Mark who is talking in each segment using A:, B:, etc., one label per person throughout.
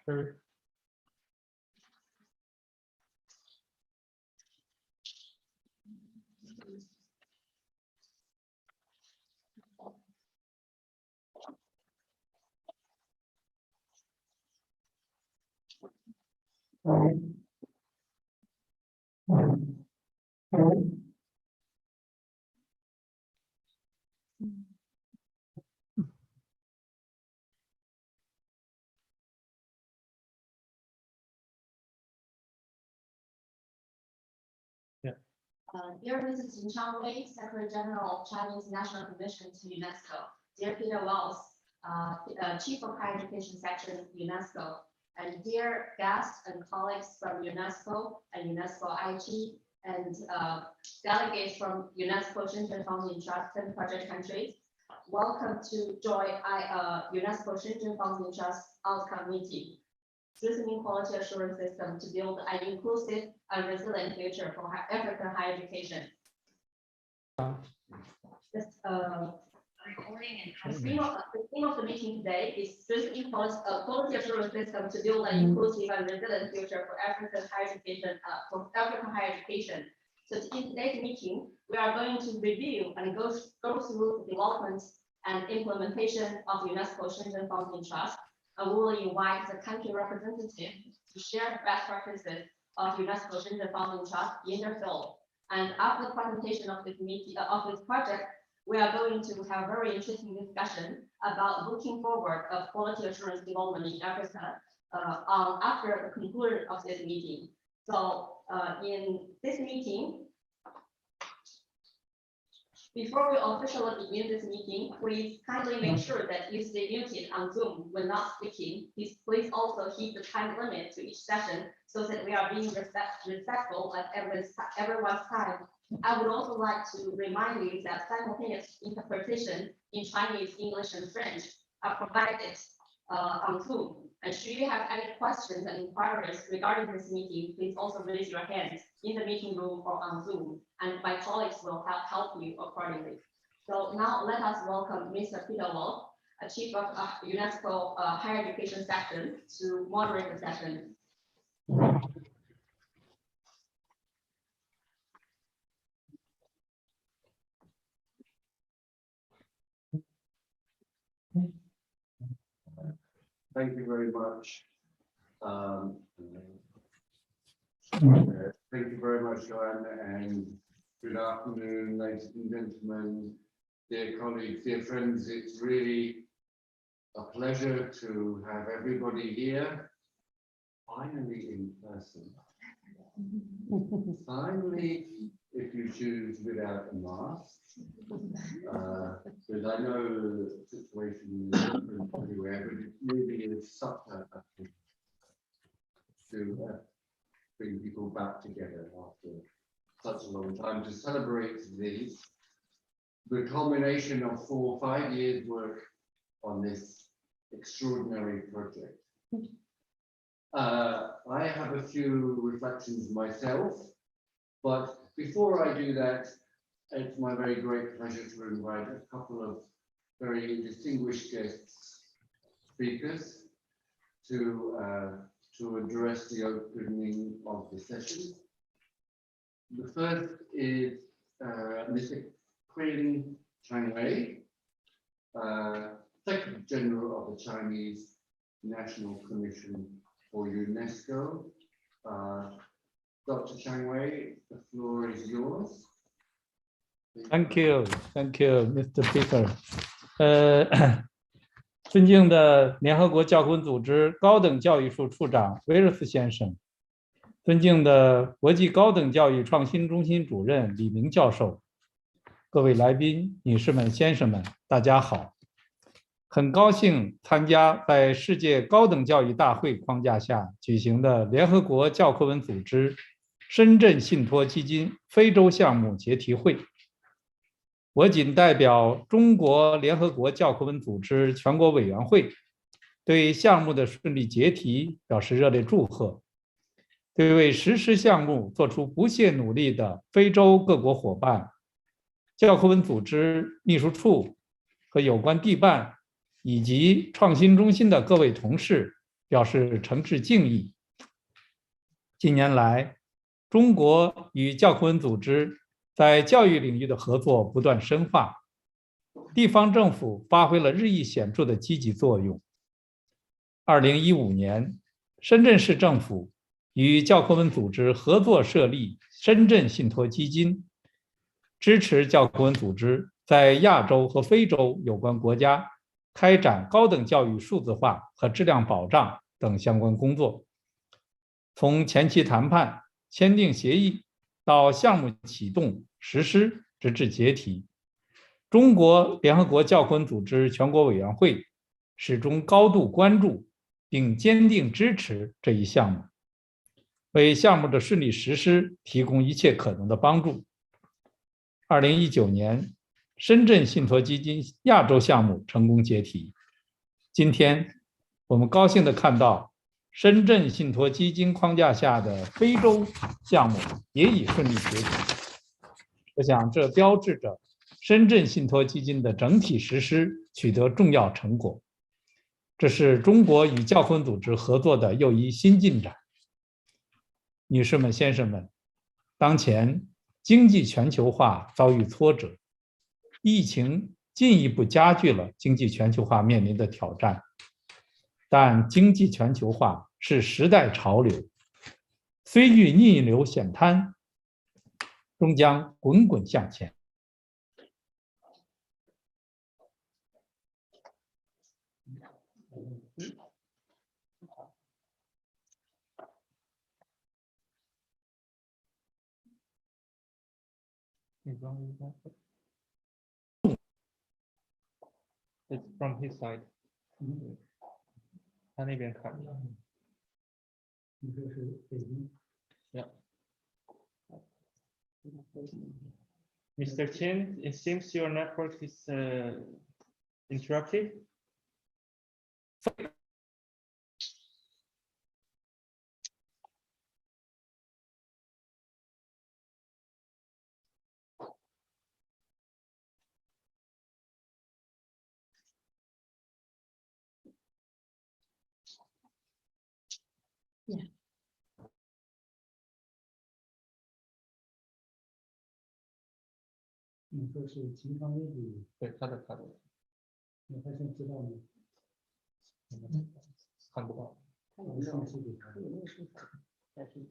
A: Sure.
B: Dear Mrs. Chang Wei, Secretary General of Chinese National Commission to UNESCO, dear Peter Wells, Chief of Higher Education Section, UNESCO, and dear guests and colleagues from UNESCO and UNESCO-ICHEI, and delegates from UNESCO Shenzhen Funds-in-Trust 10 project countries, welcome to join UNESCO Shenzhen Funds-in-Trust outcome meeting. Strengthening quality assurance system to build an inclusive and resilient future for African higher education. The theme of the meeting today is strengthening quality assurance system to build an inclusive and resilient future for African higher education. So in today's meeting, we are going to review and go through the development and implementation of UNESCO Shenzhen Funds-in-Trust. And we will invite the country representative to share best practices of UNESCO Shenzhen Funds-in-Trust in their field. And after the presentation of this meeting of this project, we are going to have a very interesting discussion about looking forward of quality assurance development in Africa after the conclusion of this meeting. So in this meeting, before we officially begin this meeting, please kindly make sure that you stay muted on Zoom when not speaking. Please also hit the time limit to each session so that we are being respectful of everyone's time. I would also like to remind you that simultaneous interpretation in Chinese, English, and French are provided on Zoom. And should you have any questions and inquiries regarding this meeting, please also raise your hand in the meeting room or on Zoom, and my colleagues will help you accordingly. So now let us welcome Mr. Peter Wolf, Chief of UNESCO Higher Education Section, to moderate the session.
C: Thank you very much. Thank you very much, Joanne, and good afternoon, ladies and gentlemen, dear colleagues, dear friends. It's really a pleasure to have everybody here, finally in person. Finally, if you choose without a mask, because I know the situation is different everywhere, but it really is such a thing to bring people back together after such a long time to celebrate the culmination of 4 or 5 years work on this extraordinary project. I have a few reflections myself, but before I do that, it's my very great pleasure to invite a couple of very distinguished guest speakers to address the opening of the session. The first is Mr. Qing Changwei, Secretary General of the Chinese National Commission for UNESCO. Dr. Changwei, the floor is yours.
A: Thank you, Mr. Speaker. 尊敬的联合国教科文组织高等教育处处长威尔斯先生，尊敬的国际高等教育创新中心主任李明教授，各位来宾、女士们、先生们，大家好！很高兴参加在世界高等教育大会框架下举行的联合国教科文组织深圳信托基金非洲项目结题会。我谨代表中国联合国教科文组织全国委员会，对项目的顺利结题表示热烈祝贺，对为实施项目做出不懈努力的非洲各国伙伴、教科文组织秘书处和有关地办以及创新中心的各位同事表示诚挚敬意。近年来，中国与教科文组织在教育领域的合作不断深化，地方政府发挥了日益显著的积极作用。2015年，深圳市政府与教科文组织合作设立深圳信托基金，支持教科文组织在亚洲和非洲有关国家开展高等教育数字化和质量保障等相关工作。从前期谈判、签订协议到项目启动、实施，直至结题，中国联合国教科文组织全国委员会始终高度关注并坚定支持这一项目，为项目的顺利实施提供一切可能的帮助。2019年，深圳信托基金亚洲项目成功结题。今天，我们高兴地看到深圳信托基金框架下的非洲项目也已顺利结题。我想，这标志着深圳信托基金的整体实施取得重要成果。这是中国与教科文组织合作的又一新进展。女士们、先生们，当前经济全球化遭遇挫折，疫情进一步加剧了经济全球化面临的挑战。但经济全球化是时代潮流，虽遇逆流险滩，终将滚滚向前。
D: It's from his side. 他那边看。Yeah. Mr. Chin, it seems your network is interrupted.
B: Yeah.
A: 你说是秦康威的，
D: 对，他的，
A: 那他现在知道吗？
D: 看不到。
B: 他有上次给他有那个是在这边。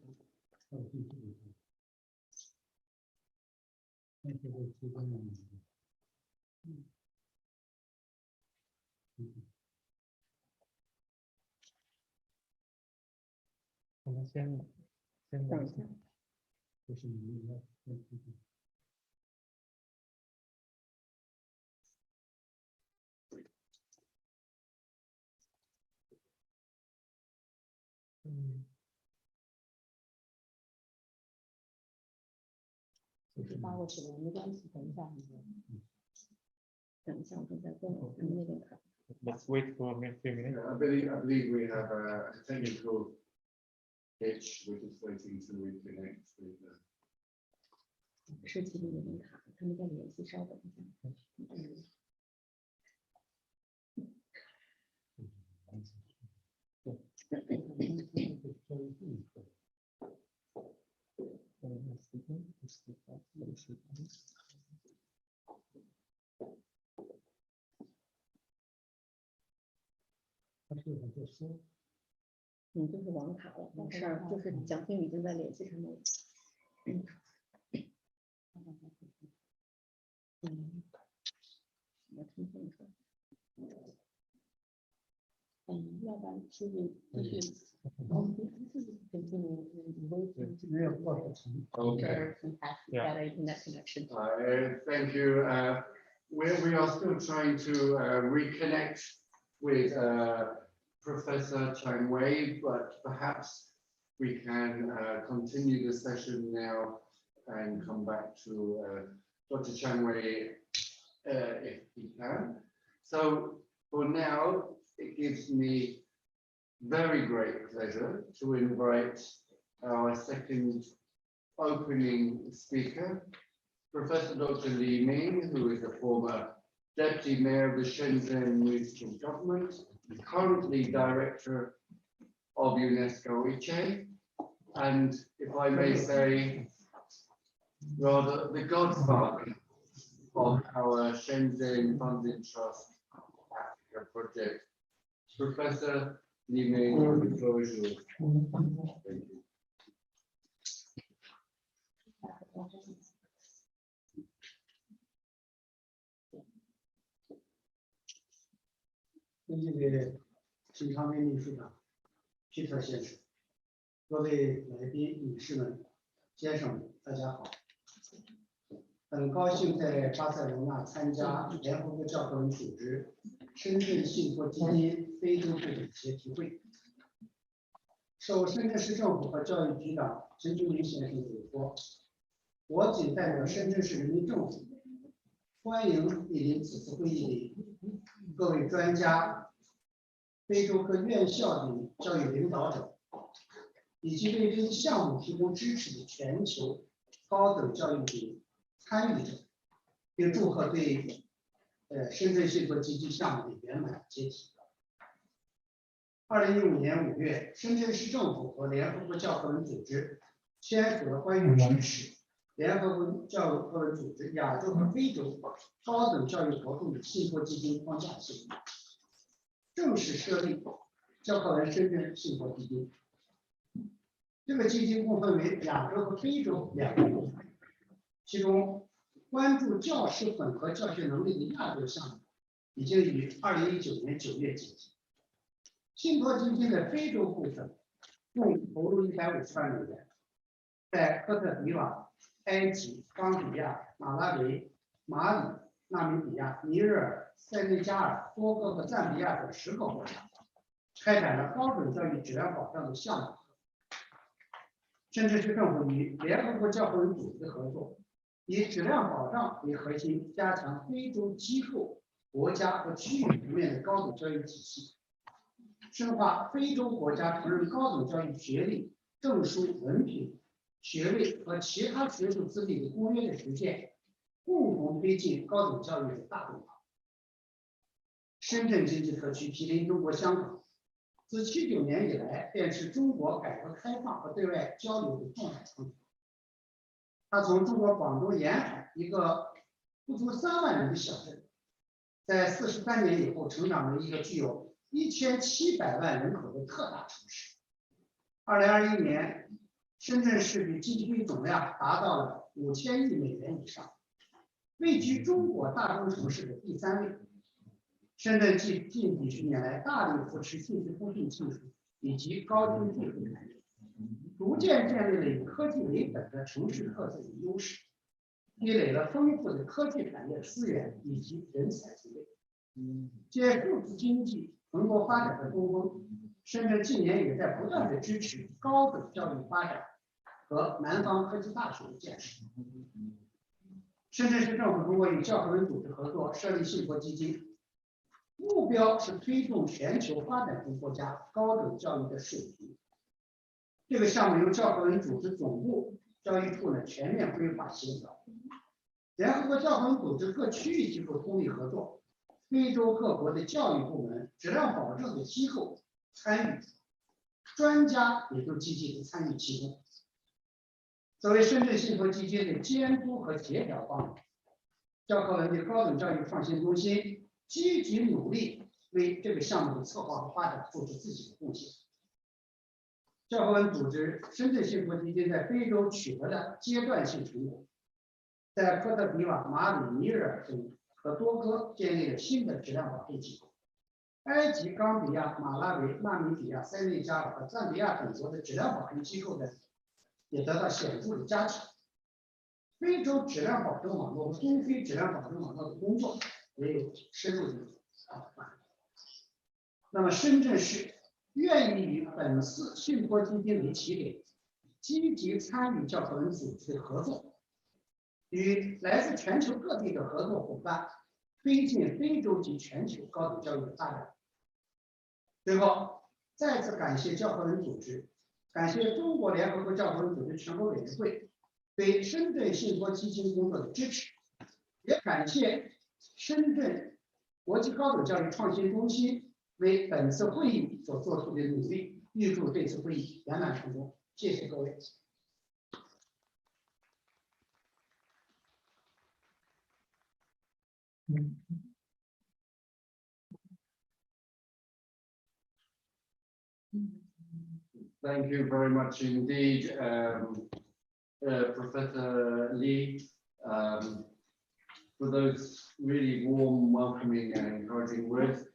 A: 那这个提供了。
D: 我们先
B: 等一下。
A: 就是你要。
B: 就是发过去了，没关系，等一下，等一下，我正在跟那边看。
D: Let's wait for a few minutes.
C: I believe we have a technical glitch. We're just waiting to reconnect with the.
B: 是记录有点卡，他们在联系，稍等一下。就是网卡了，没事儿，就是蒋经理已经在联系上面。我听清楚。要不然继续。
C: Okay.
B: Better internet connection.
C: Thank you. We are still trying to reconnect with Professor Chang Wei, but perhaps we can continue the session now and come back to Dr. Chang Wei if he can. So for now, it gives me very great pleasure to invite our second opening speaker, Professor Dr. Li Ming, who is a former Deputy Mayor of the Shenzhen Municipal Government, currently Director of UNESCO-ICHEI, and if I may say, rather the godfather of our Shenzhen Funds-in-Trust Africa project. Professor Li Ming, the floor is yours. Thank you.
E: 尊敬的秦昌威秘书长、皮特先生，各位来宾、女士们、先生们，大家好！很高兴在巴塞罗那参加联合国教科文组织深圳信托基金非洲部的协提会。受深圳市政府和教育局长陈俊林先生嘱托，我谨代表深圳市人民政府，欢迎莅临此次会议的各位专家、非洲各院校的教育领导者，以及为这一项目提供支持的全球高等教育的参与者，并祝贺对深圳信托基金项目的圆满解体。2015年5月，深圳市政府和联合国教科文组织签署了关于支持联合国教科文组织亚洲和非洲高等教育活动的信托基金框架协议，正式设立教科文深圳信托基金。这个基金共分为亚洲和非洲两个部分，其中关注教师混合教学能力的亚洲项目已经于2019年9月解体。信托基金的非洲部分共投入150万美元，在科特迪瓦、埃及、冈比亚、马拉维、马里、纳米比亚、尼日尔、塞内加尔、多哥和赞比亚等10个国家开展了高等教育质量保障的项目。深圳市政府与联合国教科文组织合作，以质量保障为核心，加强非洲机构、国家和区域层面的高等教育体系，深化非洲国家承认高等教育学历、证书、文凭、学位和其他学术资历的公约的实践，共同推进高等教育的大动作。深圳经济特区毗邻中国香港，自79年以来便是中国改革开放和对外交流的重要窗口。它从中国广东沿海一个不足3万人的小镇，在43年以后成长为一个具有1700万人口的特大城市。2021年，深圳市的 GDP 总量达到了5000亿美元以上，位居中国大中城市的第3位。深圳近几十年来大力扶持信息通讯技术以及高新技术产业，逐渐建立了以科技为本的城市特色的优势，积累了丰富的科技产业资源以及人才储备。借数字经济蓬勃发展的东风，深圳近年也在不断的支持高等教育发展和南方科技大学的建设。深圳市政府通过与教科文组织合作设立信托基金，目标是推动全球发展中国家高等教育的水平。这个项目由教科文组织总部、教育处全面规划协调，联合国教科文组织各区域机构通力合作，非洲各国的教育部门、质量保证的机构参与，专家也都积极的参与其中。作为深圳信托基金的监督和协调方面，教科文的高等教育创新中心积极努力为这个项目的策划和发展做出自己的贡献。教科文组织深圳信托基金在非洲取得了阶段性成果，在科特迪瓦、马里、尼日尔等和多哥建立了新的质量保证机构。埃及、冈比亚、马拉维、纳米比亚、塞内加尔和赞比亚等国的质量保证机构也得到显著的加强。非洲质量保证网络和东非质量保证网络的工作也有深入的发展。那么深圳市愿意与本次信托基金为起点，积极参与教科文组织的合作，与来自全球各地的合作伙伴推进非洲及全球高等教育的发展。最后，再次感谢教科文组织，感谢中国联合国教科文组织全国委员会对深圳信托基金工作的支持，也感谢深圳国际高等教育创新中心为本次会议所做出的努力，预祝这次会议圆满成功。谢谢各位。
C: Thank you very much indeed, Professor Lee, for those really warm, welcoming and encouraging words.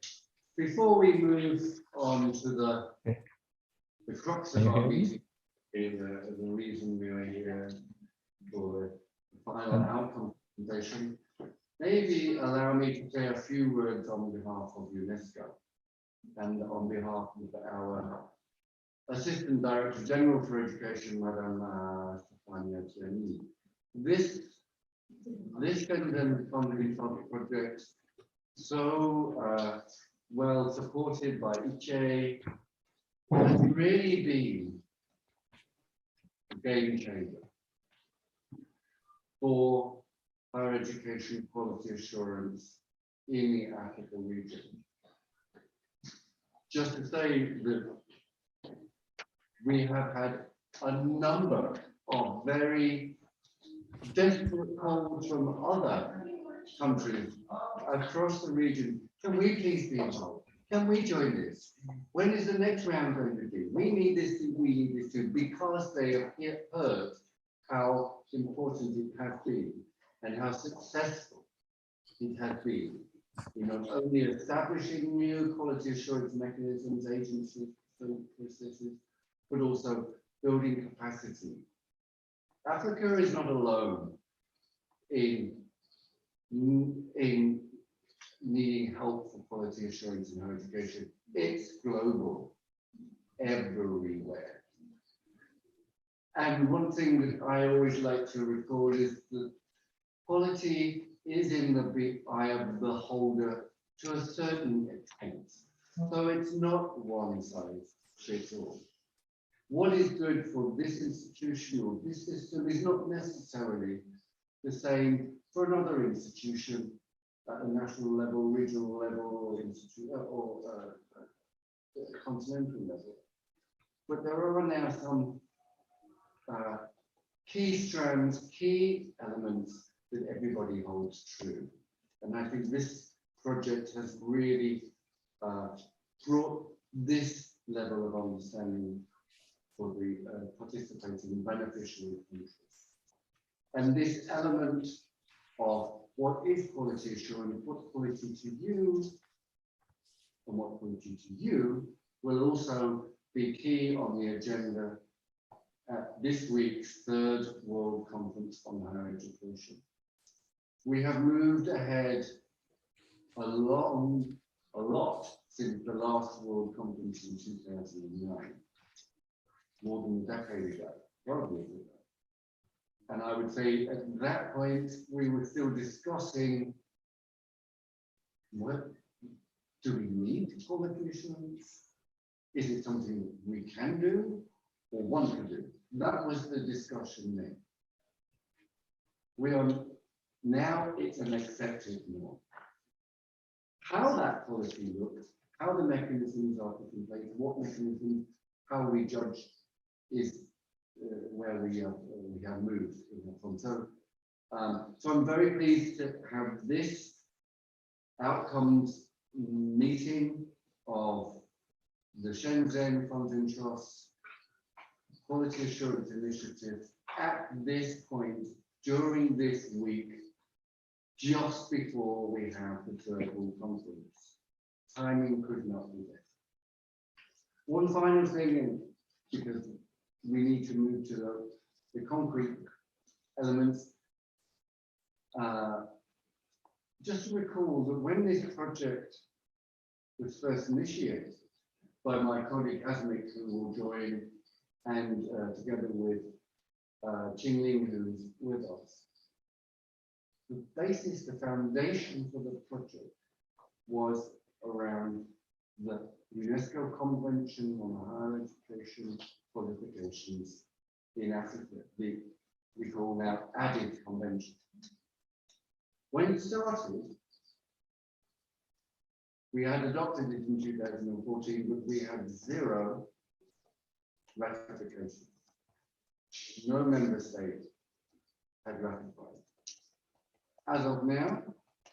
C: Before we move on to the crux of our meeting, the reason we are here for the final outcome presentation, maybe allow me to say a few words on behalf of UNESCO and on behalf of our Assistant Director General for Education, Madam Stefania. This Shenzhen Funds-in-Trust project, so well supported by WHEC, has really been a game changer for higher education quality assurance in the Africa region. Just to say that we have had a number of very desperate calls from other countries across the region. Can we please be involved? Can we join this? When is the next round going to be? We need this too, we need this too, because they have heard how important it has been and how successful it has been in not only establishing new quality assurance mechanisms, agencies, processes, but also building capacity. Africa is not alone in needing help for quality assurance in higher education. It's global, everywhere. And one thing that I always like to recall is that quality is in the eye of the beholder to a certain extent. So it's not one size fits all. What is good for this institution or this system is not necessarily the same for another institution at a national level, regional level, or continental level. But there are now some key strands, key elements that everybody holds true. And I think this project has really brought this level of understanding for the participating beneficiary countries. And this element of what is quality assurance, what quality to you, and what quality to you will also be key on the agenda at this week's third World Conference on Higher Education. We have moved ahead a lot since the last World Conference in 2009. More than a decade ago, 12 years ago. And I would say at that point, we were still discussing what do we need quality assurance? Is it something we can do or want to do? That was the discussion then. We are now, it's an accepted norm. How that quality looks, how the mechanisms are put in place, what mechanisms, how we judge is where we have moved from. So I'm very pleased to have this outcomes meeting of the Shenzhen Funds-in-Trust Quality Assurance Initiative at this point during this week, just before we have the third World Conference. Timing could not be better. One final thing, because we need to move to the concrete elements. Just to recall that when this project was first initiated by my colleague Asmik, who will join, and together with Qingling, who's with us, the basis, the foundation for the project was around the UNESCO Convention on Higher Education Qualifications in Africa, we call now Addis Convention. When it started, we had adopted it in 2014, but we had 0 ratifications. No member state had ratified. As of now,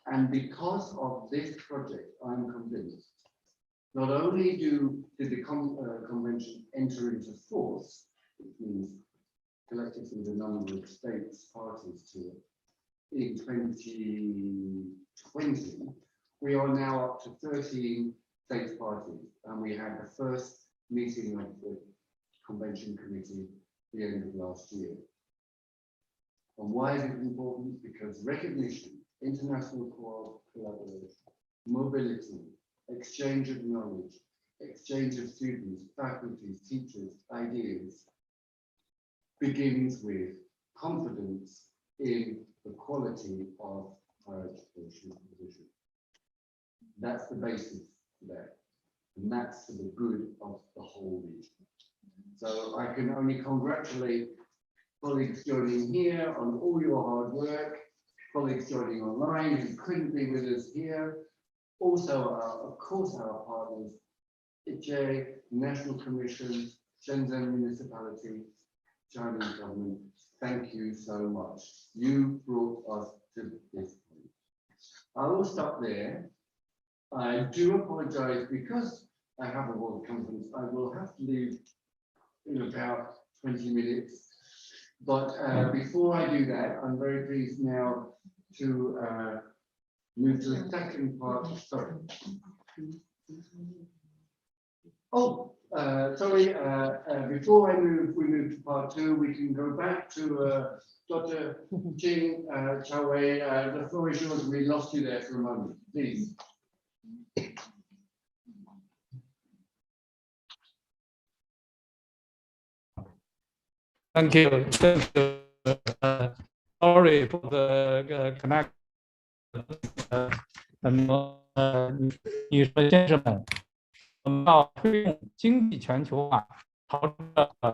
C: and because of this project, I'm convinced, not only did the convention enter into force, which means collectively the number of states parties to it, in 2020, we are now up to 13 states parties, and we had the first meeting of the convention committee at the end of last year. And why is it important? Because recognition, international collaboration, mobility, exchange of knowledge, exchange of students, faculties, teachers, ideas, begins with confidence in the quality of higher education provision. That's the basis there, and that's for the good of the whole region. So I can only congratulate colleagues joining here on all your hard work, colleagues joining online who couldn't be with us here. Also, of course, our partners, ICHEI, National Commission, Shenzhen Municipality, Chinese government, thank you so much. You brought us to this point. I will stop there. I do apologize because I have a World Conference. I will have to leave in about 20 minutes. But before I do that, I'm very pleased now to move to the second part. Sorry. Oh, sorry. Before we move to part 2, we can go back to Dr. Ching Chao-wei. The floor is yours. We lost you there for a moment. Please.
A: Thank you. Sorry for the connection. 女士先生们，我们要推动经济全球化，朝着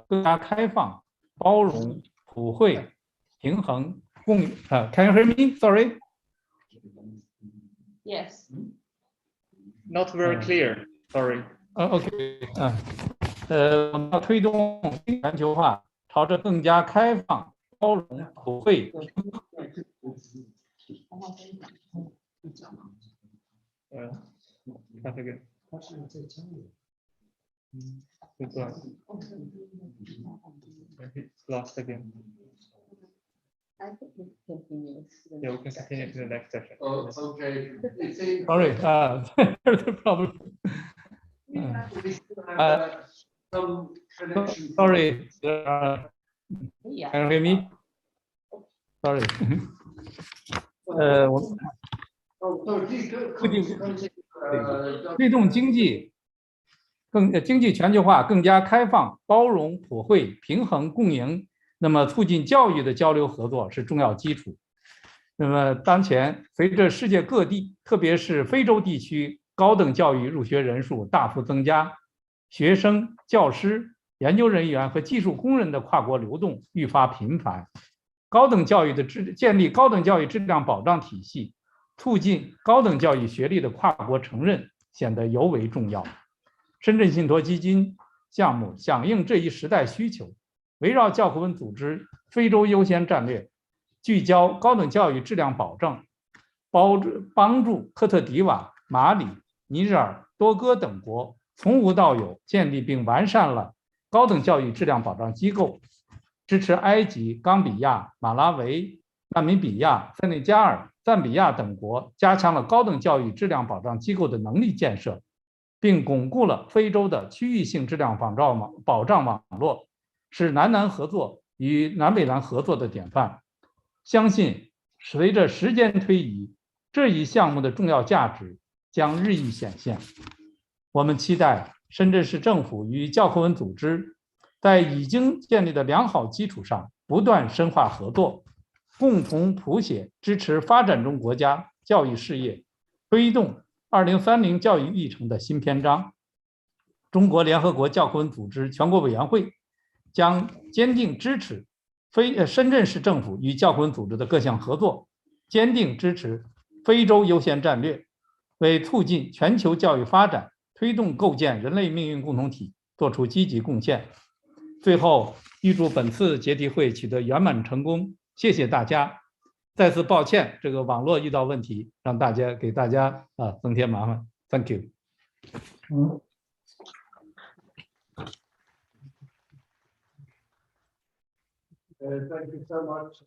A: 更加开放、包容、普惠、平衡、共。Can you hear me? Sorry.
B: Yes.
D: Not very clear. Sorry.
A: OK. 我们要推动经济全球化，朝着更加开放、包容、普惠。
D: 看这个。Lost again.
B: I think we continue.
D: Yeah, we can continue to the next session.
C: Oh, okay.
A: Sorry. There's a problem.
C: Some connection.
A: Sorry.
B: Yeah.
A: Can you hear me? Sorry.
C: Please continue.
A: 推动经济全球化更加开放、包容、普惠、平衡、共赢。那么，促进教育的交流合作是重要基础。那么，当前随着世界各地，特别是非洲地区高等教育入学人数大幅增加，学生、教师、研究人员和技术工人的跨国流动愈发频繁。建立高等教育质量保障体系，促进高等教育学历的跨国承认显得尤为重要。深圳信托基金项目响应这一时代需求，围绕教科文组织非洲优先战略，聚焦高等教育质量保障，帮助科特迪瓦、马里、尼日尔、多哥等国从无到有建立并完善了高等教育质量保障机构，支持埃及、冈比亚、马拉维、纳米比亚、塞内加尔、赞比亚等国加强了高等教育质量保障机构的能力建设，并巩固了非洲的区域性质量保障网络，是南南合作与南北南合作的典范。相信随着时间推移，这一项目的重要价值将日益显现。我们期待深圳市政府与教科文组织在已经建立的良好基础上不断深化合作，共同谱写支持发展中国家教育事业，推动2030教育议程的新篇章。中国联合国教科文组织全国委员会将坚定支持深圳市政府与教科文组织的各项合作，坚定支持非洲优先战略，为促进全球教育发展、推动构建人类命运共同体做出积极贡献。最后，预祝本次结题会取得圆满成功，谢谢大家。再次抱歉，这个网络遇到问题，让给大家增添麻烦。Thank you。Thank
C: you so much,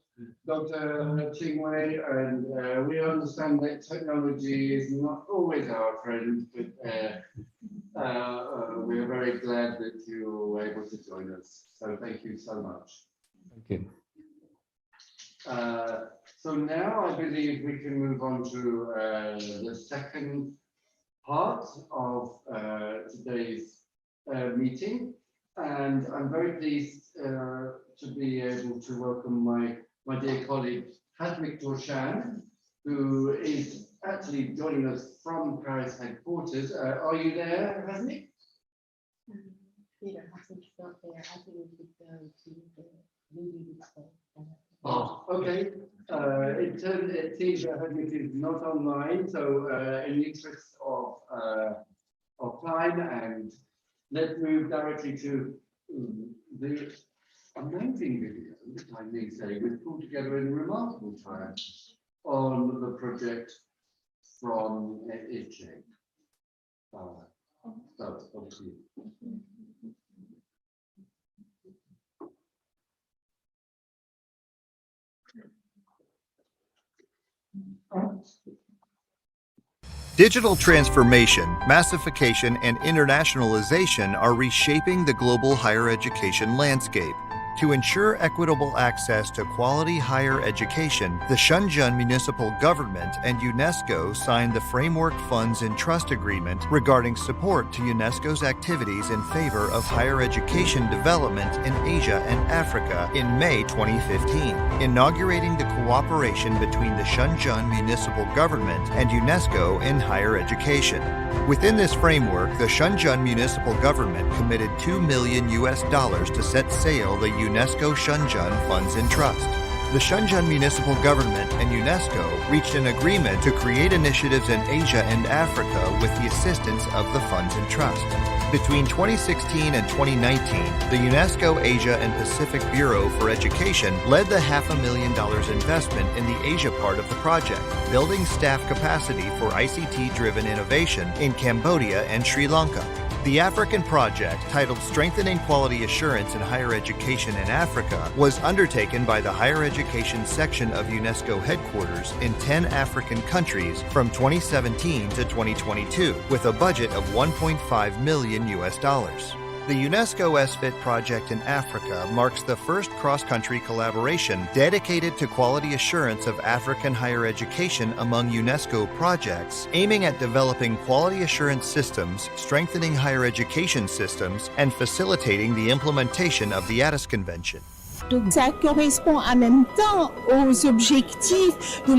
C: Dr. Chingwei, and we understand that technology is not always our friend, but we are very glad that you were able to join us. So thank you so much.
A: Thank you.
C: So now I believe we can move on to the second part of today's meeting, and I'm very pleased to be able to welcome my dear colleague Hasmik Torshan, who is actually joining us from Paris headquarters. Are you there, Hasmik?
B: Peter, Hasmik's not there. I think we could go to the meeting.
C: Oh, okay. It seems that Hasmik is not online, so in the interest of time, and let's move directly to the amazing video that I may say was pulled together in remarkable time on the project from ICHEI. So, obviously.
F: Digital transformation, massification, and internationalization are reshaping the global higher education landscape. To ensure equitable access to quality higher education, the Shenzhen Municipal Government and UNESCO signed the Framework Funds-in-Trust Agreement regarding support to UNESCO's activities in favor of higher education development in Asia and Africa in May 2015, inaugurating the cooperation between the Shenzhen Municipal Government and UNESCO in higher education. Within this framework, the Shenzhen Municipal Government committed $2 million to set sail the UNESCO Shenzhen Funds-in-Trust. The Shenzhen Municipal Government and UNESCO reached an agreement to create initiatives in Asia and Africa with the assistance of the Funds-in-Trust. Between 2016 and 2019, the UNESCO Asia and Pacific Bureau for Education led the $500,000 investment in the Asia part of the project, building staff capacity for ICT-driven innovation in Cambodia and Sri Lanka. The African project, titled Strengthening Quality Assurance in Higher Education in Africa, was undertaken by the Higher Education section of UNESCO headquarters in 10 African countries from 2017 to 2022, with a budget of $1.5 million. The UNESCO SFIT project in Africa marks the first cross-country collaboration dedicated to quality assurance of African higher education among UNESCO projects, aiming at developing quality assurance systems, strengthening higher education systems, and facilitating the implementation of the Addis Convention.
G: Donc ça correspond en même temps aux objectifs de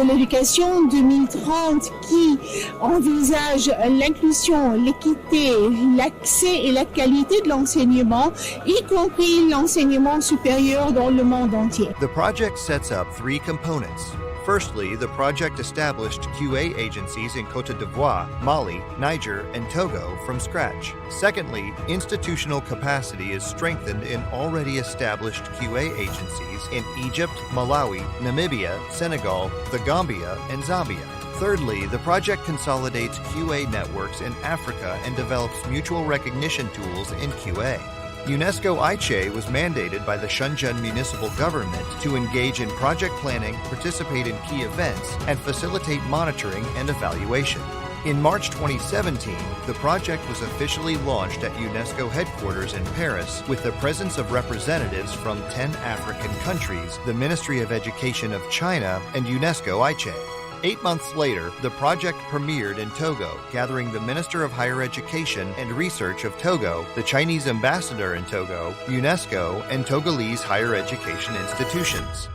G: l'éducation 2030 qui envisage l'inclusion, l'équité, l'accès et la qualité de l'enseignement, y compris l'enseignement supérieur dans le monde entier.
F: The project sets up three components. Firstly, the project established QA agencies in Côte d'Ivoire, Mali, Niger, and Togo from scratch. Secondly, institutional capacity is strengthened in already established QA agencies in Egypt, Malawi, Namibia, Senegal, the Gambia, and Zambia. Thirdly, the project consolidates QA networks in Africa and develops mutual recognition tools in QA. UNESCO-ICHEI was mandated by the Shenzhen Municipal Government to engage in project planning, participate in key events, and facilitate monitoring and evaluation. In March 2017, the project was officially launched at UNESCO headquarters in Paris with the presence of representatives from 10 African countries, the Ministry of Education of China, and UNESCO-ICHEI. 8 months later, the project premiered in Togo, gathering the Minister of Higher Education and Research of Togo, the Chinese ambassador in Togo, UNESCO, and Togolese higher education institutions.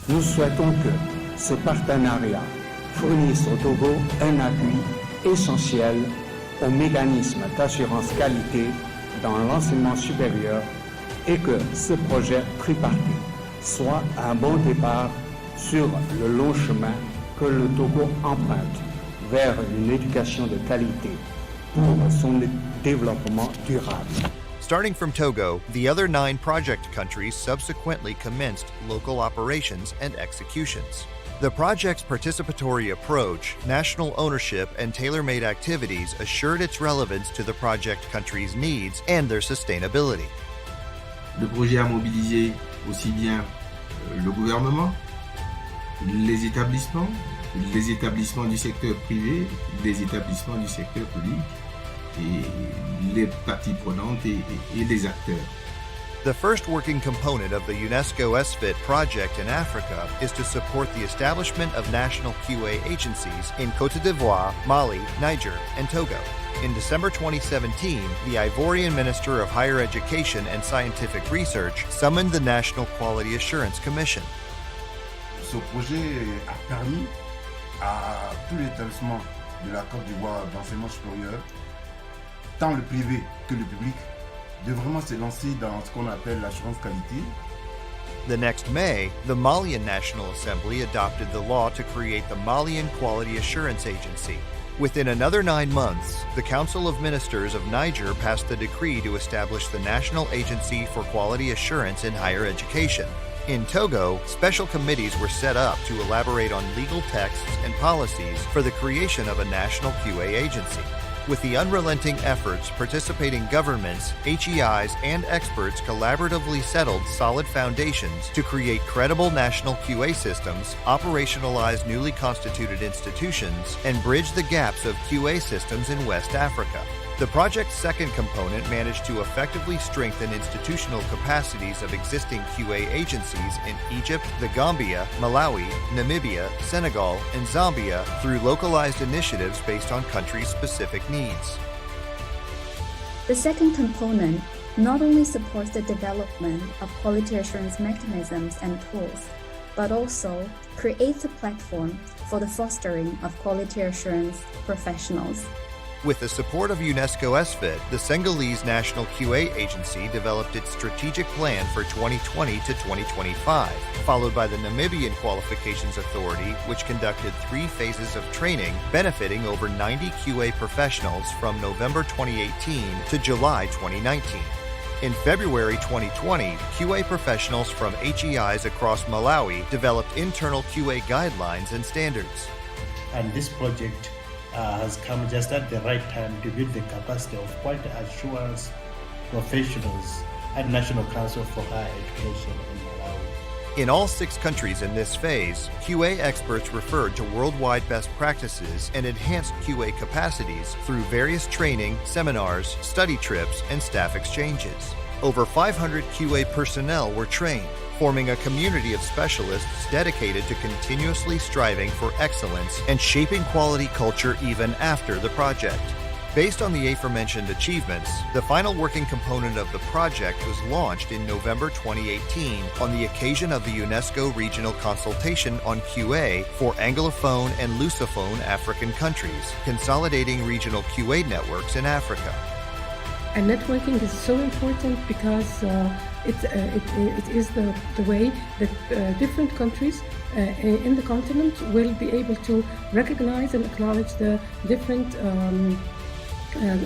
H: Nous souhaitons que ce partenariat fournissent au Togo un appui essentiel aux mécanismes d'assurance qualité dans l'enseignement supérieur et que ce projet tripartite soit un bon départ sur le long chemin que le Togo emprunte vers une éducation de qualité pour son développement durable.
F: Starting from Togo, the other 9 project countries subsequently commenced local operations and executions. The project's participatory approach, national ownership, and tailor-made activities assured its relevance to the project countries' needs and their sustainability.
I: Le projet a mobilisé aussi bien le gouvernement, les établissements du secteur privé, les établissements du secteur public, et les parties prenantes et les acteurs.
F: The first working component of the UNESCO SFIT project in Africa is to support the establishment of national QA agencies in Côte d'Ivoire, Mali, Niger, and Togo. In December 2017, the Ivorian Minister of Higher Education and Scientific Research summoned the National Quality Assurance Commission.
J: Ce projet a permis à tous les établissements de la Côte d'Ivoire d'enseignement supérieur, tant le privé que le public, de vraiment se lancer dans ce qu'on appelle l'assurance qualité.
F: The next May, the Malian National Assembly adopted the law to create the Malian Quality Assurance Agency. Within another 9 months, the Council of Ministers of Niger passed the decree to establish the National Agency for Quality Assurance in Higher Education. In Togo, special committees were set up to elaborate on legal texts and policies for the creation of a national QA agency. With the unrelenting efforts, participating governments, HEIs, and experts collaboratively settled solid foundations to create credible national QA systems, operationalize newly constituted institutions, and bridge the gaps of QA systems in West Africa. The project's second component managed to effectively strengthen institutional capacities of existing QA agencies in Egypt, the Gambia, Malawi, Namibia, Senegal, and Zambia through localized initiatives based on country-specific needs.
K: The second component not only supports the development of quality assurance mechanisms and tools, but also creates a platform for the fostering of quality assurance professionals.
F: With the support of UNESCO SFIT, the Senegalese National QA Agency developed its strategic plan for 2020 to 2025, followed by the Namibian Qualifications Authority, which conducted 3 phases of training benefiting over 90 QA professionals from November 2018 to July 2019. In February 2020, QA professionals from HEIs across Malawi developed internal QA guidelines and standards.
L: And this project has come just at the right time to build the capacity of quality assurance professionals at National Council for Higher Education in Malawi.
F: In all 6 countries in this phase, QA experts referred to worldwide best practices and enhanced QA capacities through various training, seminars, study trips, and staff exchanges. Over 500 QA personnel were trained, forming a community of specialists dedicated to continuously striving for excellence and shaping quality culture even after the project. Based on the aforementioned achievements, the final working component of the project was launched in November 2018 on the occasion of the UNESCO Regional Consultation on QA for Anglophone and Lusophone African countries, consolidating regional QA networks in Africa.
M: And networking is so important because it is the way that different countries in the continent will be able to recognize and acknowledge the different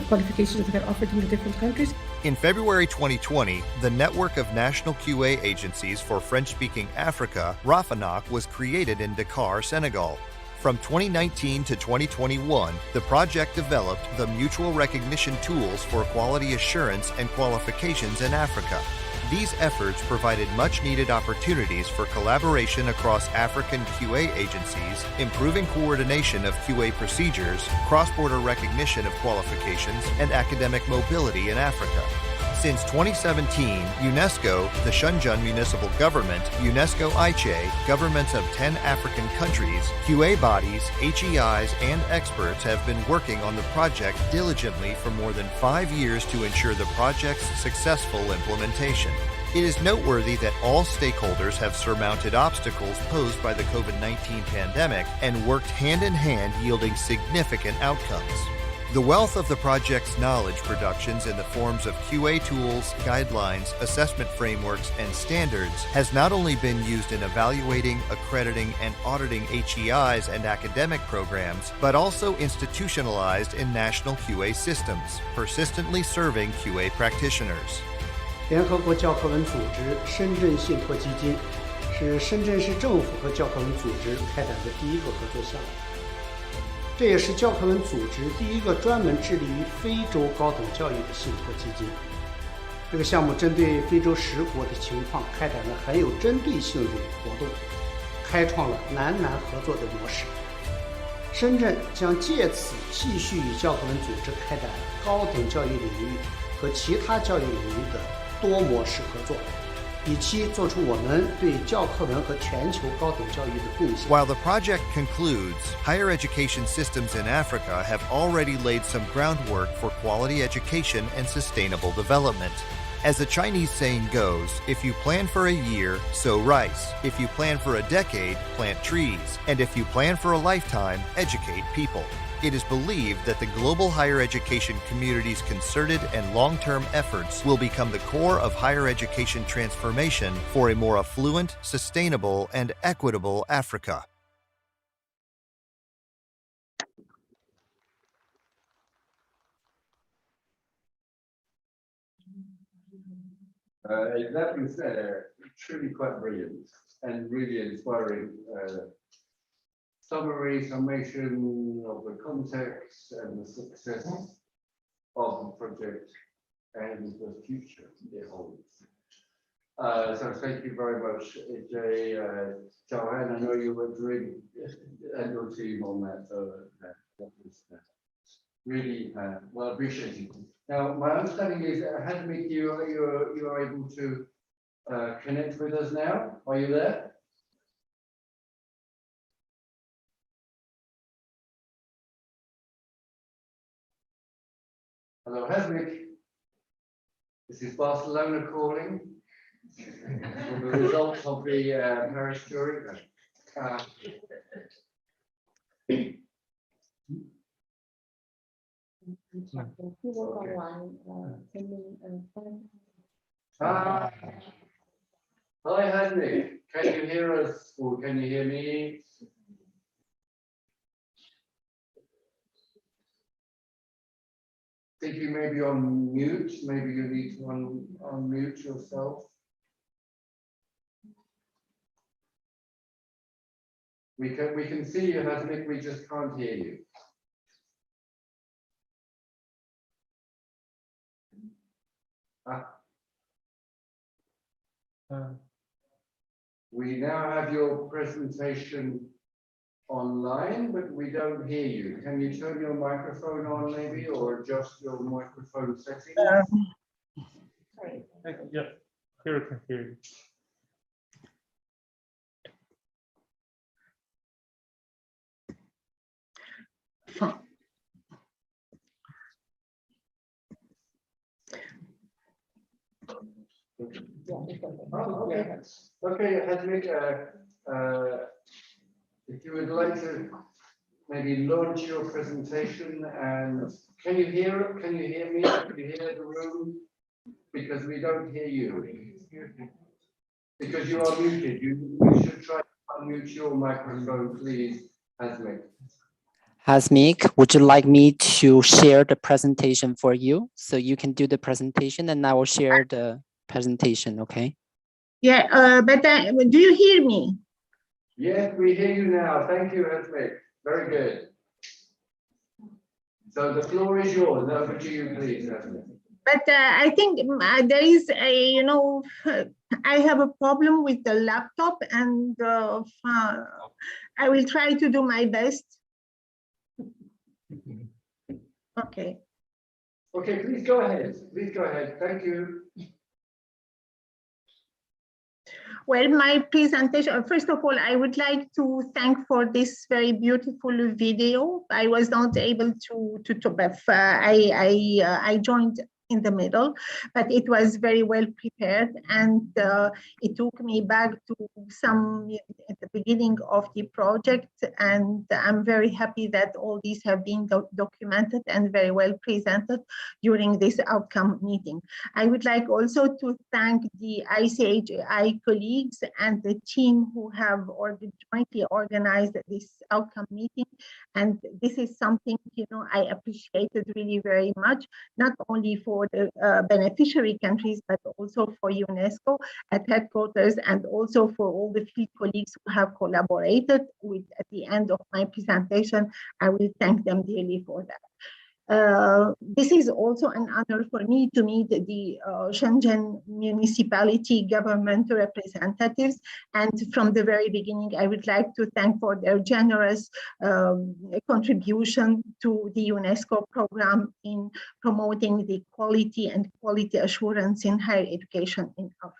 M: qualifications that are offered in the different countries.
F: In February 2020, the Network of National QA Agencies for French-Speaking Africa, RAFANOC, was created in Dakar, Senegal. From 2019 to 2021, the project developed the mutual recognition tools for quality assurance and qualifications in Africa. These efforts provided much-needed opportunities for collaboration across African QA agencies, improving coordination of QA procedures, cross-border recognition of qualifications, and academic mobility in Africa. Since 2017, UNESCO, the Shenzhen Municipal Government, UNESCO-ICHEI, governments of 10 African countries, QA bodies, HEIs, and experts have been working on the project diligently for more than 5 years to ensure the project's successful implementation. It is noteworthy that all stakeholders have surmounted obstacles posed by the COVID-19 pandemic and worked hand in hand, yielding significant outcomes. The wealth of the project's knowledge productions in the forms of QA tools, guidelines, assessment frameworks, and standards has not only been used in evaluating, accrediting, and auditing HEIs and academic programs, but also institutionalized in national QA systems, persistently serving QA practitioners.
E: 联合国教科文组织深圳信托基金是深圳市政府和教科文组织开展的第一个合作项目。这也是教科文组织第一个专门致力于非洲高等教育的信托基金。这个项目针对非洲10国的情况开展了很有针对性的活动，开创了南合作的模式。深圳将借此继续与教科文组织开展高等教育领域和其他教育领域的多模式合作，以期做出我们对教科文和全球高等教育的贡献。
F: While the project concludes, higher education systems in Africa have already laid some groundwork for quality education and sustainable development. As the Chinese saying goes, if you plan for a year, sow rice. If you plan for a decade, plant trees. And if you plan for a lifetime, educate people. It is believed that the global higher education community's concerted and long-term efforts will become the core of higher education transformation for a more affluent, sustainable, and equitable Africa.
C: That was truly quite brilliant and really inspiring. Summation of the context and the success of the project and the future it holds. So thank you very much, ICHEI. Joanne, I know you were doing and your team on that, so that was really well appreciated. Now, my understanding is that Hasmik, you are able to connect with us now. Are you there? Hello, Hasmik. This is Barcelona calling for the results of the Paris jury. Hi, Hasmik. Can you hear us or can you hear me? I think you may be on mute. Maybe you need to unmute yourself. We can see you, Hasmik. We just can't hear you. We now have your presentation online, but we don't hear you. Can you turn your microphone on maybe, or adjust your microphone settings?
D: Sorry. Yeah, here I can hear you.
C: Okay, Hasmik, if you would like to maybe launch your presentation, and can you hear me? Can you hear the room? Because we don't hear you. Because you are muted. You should try to unmute your microphone, please, Hasmik.
N: Hasmik, would you like me to share the presentation for you? So you can do the presentation and I will share the presentation, okay?
G: Yeah, but do you hear me?
C: Yes, we hear you now. Thank you, Hasmik. Very good. So the floor is yours. Over to you, please, Hasmik.
G: But I think there is a, I have a problem with the laptop, and I will try to do my best. Okay.
C: Okay, please go ahead. Please go ahead. Thank you.
G: Well, my presentation, first of all, I would like to thank for this very beautiful video. I was not able to but I joined in the middle, but it was very well prepared, and it took me back to some at the beginning of the project, and I'm very happy that all these have been documented and very well presented during this outcome meeting. I would like also to thank the ICHEI colleagues and the team who have jointly organized this outcome meeting, and this is something, you know, I appreciated really very much, not only for the beneficiary countries, but also for UNESCO at headquarters, and also for all the field colleagues who have collaborated with at the end of my presentation. I will thank them dearly for that. This is also an honor for me to meet the Shenzhen Municipality Government representatives. And from the very beginning, I would like to thank for their generous contribution to the UNESCO program in promoting the quality and quality assurance in higher education in Africa.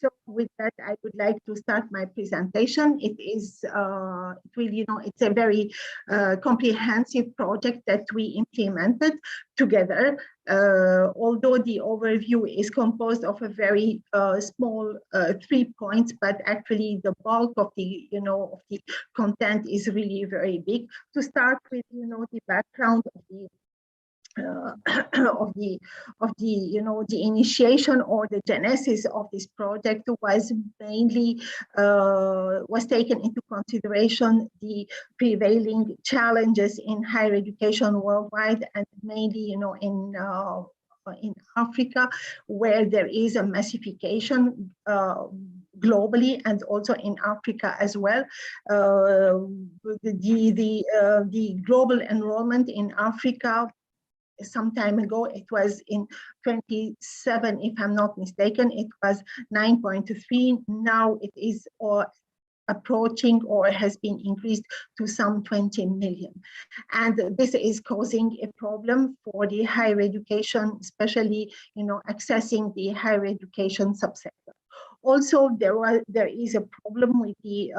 G: So with that, I would like to start my presentation. It is, it's a very comprehensive project that we implemented together. Although the overview is composed of a very small 3 points, but actually the bulk of the, of the content is really very big. To start with, the background of the the initiation or the genesis of this project was mainly was taken into consideration the prevailing challenges in higher education worldwide, and mainly in Africa, where there is a massification globally and also in Africa as well. The global enrollment in Africa, some time ago, it was in 27, if I'm not mistaken, it was 9.3. Now it is approaching or has been increased to some 20 million. And this is causing a problem for the higher education, especially, accessing the higher education subsector. Also, there is a problem with the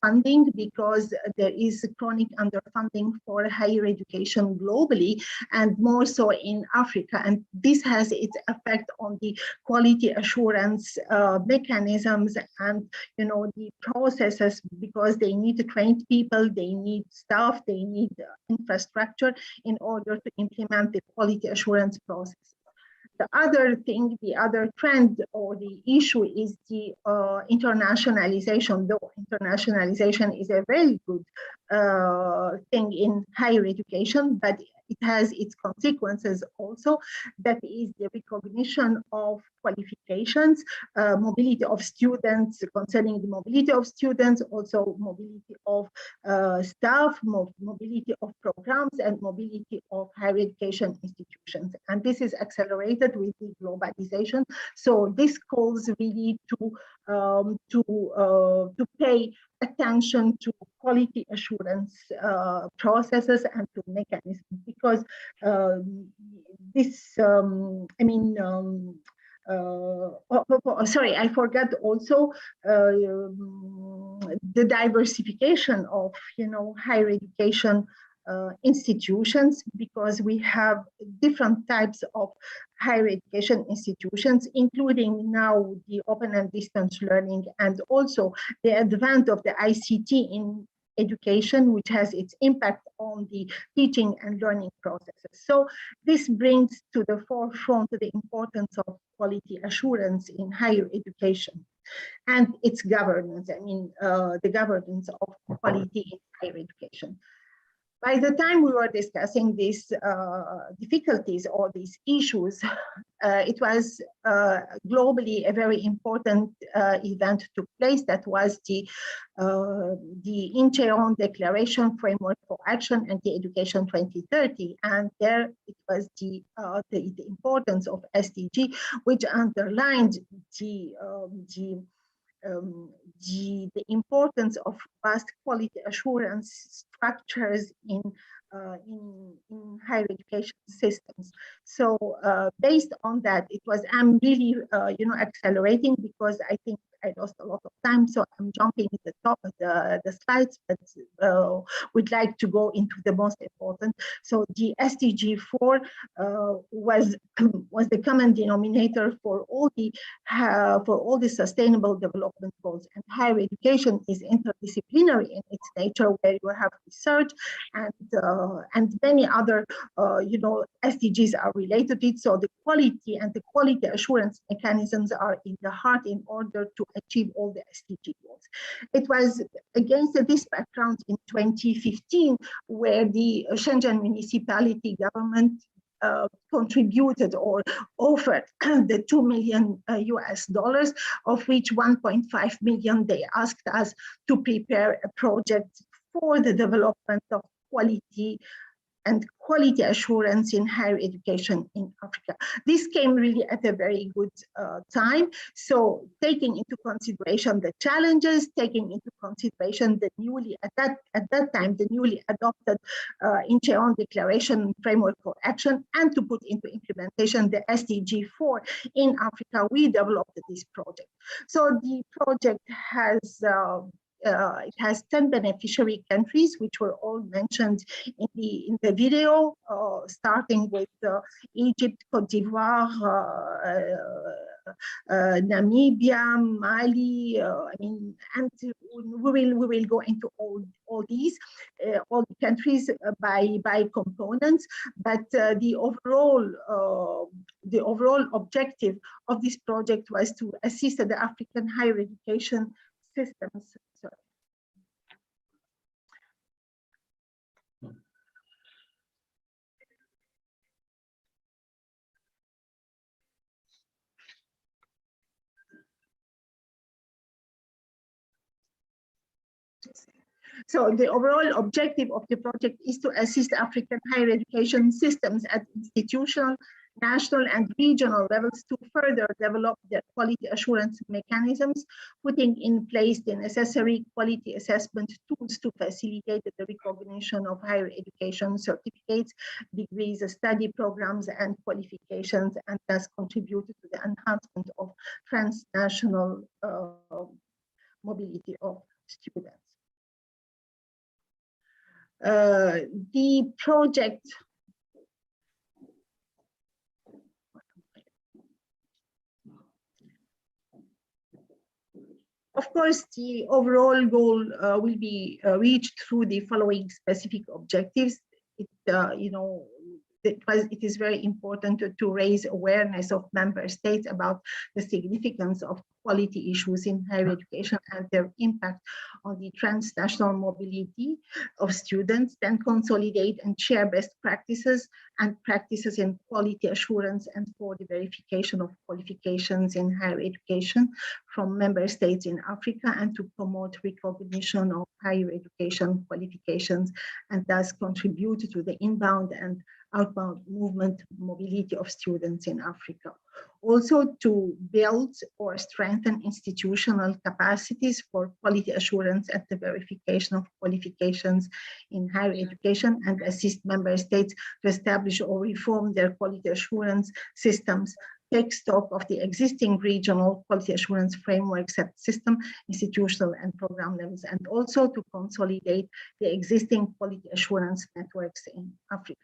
G: funding, because there is chronic underfunding for higher education globally, and more so in Africa. And this has its effect on the quality assurance mechanisms and the processes, because they need to train people, they need staff, they need infrastructure in order to implement the quality assurance process. The other thing, the other trend or the issue is the internationalization, though internationalization is a very good thing in higher education, but it has its consequences also. That is the recognition of qualifications, mobility of students, concerning the mobility of students, also mobility of staff, mobility of programs, and mobility of higher education institutions. And this is accelerated with the globalization. So this calls really to pay attention to quality assurance processes and to mechanisms, because sorry, I forgot also the diversification of higher education institutions, because we have different types of higher education institutions, including now the open and distance learning, and also the advent of the ICT in education, which has its impact on the teaching and learning processes. So this brings to the forefront the importance of quality assurance in higher education and its governance, the governance of quality in higher education. By the time we were discussing these difficulties or these issues, it was globally a very important event took place. That was the ICHEI Declaration Framework for Action and the Education 2030, and there it was the importance of SDG, which underlined the importance of robust quality assurance structures in higher education systems. So based on that, I'm really accelerating, because I think I lost a lot of time, so I'm jumping at the top of the slides, but we'd like to go into the most important. So the SDG 4 was the common denominator for all the sustainable development goals, and higher education is interdisciplinary in its nature, where you have research and many other SDGs are related to it. So the quality and the quality assurance mechanisms are in the heart in order to achieve all the SDG goals. It was against this background in 2015 where the Shenzhen Municipality Government contributed or offered the $2 million US, of which 1.5 million they asked us to prepare a project for the development of quality and quality assurance in higher education in Africa. This came really at a very good time. So taking into consideration the challenges, taking into consideration the at that time, the newly adopted Incheon Declaration Framework for Action, and to put into implementation the SDG 4 in Africa, we developed this project. So the project has it has 10 beneficiary countries, which were all mentioned in the video, starting with Egypt, Côte d'Ivoire, Namibia, Mali. And we will go into all these countries by components. But the overall objective of this project was to assist the African higher education systems. So the overall objective of the project is to assist African higher education systems at institutional, national, and regional levels to further develop their quality assurance mechanisms, putting in place the necessary quality assessment tools to facilitate the recognition of higher education certificates, degrees, study programs, and qualifications, and thus contribute to the enhancement of transnational mobility of students. The project of course, the overall goal will be reached through the following specific objectives. It is very important to raise awareness of member states about the significance of quality issues in higher education and their impact on the transnational mobility of students, then consolidate and share best practices and practices in quality assurance and for the verification of qualifications in higher education from member states in Africa, and to promote recognition of higher education qualifications and thus contribute to the inbound and outbound movement mobility of students in Africa. Also to build or strengthen institutional capacities for quality assurance and the verification of qualifications in higher education, and assist member states to establish or reform their quality assurance systems, take stock of the existing regional quality assurance frameworks at system, institutional, and program levels, and also to consolidate the existing quality assurance networks in Africa.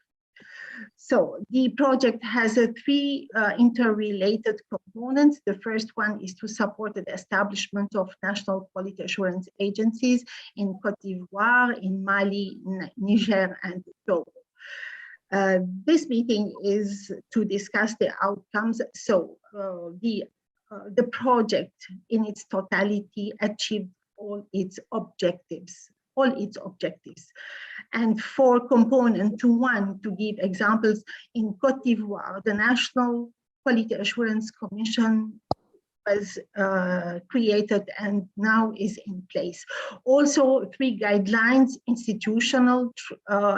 G: So the project has three interrelated components. The first one is to support the establishment of national quality assurance agencies in Côte d'Ivoire, in Mali, Niger, and Togo. This meeting is to discuss the outcomes. So the project in its totality achieved all its objectives. And for component one, to give examples, in Côte d'Ivoire, the National Quality Assurance Commission was created and now is in place. Also, three guidelines, institutional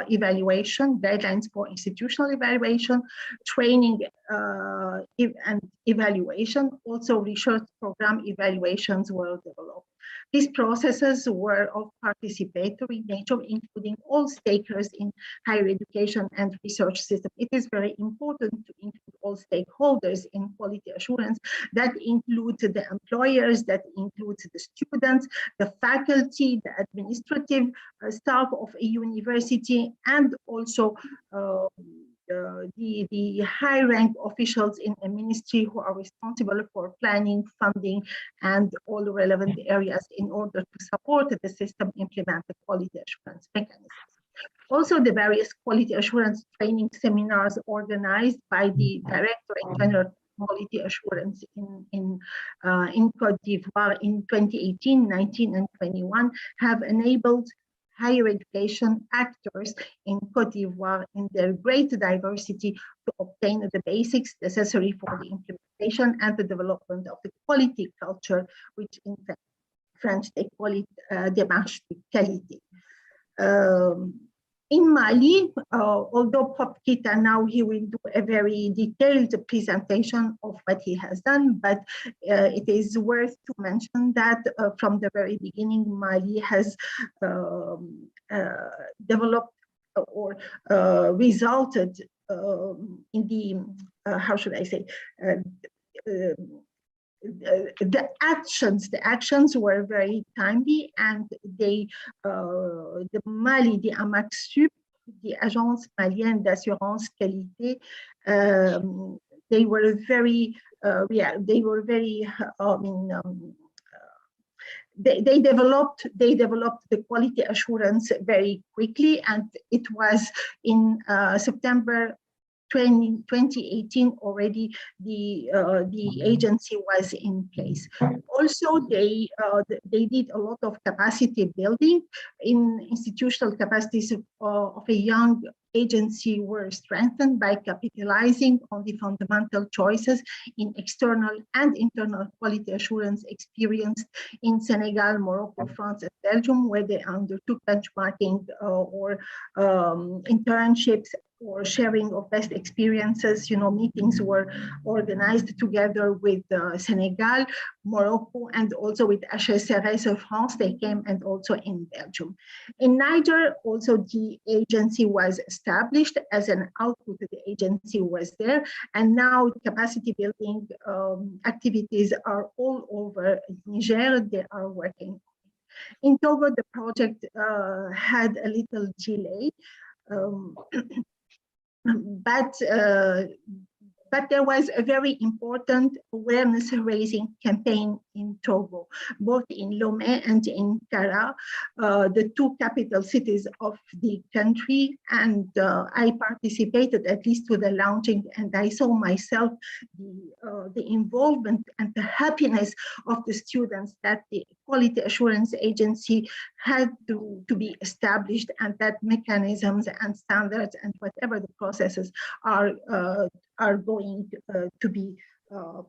G: evaluation, guidelines for institutional evaluation, training and evaluation, also research program evaluations were developed. These processes were of participatory nature, including all stakeholders in higher education and research system. It is very important to include all stakeholders in quality assurance. That includes the employers, that includes the students, the faculty, the administrative staff of a university, and also the high rank officials in a ministry who are responsible for planning, funding, and all the relevant areas in order to support the system implement the quality assurance mechanisms. Also, the various quality assurance training seminars organized by the Director General Quality Assurance in Côte d'Ivoire in 2018, 19, and 21 have enabled higher education actors in Côte d'Ivoire in their great diversity to obtain the basics necessary for the implementation and the development of the quality culture, which in French they call it démarche de qualité. In Mali, although Prof. Kita now he will do a very detailed presentation of what he has done, but it is worth to mention that from the very beginning, Mali has developed or resulted in the, how should I say, the actions were very timely, and they, the Mali, the AMACSUP, the Agence Malienne d'Assurance Qualité, they were very, they developed the quality assurance very quickly, and it was in September 2018 already the agency was in place. Also, they did a lot of capacity building. In institutional capacities of a young agency were strengthened by capitalizing on the fundamental choices in external and internal quality assurance experienced in Senegal, Morocco, France, and Belgium, where they undertook benchmarking or internships or sharing of best experiences. You know, meetings were organized together with Senegal, Morocco, and also with HSRS of France. They came, and also in Belgium. In Niger, also the agency was established. As an output, the agency was there, and now capacity building activities are all over Niger. They are working. In Togo, the project had a little delay. But there was a very important awareness raising campaign in Togo, both in Lomé and in Kara, the two capital cities of the country. And I participated at least to the launching, and I saw myself the involvement and the happiness of the students that the quality assurance agency had to be established, and that mechanisms and standards and whatever the processes are going to be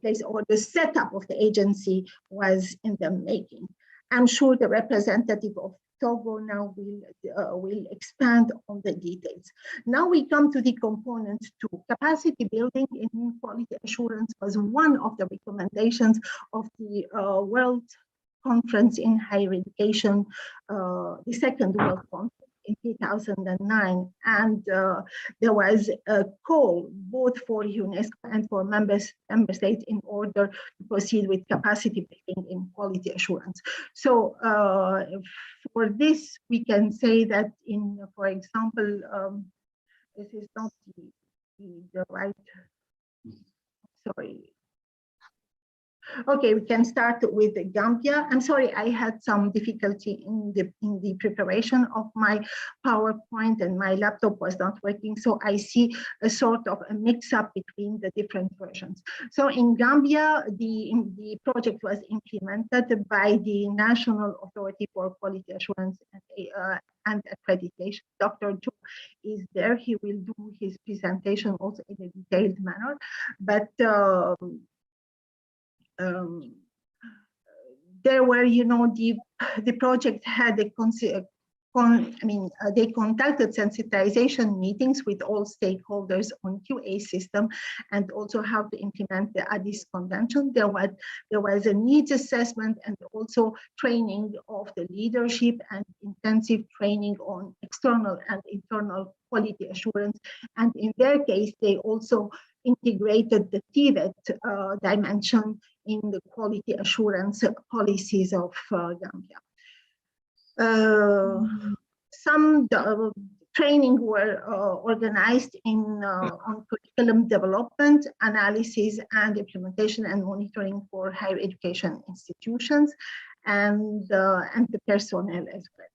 G: placed, or the setup of the agency was in the making. I'm sure the representative of Togo now will expand on the details. Now we come to the component two. Capacity building in quality assurance was one of the recommendations of the World Conference in Higher Education, the second World Conference in 2009, and there was a call both for UNESCO and for member states in order to proceed with capacity building in quality assurance. So for this, we can say that in, for example, this is not the right, sorry. Okay, we can start with Gambia. I'm sorry, I had some difficulty in the preparation of my PowerPoint, and my laptop was not working, so I see a sort of a mix-up between the different versions. So in Gambia, the project was implemented by the National Authority for Quality Assurance and Accreditation. Dr. Joe is there. He will do his presentation also in a detailed manner, but there were, you know, the project had a they conducted sensitization meetings with all stakeholders on QA system and also how to implement the Addis Convention. There was a needs assessment and also training of the leadership and intensive training on external and internal quality assurance. And in their case, they also integrated the TVET dimension in the quality assurance policies of Gambia. Some training were organized on curriculum development, analysis, and implementation and monitoring for higher education institutions and the personnel as well.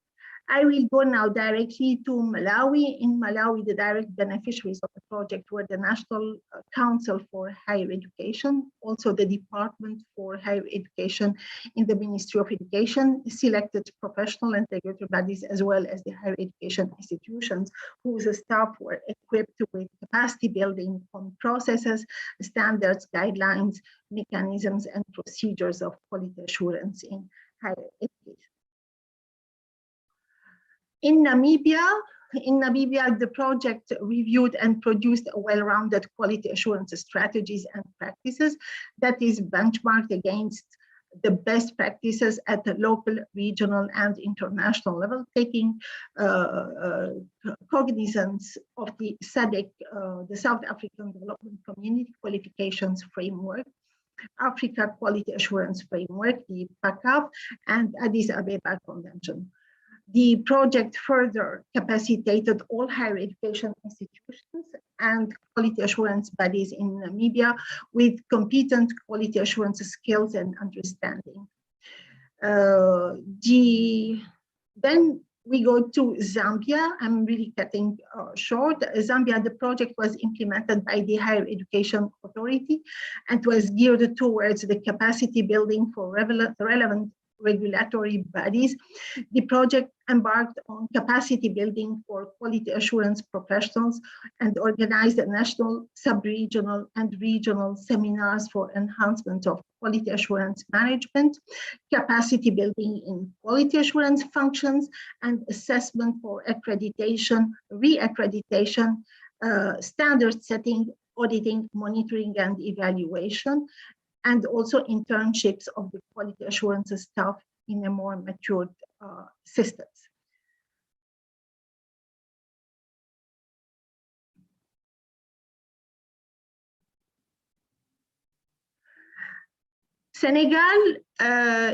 G: I will go now directly to Malawi. In Malawi, the direct beneficiaries of the project were the National Council for Higher Education, also the Department for Higher Education in the Ministry of Education, selected professional and regulatory bodies, as well as the higher education institutions, whose staff were equipped with capacity building on processes, standards, guidelines, mechanisms, and procedures of quality assurance in higher education. In Namibia, the project reviewed and produced a well-rounded quality assurance strategies and practices that is benchmarked against the best practices at the local, regional, and international level, taking cognizance of the SADC, the South African Development Community Qualifications Framework, Africa Quality Assurance Framework, the PACAF, and Addis Ababa Convention. The project further capacitated all higher education institutions and quality assurance bodies in Namibia with competent quality assurance skills and understanding. Then we go to Zambia. I'm really cutting short. Zambia, the project was implemented by the Higher Education Authority and was geared towards the capacity building for relevant regulatory bodies. The project embarked on capacity building for quality assurance professionals and organized national, sub-regional, and regional seminars for enhancement of quality assurance management, capacity building in quality assurance functions, and assessment for accreditation, re-accreditation, standard setting, auditing, monitoring, and evaluation, and also internships of the quality assurance staff in a more matured systems. Senegal,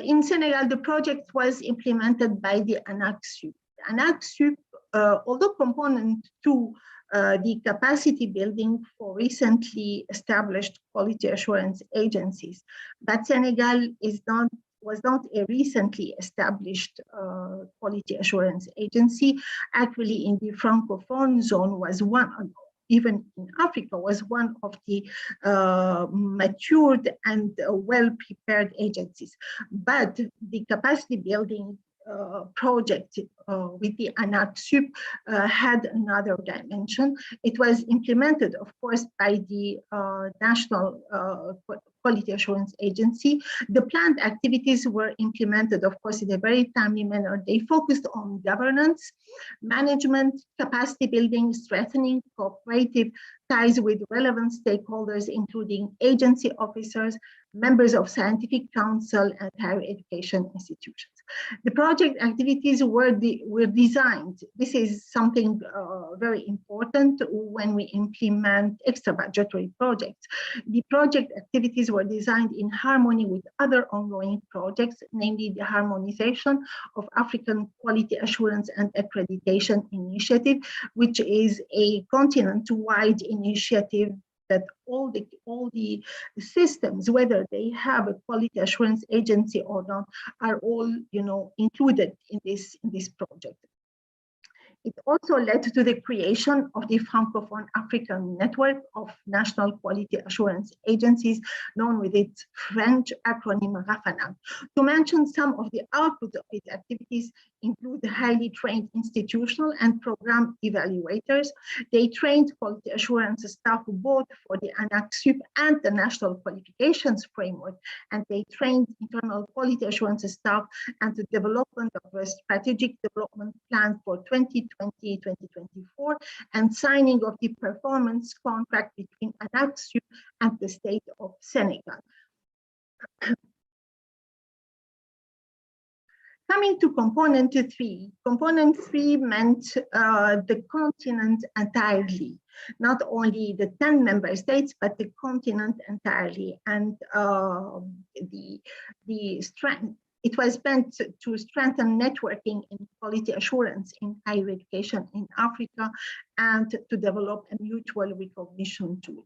G: in Senegal, the project was implemented by the UNESCO. UNESCO, although component to the capacity building for recently established quality assurance agencies, but Senegal was not a recently established quality assurance agency. Actually, in the Francophone zone was one, even in Africa, was one of the matured and well-prepared agencies. But the capacity building project with the ANACSUP had another dimension. It was implemented, of course, by the National Quality Assurance Agency. The planned activities were implemented, of course, in a very timely manner. They focused on governance, management, capacity building, strengthening cooperative ties with relevant stakeholders, including agency officers, members of scientific council, and higher education institutions. The project activities were designed. This is something very important when we implement extra budgetary projects. The project activities were designed in harmony with other ongoing projects, namely the harmonization of African Quality Assurance and Accreditation Initiative, which is a continent-wide initiative that all the systems, whether they have a quality assurance agency or not, are all included in this project. It also led to the creation of the Francophone African Network of National Quality Assurance Agencies, known with its French acronym RAFANA. To mention some of the output of its activities include highly trained institutional and program evaluators. They trained quality assurance staff both for the UNESCO and the National Qualifications Framework, and they trained internal quality assurance staff and the development of a strategic development plan for 2020-2024 and signing of the performance contract between UNESCO and the state of Senegal. Coming to component 3. Component 3 meant the continent entirely, not only the 10 member states, but the continent entirely. And the strength, it was meant to strengthen networking in quality assurance in higher education in Africa and to develop a mutual recognition tool.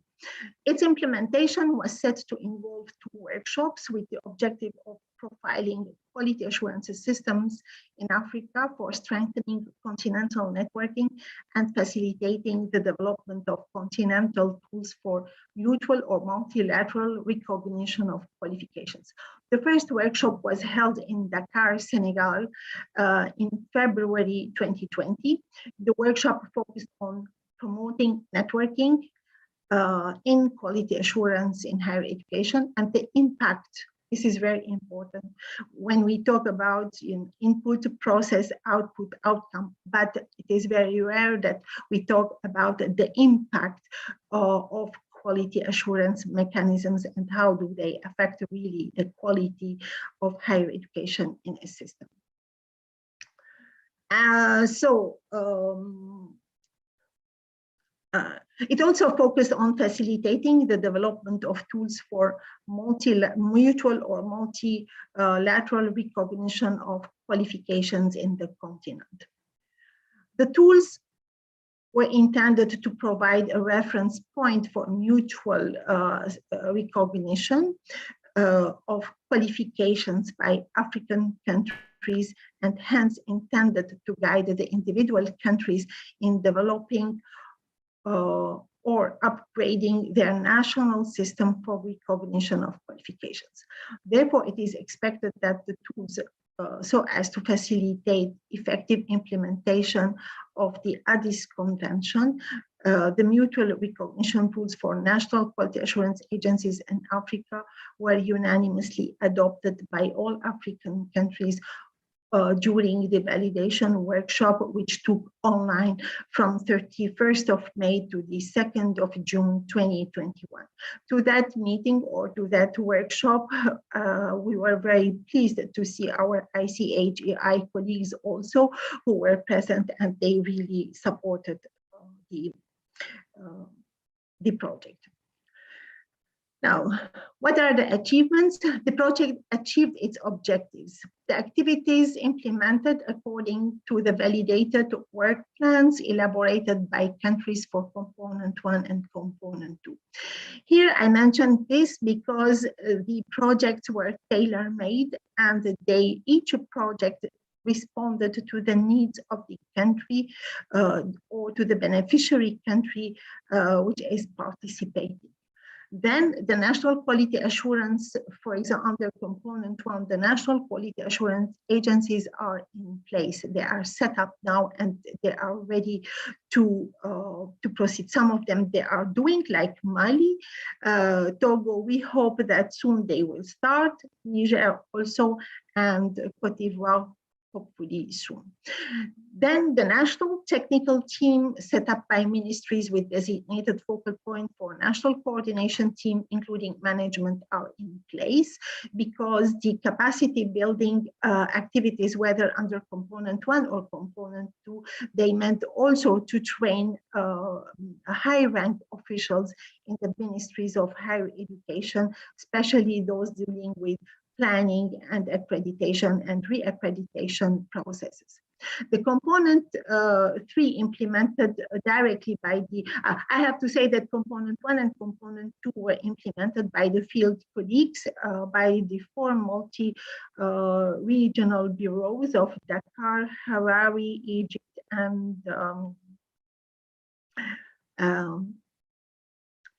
G: Its implementation was set to involve 2 workshops with the objective of profiling quality assurance systems in Africa for strengthening continental networking and facilitating the development of continental tools for mutual or multilateral recognition of qualifications. The first workshop was held in Dakar, Senegal in February 2020. The workshop focused on promoting networking in quality assurance in higher education and the impact. This is very important when we talk about input, process, output, outcome, but it is very rare that we talk about the impact of quality assurance mechanisms and how do they affect really the quality of higher education in a system. It also focused on facilitating the development of tools for mutual or multilateral recognition of qualifications in the continent. The tools were intended to provide a reference point for mutual recognition of qualifications by African countries, and hence intended to guide the individual countries in developing or upgrading their national system for recognition of qualifications. Therefore, it is expected that the tools, so as to facilitate effective implementation of the Addis Convention, the mutual recognition tools for national quality assurance agencies in Africa were unanimously adopted by all African countries during the validation workshop, which took online from 31st of May to the 2nd of June 2021. To that meeting or to that workshop, we were very pleased to see our ICHEI colleagues also who were present, and they really supported the project. Now, what are the achievements? The project achieved its objectives. The activities implemented according to the validated work plans elaborated by countries for component 1 and component 2. Here I mentioned this because the projects were tailor-made and each project responded to the needs of the country or to the beneficiary country which is participating. Then the national quality assurance, for example, under component 1, the national quality assurance agencies are in place. They are set up now and they are ready to proceed. Some of them they are doing, like Mali, Togo. We hope that soon they will start. Niger also, and Côte d'Ivoire hopefully soon. Then the national technical team set up by ministries with designated focal point for national coordination team, including management, are in place because the capacity building activities, whether under component 1 or component 2, they meant also to train high rank officials in the ministries of higher education, especially those dealing with planning and accreditation and re-accreditation processes. The component 3 implemented directly by the, I have to say that component 1 and component 2 were implemented by the field colleagues, by the 4 multi-regional bureaus of Dakar, Harare, Egypt, and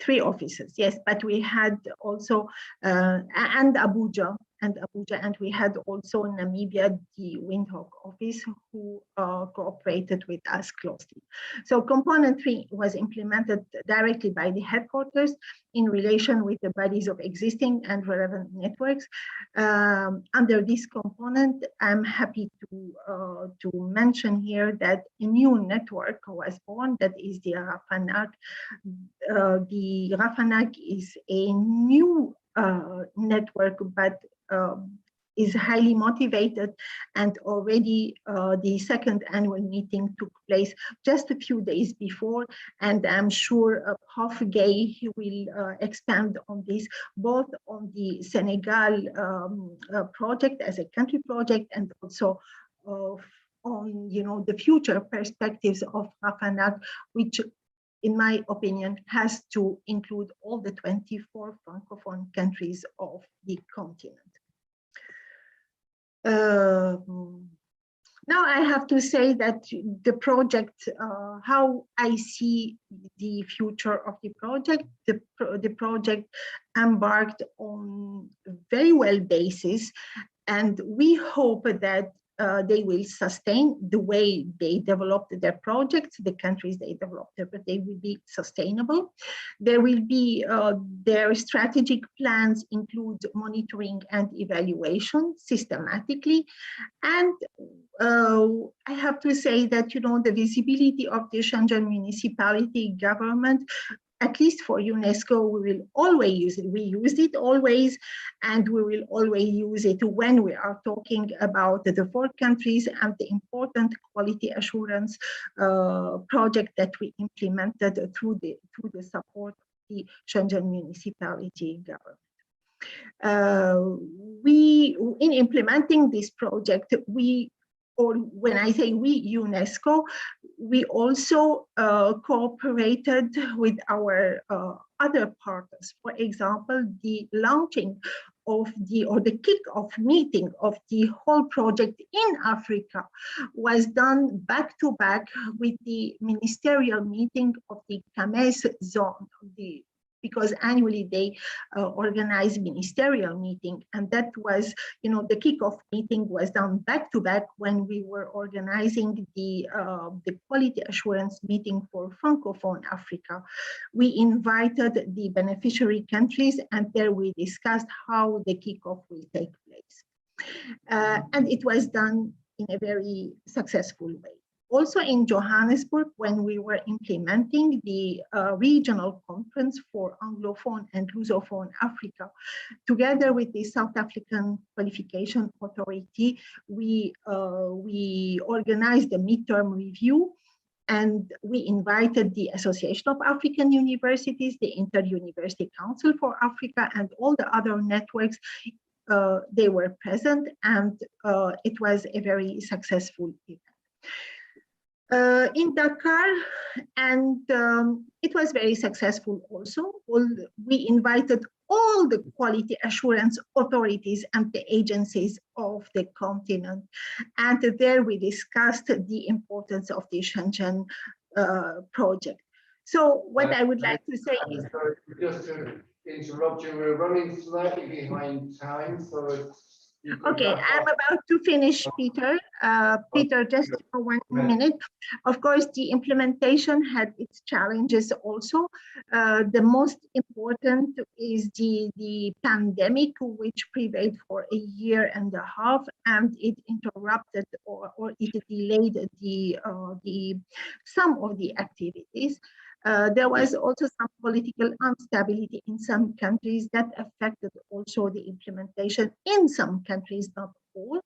G: 3 offices, yes, but we had also and Abuja, and we had also in Namibia the Windhoek office who cooperated with us closely. So component 3 was implemented directly by the headquarters in relation with the bodies of existing and relevant networks. Under this component, I'm happy to mention here that a new network was born, that is the RAFANAC. The RAFANAC is a new network, but is highly motivated, and already the second annual meeting took place just a few days before, and I'm sure Prof. Gay will expand on this, both on the Senegal project as a country project, and also on the future perspectives of RAFANAC, which in my opinion has to include all the 24 Francophone countries of the continent. Now I have to say that the project, how I see the future of the project, the project embarked on very well basis, and we hope that they will sustain the way they developed their projects, the countries they developed, but they will be sustainable. There will be, their strategic plans include monitoring and evaluation systematically. And I have to say that, the visibility of the Shenzhen Municipality Government, at least for UNESCO, we will always use it. We used it always, and we will always use it when we are talking about the 4 countries and the important quality assurance project that we implemented through the support of the Shenzhen Municipality Government. In implementing this project, or when I say we, UNESCO, we also cooperated with our other partners. For example, the launching of the kick-off meeting of the whole project in Africa was done back-to-back with the ministerial meeting of the CAMES zone, because annually they organize ministerial meeting, and that was, the kickoff meeting was done back to back when we were organizing the quality assurance meeting for Francophone Africa. We invited the beneficiary countries, and there we discussed how the kickoff will take place, and it was done in a very successful way. Also in Johannesburg, when we were implementing the regional conference for Anglophone and Lusophone Africa, together with the South African Qualification Authority, we organized a midterm review, and we invited the Association of African Universities, the Inter-University Council for Africa, and all the other networks. They were present, and it was a very successful event. In Dakar, and it was very successful also. We invited all the quality assurance authorities and the agencies of the continent, and there we discussed the importance of the Shenzhen project. So what I would like to say is—
C: just to interrupt you, we're running slightly behind time, so
G: okay, I'm about to finish, Peter. Peter, just for 1 minute. Of course, the implementation had its challenges also. The most important is the pandemic, which prevailed for a year and a half, and it interrupted or it delayed some of the activities. There was also some political instability in some countries that affected also the implementation in some countries, not all,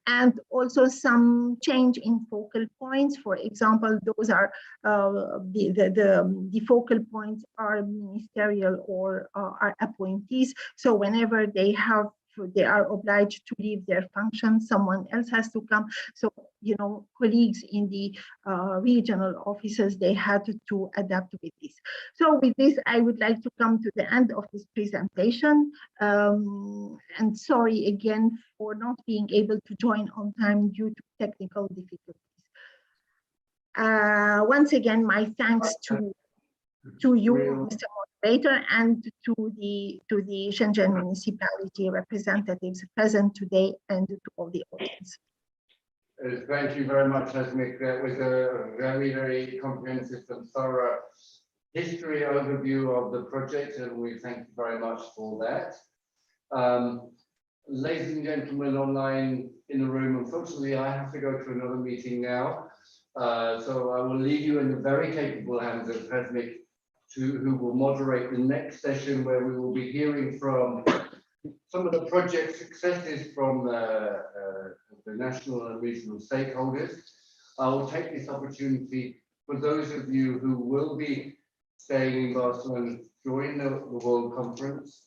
G: and also some change in focal points. For example, those are the focal points are ministerial or are appointees. So whenever they are obliged to leave their function, someone else has to come. So, colleagues in the regional offices, they had to adapt with this. So with this, I would like to come to the end of this presentation. And sorry again for not being able to join on time due to technical difficulties. Once again, my thanks to you, Mr. Moderator, and to the Shenzhen municipality representatives present today, and to all the audience.
C: Thank you very much, Hasmik. That was a very, very comprehensive and thorough history overview of the project, and we thank you very much for that. Ladies and gentlemen online in the room, unfortunately, I have to go to another meeting now. So I will leave you in the very capable hands of Hasmik, who will moderate the next session, where we will be hearing from some of the project successes from the national and regional stakeholders. I will take this opportunity for those of you who will be staying in Barcelona during the World Conference.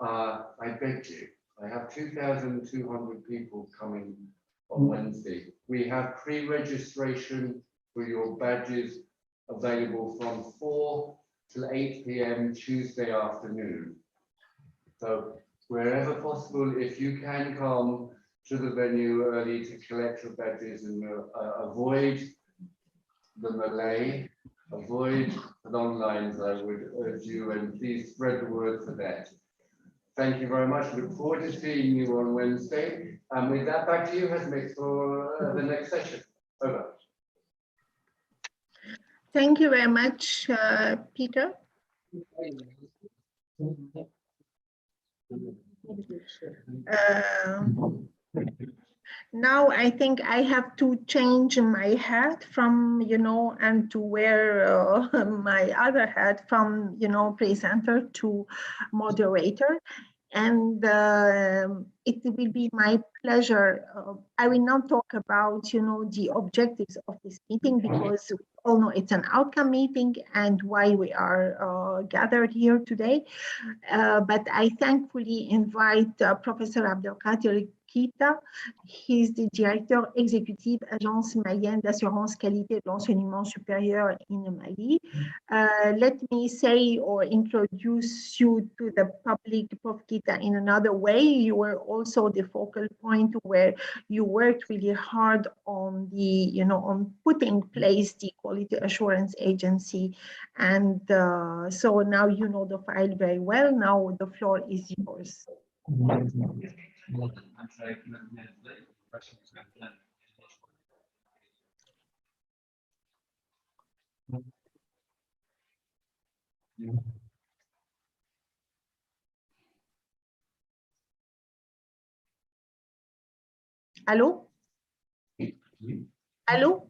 C: I beg you, I have 2,200 people coming on Wednesday. We have pre-registration for your badges available from 4 till 8 p.m. Tuesday afternoon. So wherever possible, if you can come to the venue early to collect your badges and avoid the Malay, avoid the long lines, I would urge you, and please spread the word for that. Thank you very much. Look forward to seeing you on Wednesday. And with that, back to you, Hasmik, for the next session. Over.
G: Thank you very much, Peter. Now I think I have to change my hat from, and to wear my other hat from, presenter to moderator. And it will be my pleasure. I will now talk about, the objectives of this meeting, because we all know it's an outcome meeting and why we are gathered here today. But I thankfully invite Professor Abdelkader Kita. He's the Directeur Exécutif Agence Malienne d'Assurance Qualité de l'Enseignement Supérieur in Mali. Let me say or introduce you to the public, Prof. Kita, in another way. You were also the focal point where you worked really hard on the, on putting in place the Quality Assurance Agency. And so now you know the file very well. Now the floor is yours. Allô? Allô?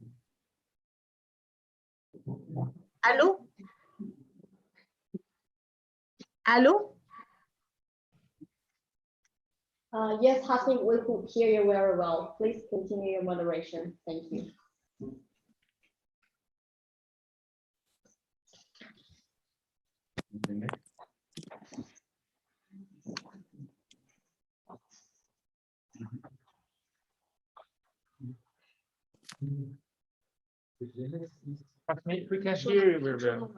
G: Allô? Allô?
B: Yes, Hasmik, we could hear you very well. Please continue your moderation. Thank you.
D: Hasmik, we can hear you very well.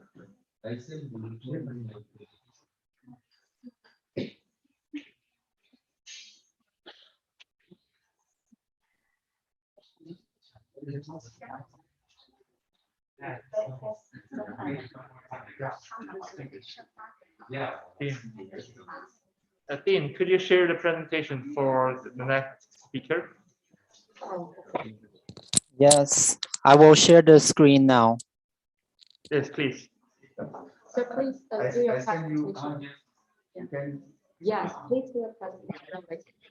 D: Dean, could you share the presentation for the next speaker?
N: Yes, I will share the screen now.
D: Yes, please.
B: So please do your presentation. Yes, please do your presentation.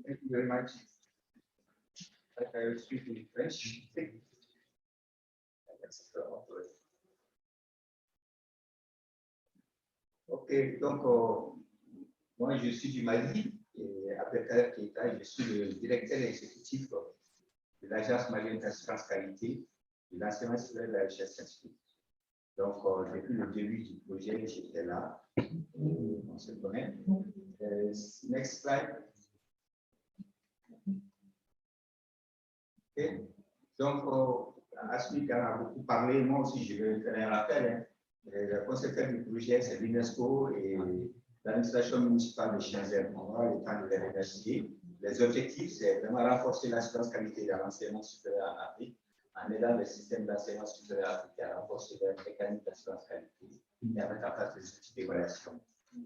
O: Thank you very much. I will speak in French. Ok, donc moi je suis du Mali et Abdelkader Keita, je suis le directeur exécutif de l'Agence malienne d'assurance qualité de l'enseignement supérieur de la recherche scientifique. Donc depuis le début du projet, j'étais là, on se connaît. Next slide. Okay. Donc, Asmik en a beaucoup parlé, moi aussi je vais faire un rappel. Hein. Le concepteur du projet, c'est l'UNESCO et l'administration municipale de Shenzhen. On aura le temps de les remercier. Les objectifs, c'est vraiment renforcer l'assurance qualité de l'enseignement supérieur en Afrique en aidant le système d'enseignement supérieur africain à renforcer les mécanismes d'assurance qualité et à mettre en place des outils d'évaluation.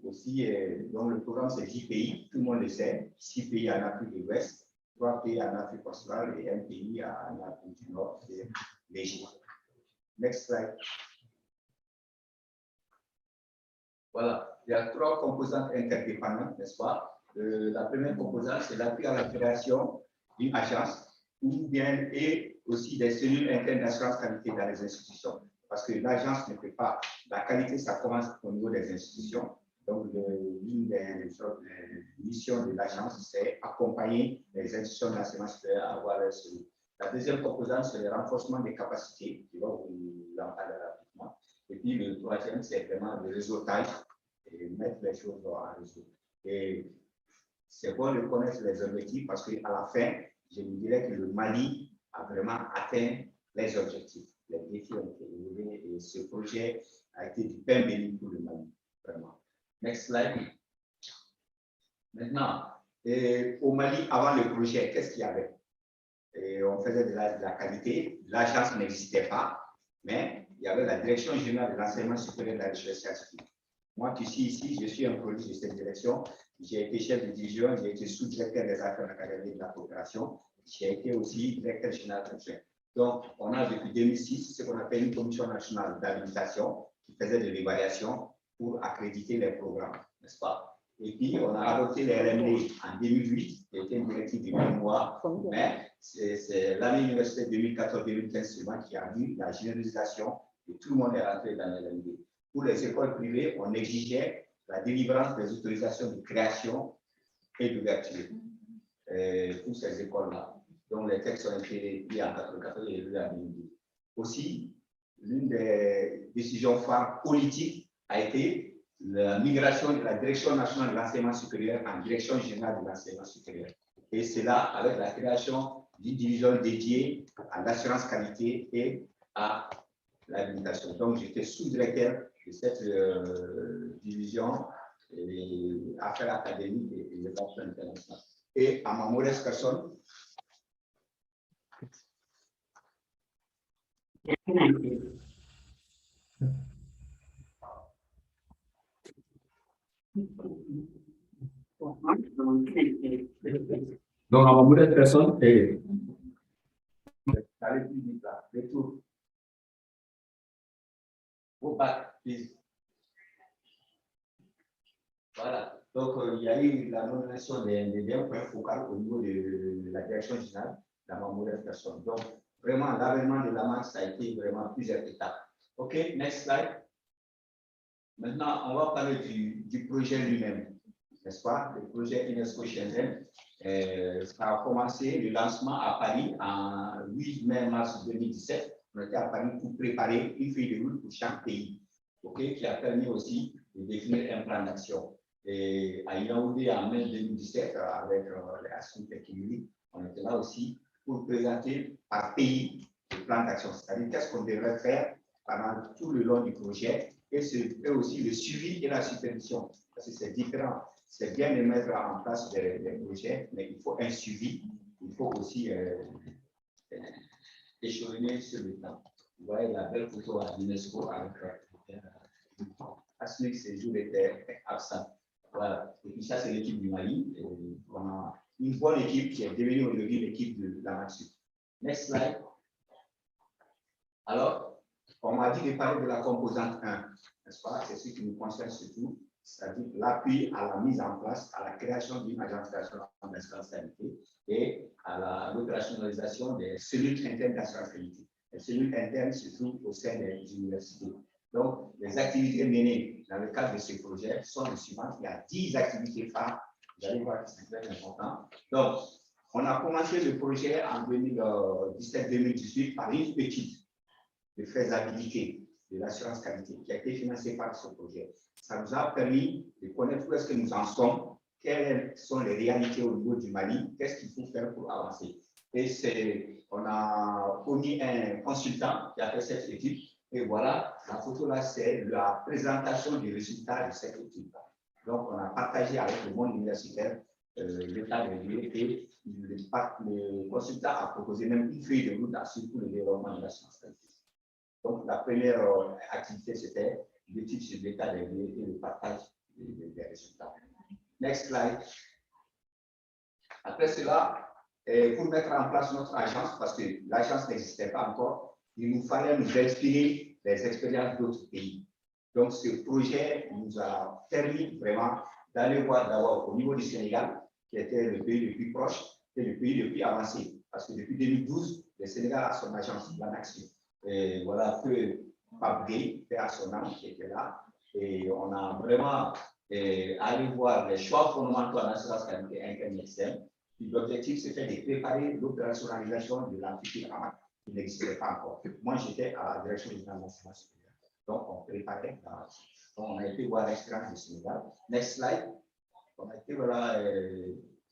O: Aussi, donc le programme, c'est 10 pays, tout le monde le sait, 6 pays en Afrique de l'Ouest, 3 pays en Afrique australe et un pays en Afrique du Nord, c'est l'Égypte. Next slide. Voilà, il y a 3 composantes interdépendantes, n'est-ce pas? La première composante, c'est l'appui à la création d'une agence ou bien et aussi des cellules internes d'assurance qualité dans les institutions. Parce que l'agence ne fait pas, la qualité, ça commence au niveau des institutions. Donc, l'une des missions de l'agence, c'est accompagner les institutions d'enseignement supérieur à avoir leurs cellules. La deuxième composante, c'est le renforcement des capacités. Je vais vous en parler rapidement. Et puis, le troisième, c'est vraiment le réseautage et mettre les choses en réseau. Et c'est bon de connaître les objectifs parce qu'à la fin, je vous dirais que le Mali a vraiment atteint les objectifs. Les défis ont été élevés et ce projet a été du pain béni pour le Mali, vraiment. Next slide. Maintenant, au Mali, avant le projet, qu'est-ce qu'il y avait? On faisait de la qualité, l'agence n'existait pas, mais il y avait la direction générale de l'enseignement supérieur de la recherche scientifique. Moi qui suis ici, je suis un produit de cette direction. J'ai été chef de division, j'ai été sous-directeur des affaires académiques de la coopération. J'ai été aussi directeur général adjoint. Donc, on a depuis 2006 ce qu'on appelle une commission nationale d'habilitation qui faisait de l'évaluation pour accréditer les programmes, n'est-ce pas? Et puis, on a adopté les LMD en 2008, qui était une directive de 8 mois, mais c'est l'année universitaire 2014-2015 seulement qui a vu la généralisation et tout le monde est rentré dans les LMD. Pour les écoles privées, on exigeait la délivrance des autorisations de création et d'ouverture pour ces écoles-là. Donc, les textes ont été pris en 1994 et en 2012. Aussi, l'une des décisions phares politiques a été la migration de la direction nationale de l'enseignement supérieur en direction générale de l'enseignement supérieur. Et c'est là, avec la création d'une division dédiée à l'assurance qualité et à l'habilitation. Donc, j'étais sous-directeur de cette division affaires académiques et les affaires internationales. Et à ma modeste personne, donc, à ma modeste personne, et allez plus vite là, retour. Go back, please. Voilà, donc il y a eu la nomination des points focaux au niveau de la direction générale de ma modeste personne. Donc, vraiment, l'avènement de la marque, ça a été vraiment plusieurs étapes. OK, next slide. Maintenant, on va parler du projet lui-même, n'est-ce pas? Le projet UNESCO Shenzhen. Ça a commencé le lancement à Paris en 8 mai-mars 2017. On était à Paris pour préparer une feuille de route pour chaque pays, okay, qui a permis aussi de définir un plan d'action. Et à Yaoundé en mai 2017, avec les Aspect techniques, on était là aussi pour présenter par pays le plan d'action, c'est-à-dire qu'est-ce qu'on devrait faire pendant tout le long du projet et aussi le suivi et la supervision parce que c'est différent. C'est bien de mettre en place des projets, mais il faut un suivi. Il faut aussi échelonner sur le temps. Vous voyez la belle photo à l'UNESCO avec Asmik, ces jours était absent. Voilà. Et puis ça, c'est l'équipe du Mali. Et on a une bonne équipe qui est devenue aujourd'hui l'équipe de la Maxi. Next slide. Alors, on m'a dit de parler de la composante 1, n'est-ce pas? C'est ce qui nous concerne surtout, c'est-à-dire l'appui à la mise en place, à la création d'une agence nationale d'assurance qualité et à l'opérationnalisation des cellules internes d'assurance qualité. Les cellules internes se trouvent au sein des universités. Donc, les activités menées dans le cadre de ce projet sont les suivantes. Il y a 10 activités phares. Vous allez voir que c'est très important. Donc, on a commencé le projet en 2017-2018 par une étude de faisabilité de l'assurance qualité qui a été financée par ce projet. Ça nous a permis de connaître où est-ce que nous en sommes, quelles sont les réalités au niveau du Mali, qu'est-ce qu'il faut faire pour avancer. Et on a connu un consultant qui a fait cette étude. Et voilà, la photo là, c'est la présentation des résultats de cette étude. Donc, on a partagé avec le monde universitaire l'état des lieux et le consultant a proposé même une feuille de route pour le développement de la science qualité. Donc, la première activité, c'était l'étude sur l'état des lieux et le partage des résultats. Next slide. Après cela, pour mettre en place notre agence, parce que l'agence n'existait pas encore, il nous fallait nous inspirer des expériences d'autres pays. Donc, ce projet nous a permis vraiment d'aller voir d'abord au niveau du Sénégal, qui était le pays le plus proche et le pays le plus avancé. Parce que depuis 2012, le Sénégal a son agence, l'ANAXI. Et voilà que Pabré, père son âme, qui était là. Et on a vraiment allé voir les choix fondamentaux en assurance qualité interne et externe. L'objectif, c'était de préparer l'opérationnalisation de l'entité AMAC, qui n'existait pas encore. Moi, j'étais à la direction générale de l'assurance supérieure. Donc, on préparait. Donc, on a été voir l'expérience du Sénégal. Next slide. On a été voilà,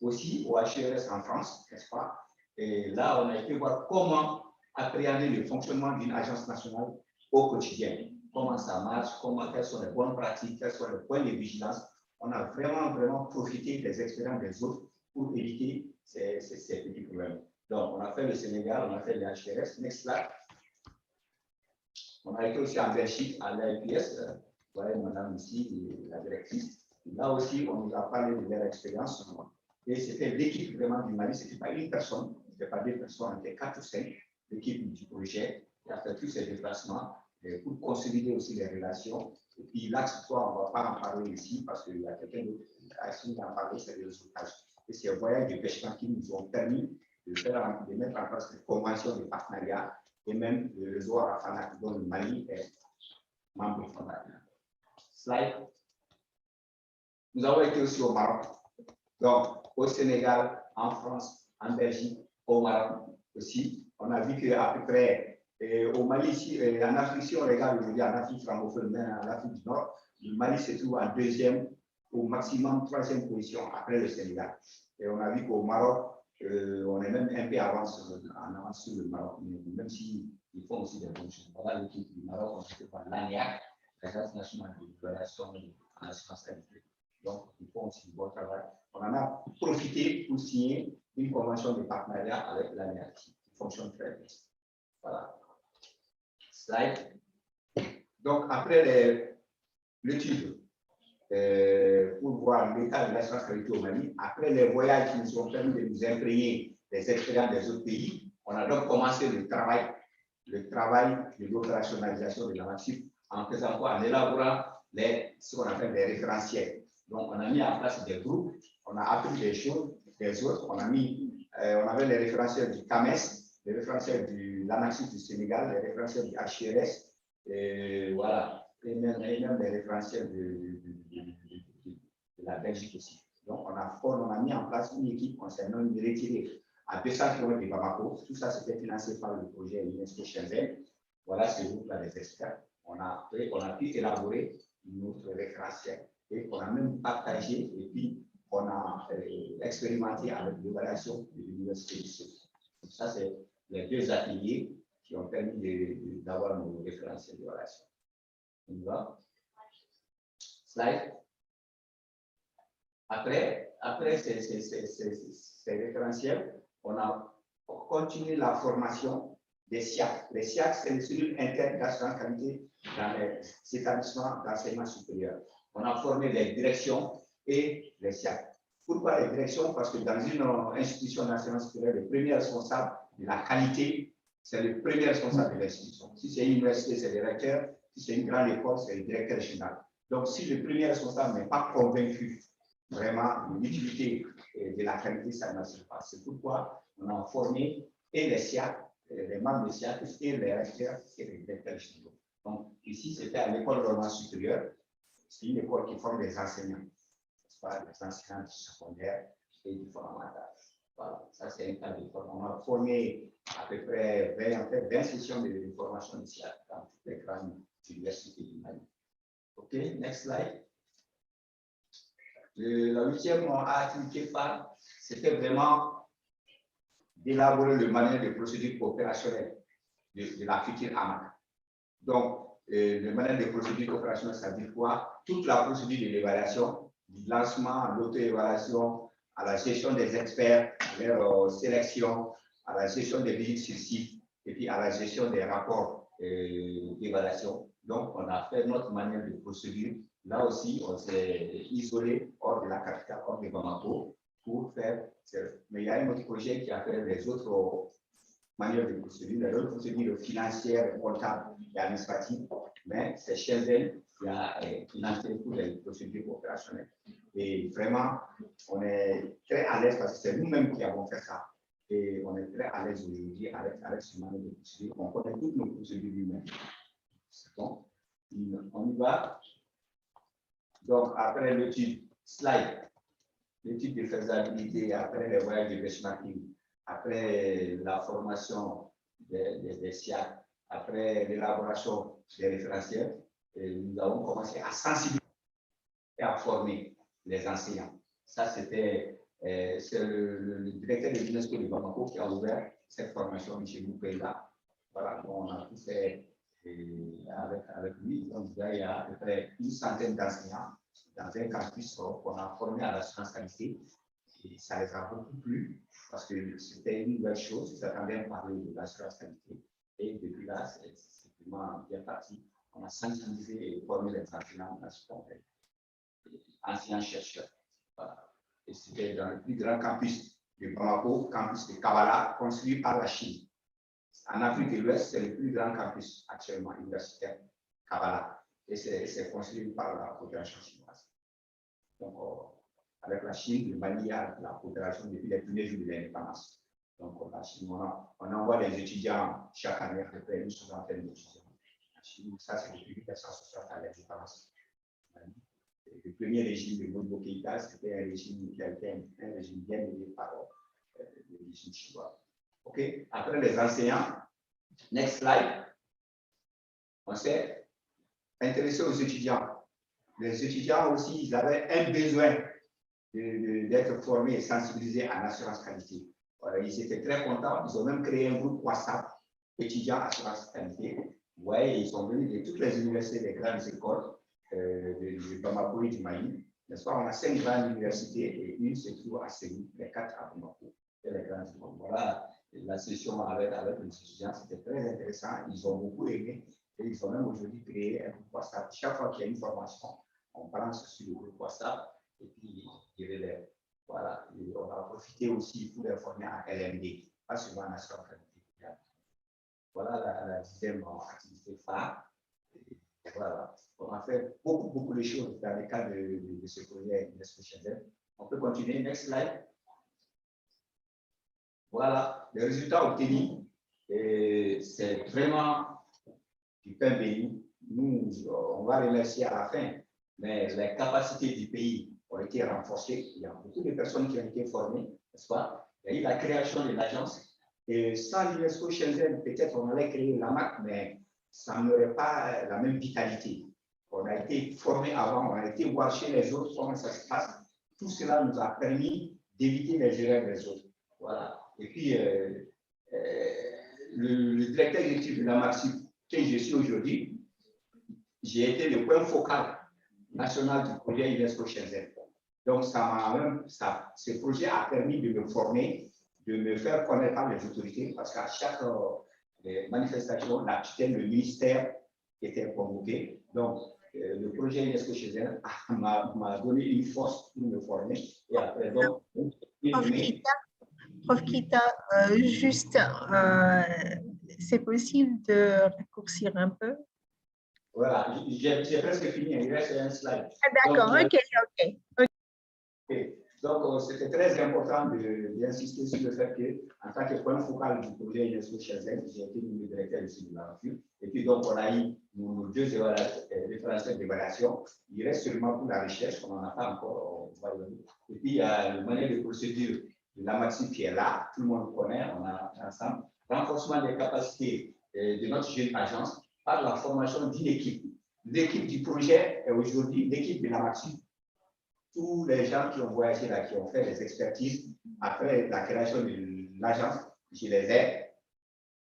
O: aussi au HERS en France, n'est-ce pas? Et là, on a été voir comment appréhender le fonctionnement d'une agence nationale au quotidien. Comment ça marche, quelles sont les bonnes pratiques, quels sont les points de vigilance. On a vraiment profité des expériences des autres pour éviter ces petits problèmes. Donc, on a fait le Sénégal, on a fait les HRS. Next slide. On a été aussi en Belgique, à l'ALPS. Vous voyez, madame ici, la directrice. Là aussi, on nous a parlé de leur expérience. Et c'était l'équipe vraiment du Mali. Ce n'était pas une personne, ce n'était pas deux personnes, c'était 4 ou 5. L'équipe du projet qui a fait tous ces déplacements pour consolider aussi les relations. Et puis l'axe 3, on ne va pas en parler ici parce qu'il y a quelqu'un d'autre qui a parlé, c'est le réseautage. Et c'est un voyage de pêcheurs qui nous ont permis de mettre en place des conventions de partenariat et même le réseau Arafana dont le Mali est membre fondateur. Slide. Nous avons été aussi au Maroc, donc au Sénégal, en France, en Belgique, au Maroc aussi. On a vu qu'à peu près au Mali, ici, en Afrique, si on regarde aujourd'hui en Afrique francophone, mais en Afrique du Nord, le Mali se trouve en 2e, au maximum 3e position après le Sénégal. Et on a vu qu'au Maroc, on est même un peu en avance sur le Maroc, même s'ils font aussi des bonnes choses. Voilà l'équipe du Maroc, on se fait par l'ANIAC, l'Agence nationale de l'évaluation en assurance qualité. Donc, ils font aussi du bon travail. On en a profité pour signer une convention de partenariat avec l'ANIAC qui fonctionne très bien. Voilà. Slide. Donc, après l'étude pour voir l'état de l'assurance qualité au Mali, après les voyages qui nous ont permis de nous imprégner des expériences des autres pays, on a donc commencé le travail de l'opérationnalisation de la massif en faisant quoi? En élaborant ce qu'on appelle des référentiels. Donc, on a mis en place des groupes, on a appris des choses des autres, on avait les référentiels du CAMES, les référentiels de l'ANAXI du Sénégal, les référentiels du HRS, et voilà, et même les référentiels de la Belgique aussi. Donc, on a mis en place une équipe concernant une retirée à 200 km de Bamako. Tout ça, c'était financé par le projet UNESCO Shenzhen. Voilà ce groupe-là des experts. On a pu élaborer notre référentiel et on a même partagé et puis on a expérimenté avec l'évaluation de l'université du Sud. Ça, c'est les 2 ateliers qui ont permis d'avoir nos référentiels d'évaluation. On y va. Slide. Après ces référentiels, on a continué la formation des SIAC. Les SIAC, c'est les cellules internes d'assurance qualité dans les établissements d'enseignement supérieur. On a formé les directions et les SIAC. Pourquoi les directions? Parce que dans une institution d'enseignement supérieur, le premier responsable de la qualité, c'est le premier responsable de l'institution. Si c'est une université, c'est le recteur. Si c'est une grande école, c'est le directeur général. Donc, si le premier responsable n'est pas convaincu vraiment de l'utilité de la qualité, ça ne marche pas. C'est pourquoi on a formé et les SIAC, les membres des SIAC, et les recteurs et les directeurs généraux. Donc, ici, c'était à l'école normale supérieure. C'est une école qui forme des enseignants, des enseignants du secondaire et du fondamental. Voilà, ça c'est un cas de formation. On a formé à peu près 20 sessions de formation de SIAC dans toutes les grandes universités du Mali. OK, next slide. La 8e activité phare, c'était vraiment d'élaborer le manuel de procédure opérationnelle de la future AMAC. Donc, le manuel de procédure opérationnelle, ça dit quoi? Toute la procédure de l'évaluation, du lancement à l'auto-évaluation, à la gestion des experts, à leur sélection, à la gestion des visites sur site, et puis à la gestion des rapports d'évaluation. Donc, on a fait notre manuel de procédure. Là aussi, on s'est isolé hors de la capitale, hors de Bamako, pour faire. Mais il y a un autre projet qui a fait les autres manuels de procédure, les autres procédures financières, comptables et administratives. Mais c'est Shenzhen qui a financé toutes les procédures opérationnelles. Et vraiment, on est très à l'aise parce que c'est nous-mêmes qui avons fait ça. Et on est très à l'aise aujourd'hui avec ce manuel de procédure. On connaît toutes nos procédures nous-mêmes. C'est bon. On y va. Donc, après l'étude, slide, l'étude de faisabilité, après les voyages de benchmarking, après la formation des SIAC, après l'élaboration des référentiels, nous avons commencé à sensibiliser et à former les enseignants. Ça, c'est le directeur de l'UNESCO de Bamako qui a ouvert cette formation chez nous, là. Voilà, on a tout fait avec lui. Donc, il y a à peu près une centaine d'enseignants dans un campus qu'on a formé à l'assurance qualité. Et ça les a beaucoup plu parce que c'était une nouvelle chose. Ils s'attendaient à parler de l'assurance qualité. Et depuis là, c'est vraiment bien parti. On a sensibilisé et formé les enseignants dans ce qu'on fait. Enseignants-chercheurs. Voilà. Et c'était dans le plus grand campus de Bamako, campus de Kavala, construit par la Chine. En Afrique de l'Ouest, c'est le plus grand campus actuellement universitaire, Kavala. Et c'est construit par la coopération chinoise. Donc, avec la Chine, le Mali a la coopération depuis les premiers jours de l'indépendance. Donc, la Chine, on envoie des étudiants chaque année, à peu près une soixantaine d'étudiants. La Chine, ça, c'est depuis 1960 à l'indépendance. Le premier régime de Bongo Keïta, c'était un régime qui a été un régime bien aidé par le régime chinois. OK? Après les enseignants, next slide, on s'est intéressé aux étudiants. Les étudiants aussi, ils avaient un besoin d'être formés et sensibilisés à l'assurance qualité. Voilà, ils étaient très contents. Ils ont même créé un groupe WhatsApp étudiants assurance qualité. Ouais, ils sont venus de toutes les universités, des grandes écoles de Bamako et du Mali. N'est-ce pas? On a 5 grandes universités et une se trouve à Sénégal, les 4 à Bamako. Et les grandes écoles. Voilà, la session avec les étudiants, c'était très intéressant. Ils ont beaucoup aimé et ils ont même aujourd'hui créé un groupe WhatsApp. Chaque fois qu'il y a une formation, on balance sur le groupe WhatsApp et puis il relève. Voilà, et on a profité aussi pour les former en LMD, pas seulement en assurance qualité. Voilà la 10e activité phare. Et voilà, on a fait beaucoup de choses dans le cadre de ce projet UNESCO Shenzhen. On peut continuer. Next slide. Voilà, les résultats obtenus, c'est vraiment du pain béni. Nous, on va remercier à la fin, mais les capacités du pays ont été renforcées. Il y a beaucoup de personnes qui ont été formées, n'est-ce pas? Il y a eu la création de l'agence. Et sans l'UNESCO Shenzhen, peut-être on allait créer la marque, mais ça n'aurait pas la même vitalité. On a été formés avant, on a été voir chez les autres comment ça se passe. Tout cela nous a permis d'éviter les erreurs des autres. Voilà. Et puis, le directeur exécutif de la MAXIP, que je suis aujourd'hui, j'ai été le point focal national du projet UNESCO Shenzhen. Donc, ce projet a permis de me former, de me faire connaître par les autorités, parce qu'à chaque manifestation, la tutelle, le ministère était convoqué. Donc, le projet UNESCO Shenzhen m'a donné une force pour me former. Et après, donc,
G: Prof Kita, juste, c'est possible de raccourcir un peu?
O: Voilà, j'ai presque fini, il reste un slide.
G: D'accord, ok.
O: Donc, c'était très important d'insister sur le fait qu'en tant que point focal du projet UNESCO Shenzhen, j'ai été nommé directeur ici de la revue. Et puis, donc, on a eu nos deux référentiels d'évaluation. Il reste seulement pour la recherche, on n'en a pas encore. Et puis, il y a le manuel de procédure de la Maxime qui est là, tout le monde le connaît, on a ensemble. Renforcement des capacités de notre jeune agence par la formation d'une équipe. L'équipe du projet est aujourd'hui l'équipe de la Maxime. Tous les gens qui ont voyagé là, qui ont fait des expertises après la création de l'agence, je les ai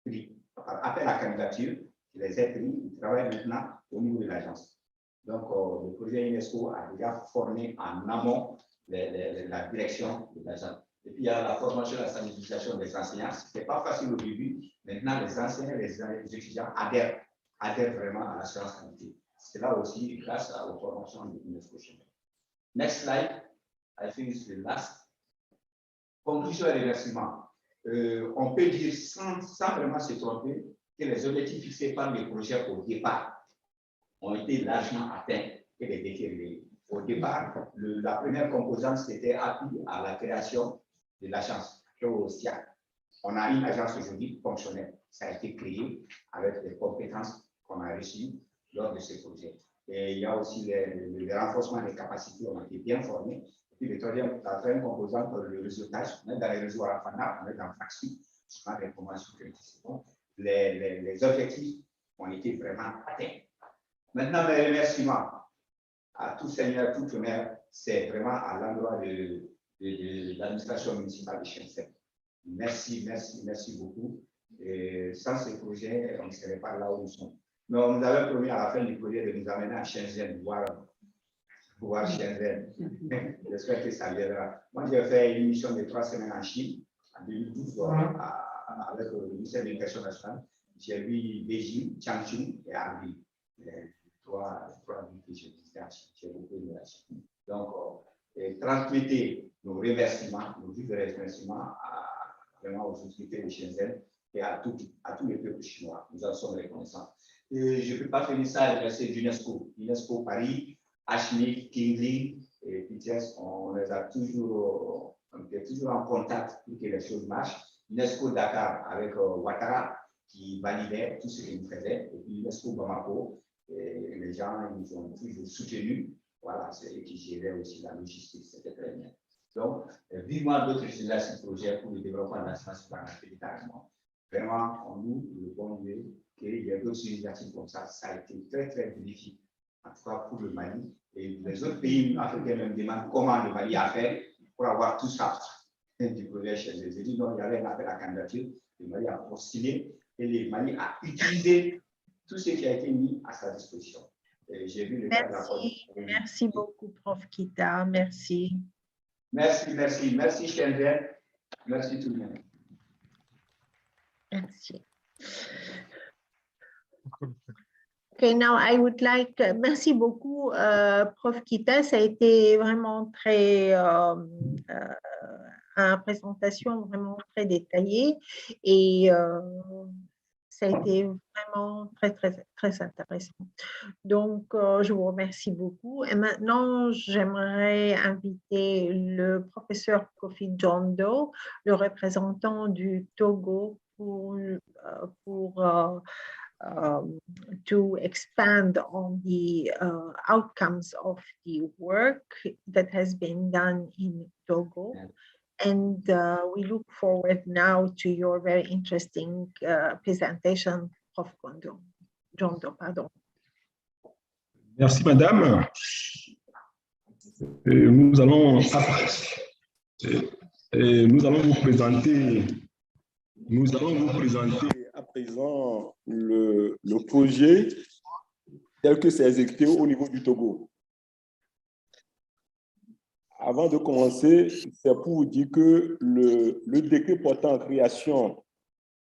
O: pris. Après la candidature, je les ai pris. Ils travaillent maintenant au niveau de l'agence. Donc, le projet UNESCO a déjà formé en amont la direction de l'agence. Et puis, il y a la formation et la sensibilisation des enseignants. Ce n'était pas facile au début. Maintenant, les enseignants et les étudiants adhèrent vraiment à l'assurance qualité. C'est là aussi grâce aux formations de l'UNESCO Shenzhen. Next slide. I think it's the last. Conclusion et remerciement. On peut dire sans vraiment se tromper que les objectifs fixés par les projets au départ ont été largement atteints et les défis relevés. Au départ, la première composante, c'était appui à la création de l'agence WHEC. On a une agence aujourd'hui fonctionnelle. Ça a été créé avec les compétences qu'on a reçues lors de ce projet. Et il y a aussi le renforcement des capacités, on a été bien formés. Et puis la troisième composante, le réseautage, on est dans les réseaux Arafana, on est dans Faxi, dans les conventions critiques. Les objectifs ont été vraiment atteints. Maintenant, mes remerciements à tout seigneur, tout honneur, c'est vraiment à l'endroit de l'administration municipale de Shenzhen. Merci, merci, merci beaucoup. Et sans ce projet, on ne serait pas là où nous sommes. Mais on nous avait promis à la fin du projet de nous amener à Shenzhen, voir Shenzhen. J'espère que ça viendra. Moi, j'ai fait une mission de 3 semaines en Chine, en 2012, avec le ministère de l'Éducation nationale. J'ai vu Beijing, Changchun et Harbin. Trois villes que j'ai visitées en Chine. J'ai beaucoup aimé la Chine. Donc, transmettez nos remerciements, nos vifs remerciements vraiment aux autorités de Shenzhen et à tous les peuples chinois. Nous en sommes reconnaissants. Et je ne peux pas finir ça et remercier l'UNESCO. l'UNESCO Paris, HMIC, Kingly et PTS, on était toujours en contact pour que les choses marchent. l'UNESCO Dakar avec Ouattara qui validait tout ce que nous faisions. Et puis l'UNESCO Bamako, les gens nous ont toujours soutenus. Voilà, c'est eux qui géraient aussi la logistique, c'était très bien. Donc, vivement d'autres utilisations de projets pour le développement de la science planétaire. Vraiment, on nous le bon Dieu qu'il y ait d'autres initiatives comme ça. Ça a été très, très bénéfique, en tout cas pour le Mali. Et les autres pays africains me demandent comment le Mali a fait pour avoir tout ça du projet Shenzhen. J'ai dit non, il y avait la candidature, le Mali a postulé et le Mali a utilisé tout ce qui a été mis à sa disposition. J'ai vu le cas de la
G: Merci beaucoup, Prof Kita. Merci.
O: Merci, merci. Merci, Shenzhen. Merci tout le monde.
G: Merci. Okay, now I would like, merci beaucoup, Prof Kita. Ça a été vraiment très, une présentation vraiment très détaillée et ça a été vraiment très, très, très intéressant. Donc, je vous remercie beaucoup. Et maintenant, j'aimerais inviter le professeur Kofi Djondo, le représentant du Togo, to expand on the outcomes of the work that has been done in Togo. And we look forward now to your very interesting presentation, Prof. Djondo, pardon.
P: Merci, Madame. Nous allons vous présenter à présent le projet tel que c'est exécuté au niveau du Togo. Avant de commencer, c'est pour vous dire que le décret portant en création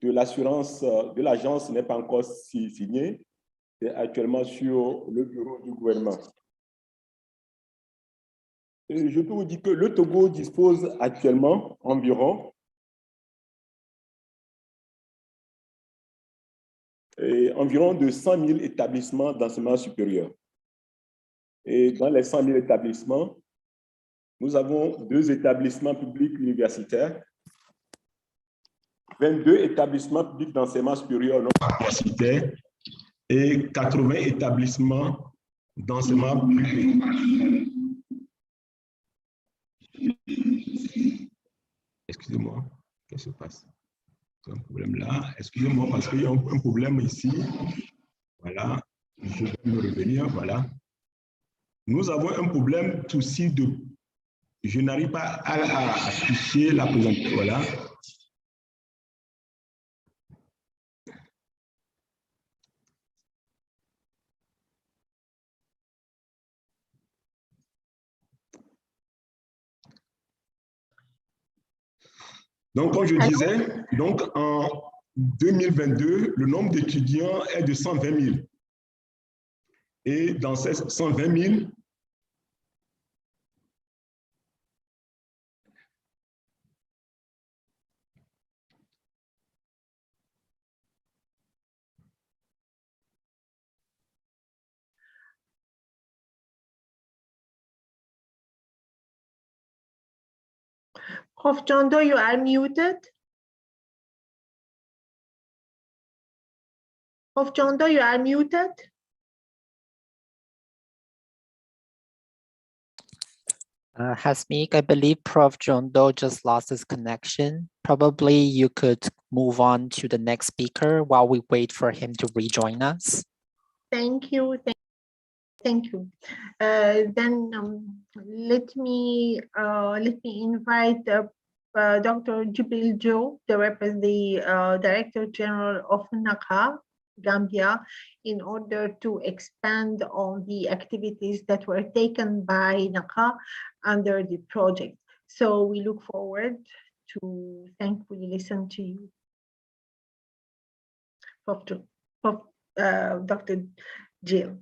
P: de l'assurance de l'agence n'est pas encore signé. C'est actuellement sur le bureau du gouvernement. Et je peux vous dire que le Togo dispose actuellement environ de 100 000 établissements d'enseignement supérieur. Et dans les 100 000 établissements, nous avons 2 établissements publics universitaires, 22 établissements publics d'enseignement supérieur non universitaire et 80 établissements d'enseignement privé. Excusez-moi, qu'est-ce qui se passe? C'est un problème là. Excusez-moi parce qu'il y a un problème ici. Voilà, je vais me revenir. Voilà. Nous avons un problème aussi de... Je n'arrive pas à afficher la présentation. Voilà. Donc, comme je disais, donc en 2022, le nombre d'étudiants est de 120 000. Et dans ces 120 000,
G: Prof. Jondo, you are muted. Prof. Jondo, you are muted.
N: Hasmik, I believe Prof. Jondo just lost his connection. Probably you could move on to the next speaker while we wait for him to rejoin us.
G: Thank you. Thank you. Then let me invite Dr. Jibril Joe, the Director General of NACA, Gambia, in order to expand on the activities that were taken by NACA under the project. So we look forward to thankfully listen to you. Dr. Jill.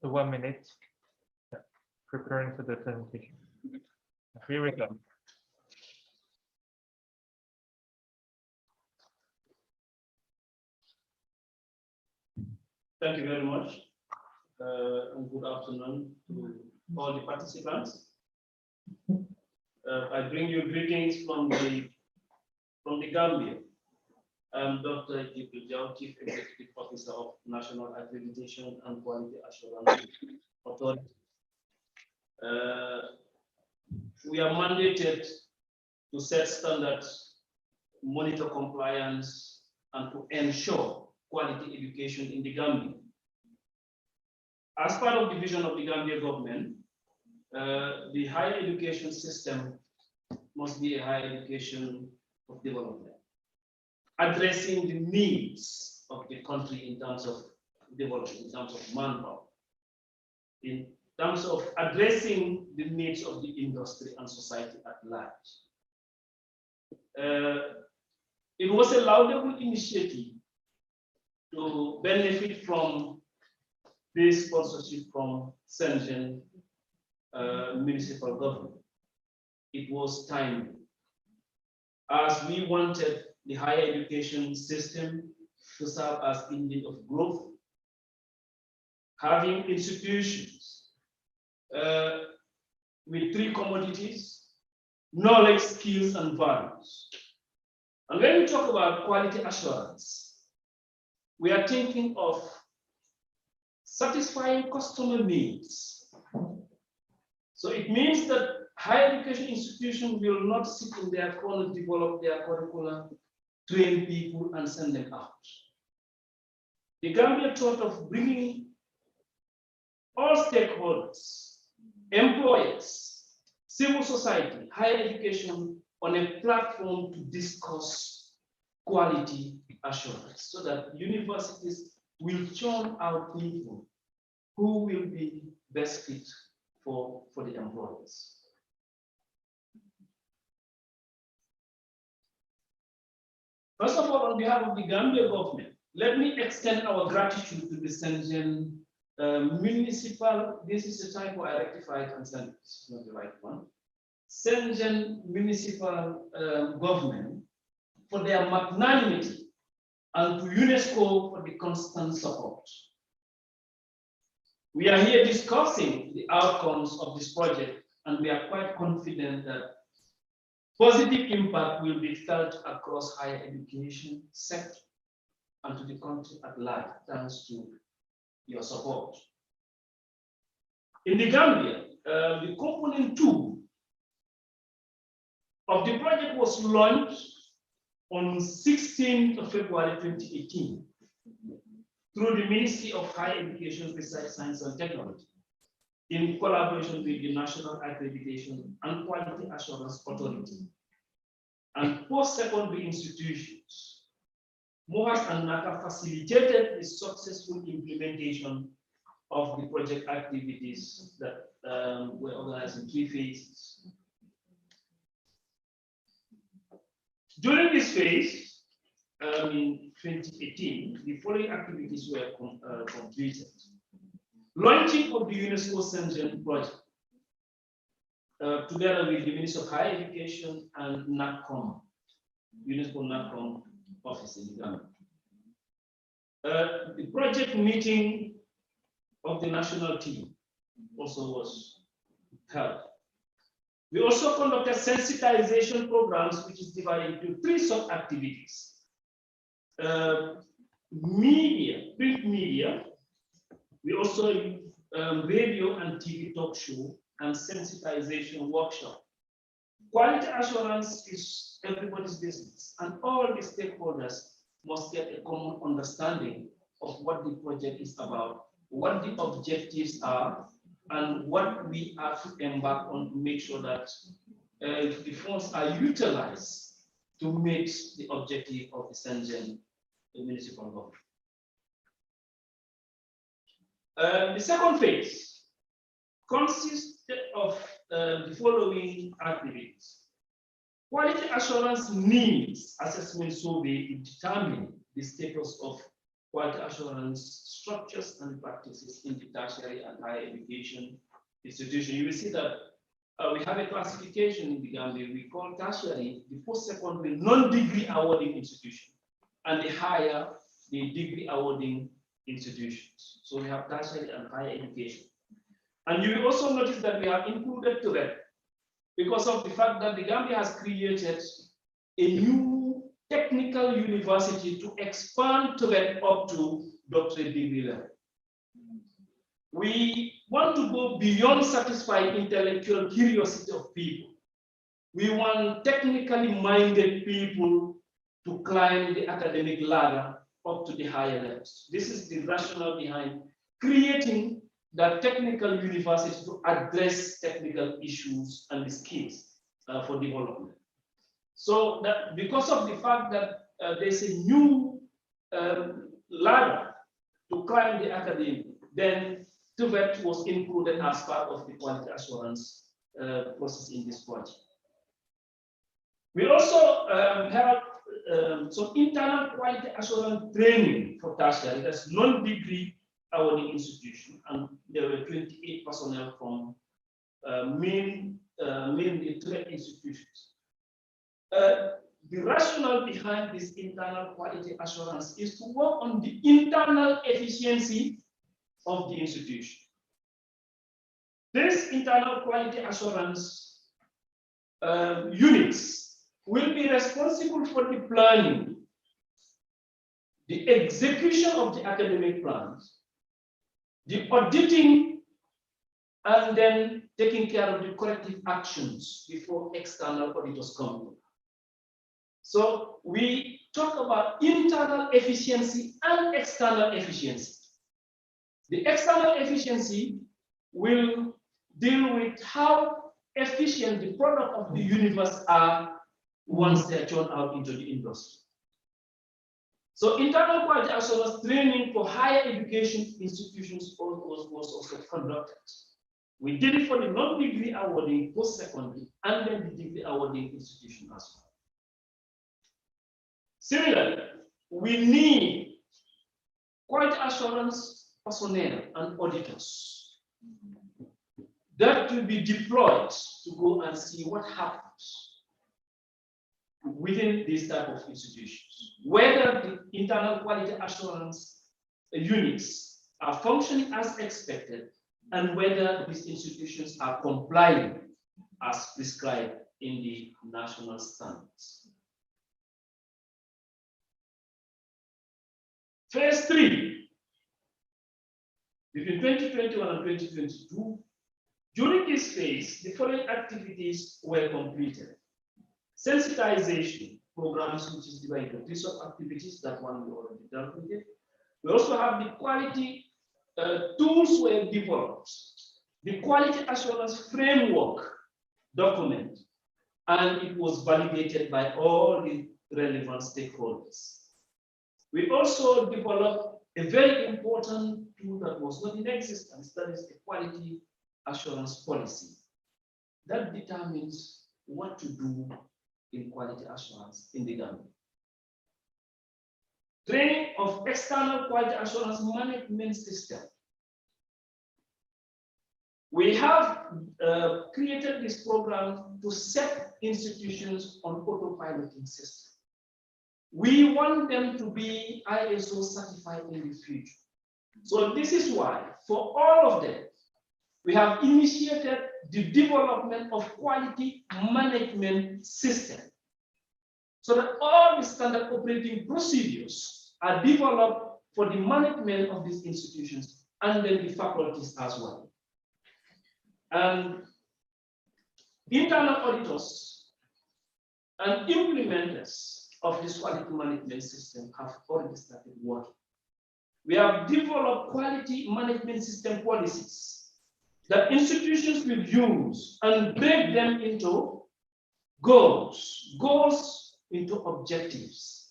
D: So 1 minute, preparing for the presentation. Here we go.
Q: Thank you very much, and good afternoon to all the participants. I bring you greetings from the Gambia. I'm Dr. Jibril Joe, Chief Executive Officer of National Accreditation and Quality Assurance Authority. We are mandated to set standards, monitor compliance, and to ensure quality education in the Gambia. As part of the vision of the Gambia government, the higher education system must be a higher education of development, addressing the needs of the country in terms of development, in terms of manpower, in terms of addressing the needs of the industry and society at large. It was a laudable initiative to benefit from this sponsorship from Shenzhen Municipal Government. It was timely, as we wanted the higher education system to serve as engine of growth, having institutions with 3 commodities: knowledge, skills, and values. And when we talk about quality assurance, we are thinking of satisfying customer needs So it means that higher education institutions will not sit in their corner, develop their curricula, train people and send them out. The Gambia thought of bringing all stakeholders, employers, civil society, higher education on a platform to discuss quality assurance so that universities will churn out people who will be best fit for the employers. First of all, on behalf of the Gambia government, let me extend our gratitude to the Shenzhen Municipal, this is a typo, I rectified and sent it, it's not the right one. Shenzhen Municipal Government for their magnanimity and to UNESCO for the constant support. We are here discussing the outcomes of this project, and we are quite confident that positive impact will be felt across higher education sector and to the country at large, thanks to your support. In the Gambia, the component 2 of the project was launched on 16th of February 2018 through the Ministry of Higher Education, Research, Science and Technology in collaboration with the National Accreditation and Quality Assurance Authority and post-secondary institutions. MOHAS and NACA facilitated the successful implementation of the project activities that were organized in 3 phases. During this phase, in 2018, the following activities were completed. Launching of the UNESCO Shenzhen project, together with the Ministry of Higher Education and NACOM, UNESCO NACOM office in Ghana. The project meeting of the national team also was held. We also conducted sensitization programs, which is divided into 3 sub-activities. Media, print media, we also radio and TV talk show and sensitization workshop. Quality assurance is everybody's business, and all the stakeholders must get a common understanding of what the project is about, what the objectives are, and what we have to embark on to make sure that the funds are utilized to meet the objective of the Shenzhen Municipal Government. The second phase consists of the following activities. Quality assurance needs assessment survey to determine the status of quality assurance structures and practices in the tertiary and higher education institution. You will see that we have a classification in the Gambia. We call tertiary the post-secondary non-degree awarding institution, and the higher the degree awarding institutions. So we have tertiary and higher education. And you will also notice that we have included TVET because of the fact that the Gambia has created a new technical university to expand TVET up to doctorate degree level. We want to go beyond satisfying intellectual curiosity of people. We want technically minded people to climb the academic ladder up to the higher levels. This is the rationale behind creating the technical university to address technical issues and the skills for development. So that because of the fact that there's a new ladder to climb the academy, then TVET was included as part of the quality assurance process in this project. We also have some internal quality assurance training for tertiary, that's non-degree awarding institution, and there were 28 personnel from mainly TVET institutions. The rationale behind this internal quality assurance is to work on the internal efficiency of the institution. This internal quality assurance units will be responsible for the planning, the execution of the academic plans, the auditing and then taking care of the corrective actions before external auditors come in. So we talk about internal efficiency and external efficiency. The external efficiency will deal with how efficient the product of the universe are once they're thrown out into the industry. So internal quality assurance training for higher education institutions was also conducted. We did it for the non-degree awarding post-secondary and then the degree awarding institution as well. Similarly, we need quality assurance personnel and auditors that will be deployed to go and see what happens within these type of institutions, whether the internal quality assurance units are functioning as expected, and whether these institutions are complying as prescribed in the national standards. Phase 3, between 2021 and 2022, during this phase, the following activities were completed. Sensitization programs, which is divided into 3 sub-activities, that one we already dealt with it. We also have the quality tools were developed, the quality assurance framework document, and it was validated by all the relevant stakeholders. We also developed a very important tool that was not in existence, that is the quality assurance policy that determines what to do in quality assurance in the Gambia. Training of external quality assurance management system. We have created this program to set institutions on autopiloting system. We want them to be ISO certified in the future. So this is why, for all of them, we have initiated the development of quality management system, so that all the standard operating procedures are developed for the management of these institutions and then the faculties as well. And internal auditors and implementers of this quality management system have already started working. We have developed quality management system policies that institutions will use and break them into goals into objectives,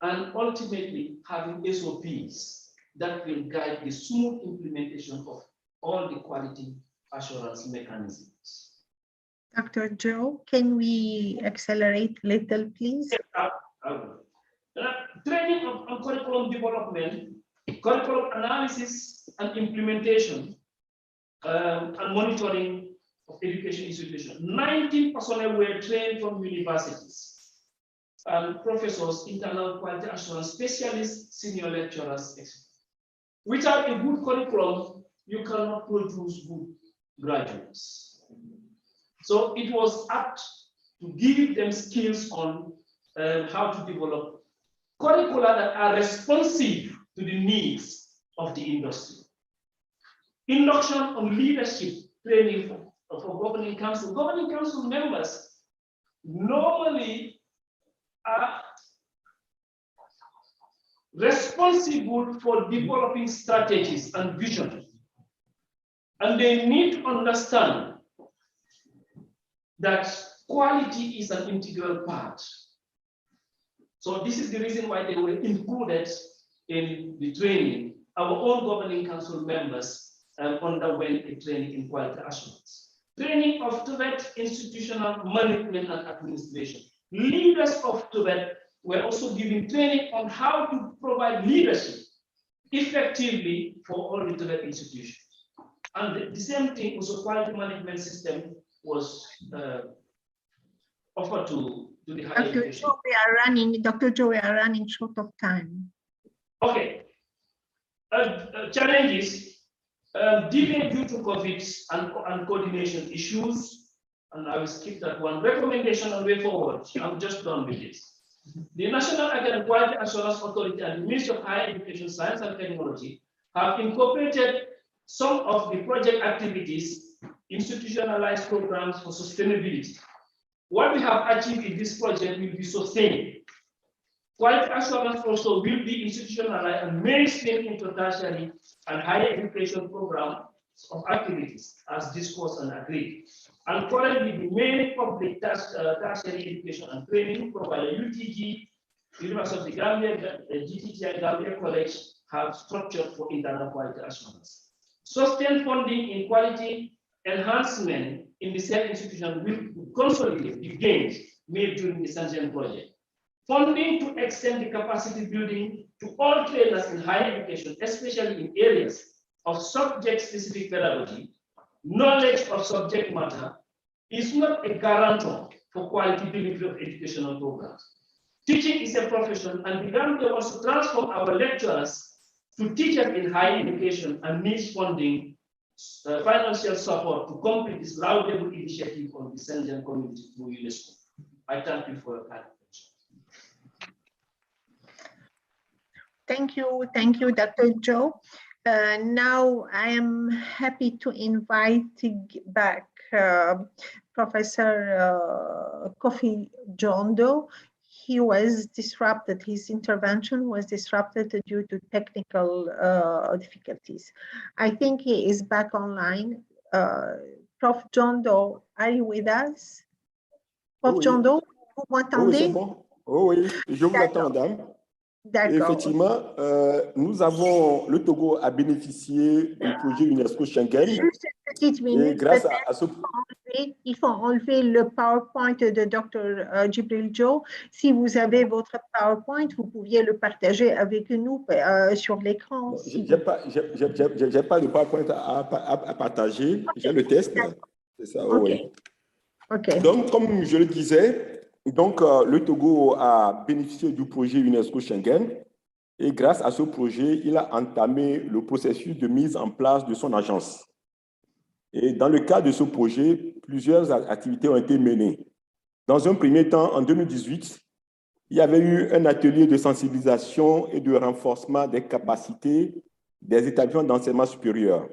Q: and ultimately having SOPs that will guide the smooth implementation of all the quality assurance mechanisms.
G: Dr. Joe, can we accelerate a little, please?
Q: I will. Training on curriculum development, curriculum analysis and implementation, and monitoring of education institutions. 19 personnel were trained from universities, and professors, internal quality assurance specialists, senior lecturers, etc. Without a good curriculum, you cannot produce good graduates. So it was apt to give them skills on how to develop curricula that are responsive to the needs of the industry. Induction on leadership training for governing council. Governing council members normally are responsible for developing strategies and vision. And they need to understand that quality is an integral part. So this is the reason why they were included in the training. Our own governing council members underwent a training in quality assurance. Training of TVET, institutional management and administration. Leaders of TVET were also given training on how to provide leadership effectively for all the TVET institutions. And the same thing, also quality management system was offered to the higher education.
G: Dr. Joe, we are running short of time.
Q: Okay. Challenges, delay due to COVID and coordination issues, and I will skip that one. Recommendation and way forward. I'm just done with this. The National Academic Quality Assurance Authority and the Ministry of Higher Education, Science and Technology have incorporated some of the project activities, institutionalized programs for sustainability. What we have achieved in this project will be sustained. Quality assurance also will be institutionalized and mainstream into tertiary and higher education programs of activities as discussed and agreed. And currently, the main public tertiary education and training provider UTG, University of the Gambia, GTTI Gambia College have structured for internal quality assurance. Sustained funding in quality enhancement in the same institution will consolidate the gains made during the Shenzhen project. Funding to extend the capacity building to all trainers in higher education, especially in areas of subject-specific pedagogy, knowledge of subject matter, is not a guarantor for quality delivery of educational programs. Teaching is a profession, and the Gambia wants to transform our lecturers to teachers in higher education and needs funding, financial support to complete this laudable initiative on the Shenzhen community through UNESCO. I thank you for your kind attention.
G: Thank you, Dr. Joe. Now I am happy to invite back Professor Kofi Jondo. He was disrupted, his intervention was disrupted due to technical difficulties. I think he is back online. Prof. Jondo, are you with us? Prof.
R: Oui.
G: Jondo, vous m'entendez?
R: Oui, c'est bon. Oui, je vous attends, madame. Effectivement, nous avons, le Togo a bénéficié du projet UNESCO Schengen.
G: Juste une petite minute,
R: et grâce à ce...
G: il faut enlever le PowerPoint de Dr. Djibril Joe. Si vous avez votre PowerPoint, vous pouviez le partager avec nous sur l'écran.
R: Je n'ai pas de PowerPoint à partager, j'ai le test. C'est ça, oui.
G: Okay.
R: Donc, comme je le disais, donc, le Togo a bénéficié du projet UNESCO Schengen et grâce à ce projet, il a entamé le processus de mise en place de son agence. Et dans le cadre de ce projet, plusieurs activités ont été menées. Dans un premier temps, en 2018, il y avait eu un atelier de sensibilisation et de renforcement des capacités des établissements d'enseignement supérieur.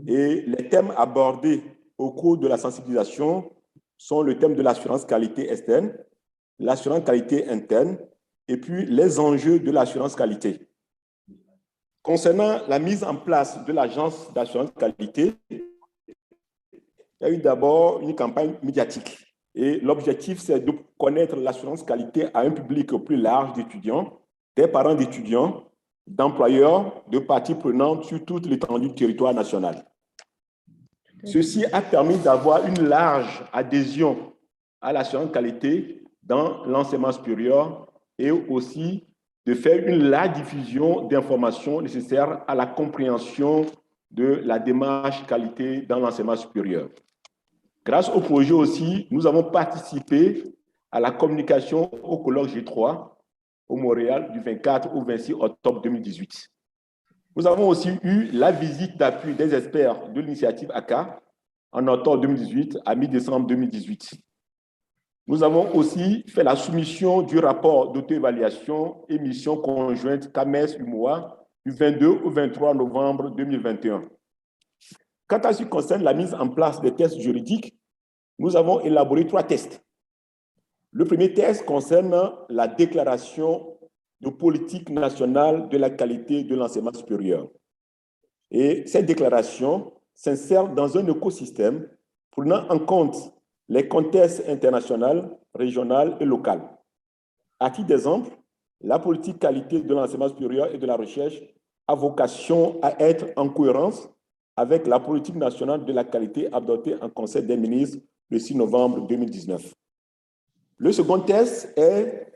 R: Et les thèmes abordés au cours de la sensibilisation sont le thème de l'assurance qualité externe, l'assurance qualité interne, et puis les enjeux de l'assurance qualité. Concernant la mise en place de l'agence d'assurance qualité, il y a eu d'abord une campagne médiatique. Et l'objectif, c'est de connaître l'assurance qualité à un public plus large d'étudiants, des parents d'étudiants, d'employeurs, de parties prenantes sur toute l'étendue du territoire national. Ceci a permis d'avoir une large adhésion à l'assurance qualité dans l'enseignement supérieur et aussi de faire une large diffusion d'informations nécessaires à la compréhension de la démarche qualité dans l'enseignement supérieur. Grâce au projet aussi, nous avons participé à la communication au colloque G3 au Montréal du 24 au 26 octobre 2018. Nous avons aussi eu la visite d'appui des experts de l'initiative ACA en octobre 2018 à mi-décembre 2018. Nous avons aussi fait la soumission du rapport d'auto-évaluation et mission conjointe CAMES-UMOA du 22 au 23 novembre 2021. Quant à ce qui concerne la mise en place des tests juridiques, nous avons élaboré 3 tests. Le premier test concerne la déclaration de politique nationale de la qualité de l'enseignement supérieur. Et cette déclaration s'insère dans un écosystème prenant en compte les contextes internationaux, régionaux et locaux. À titre d'exemple, la politique qualité de l'enseignement supérieur et de la recherche a vocation à être en cohérence avec la politique nationale de la qualité adoptée en Conseil des ministres le 6 novembre 2019. Le second test est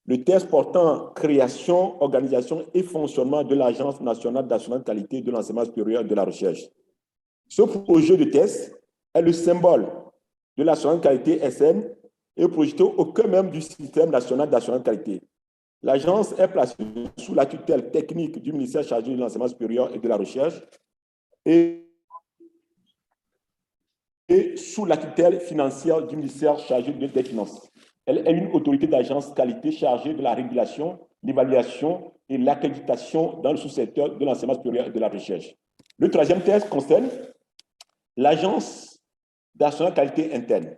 R: le test portant création, organisation et fonctionnement de l'Agence nationale d'assurance qualité de l'enseignement supérieur et de la recherche. Ce projet de test est le symbole de l'assurance qualité SN et projeté au cœur même du système national d'assurance qualité. L'agence est placée sous la tutelle technique du ministère chargé de l'enseignement supérieur et de la recherche et sous la tutelle financière du ministère chargé des Finances. Elle est une autorité d'agence qualité chargée de la régulation, l'évaluation et l'accréditation dans le sous-secteur de l'enseignement supérieur et de la recherche. Le troisième test concerne l'Agence nationale qualité interne.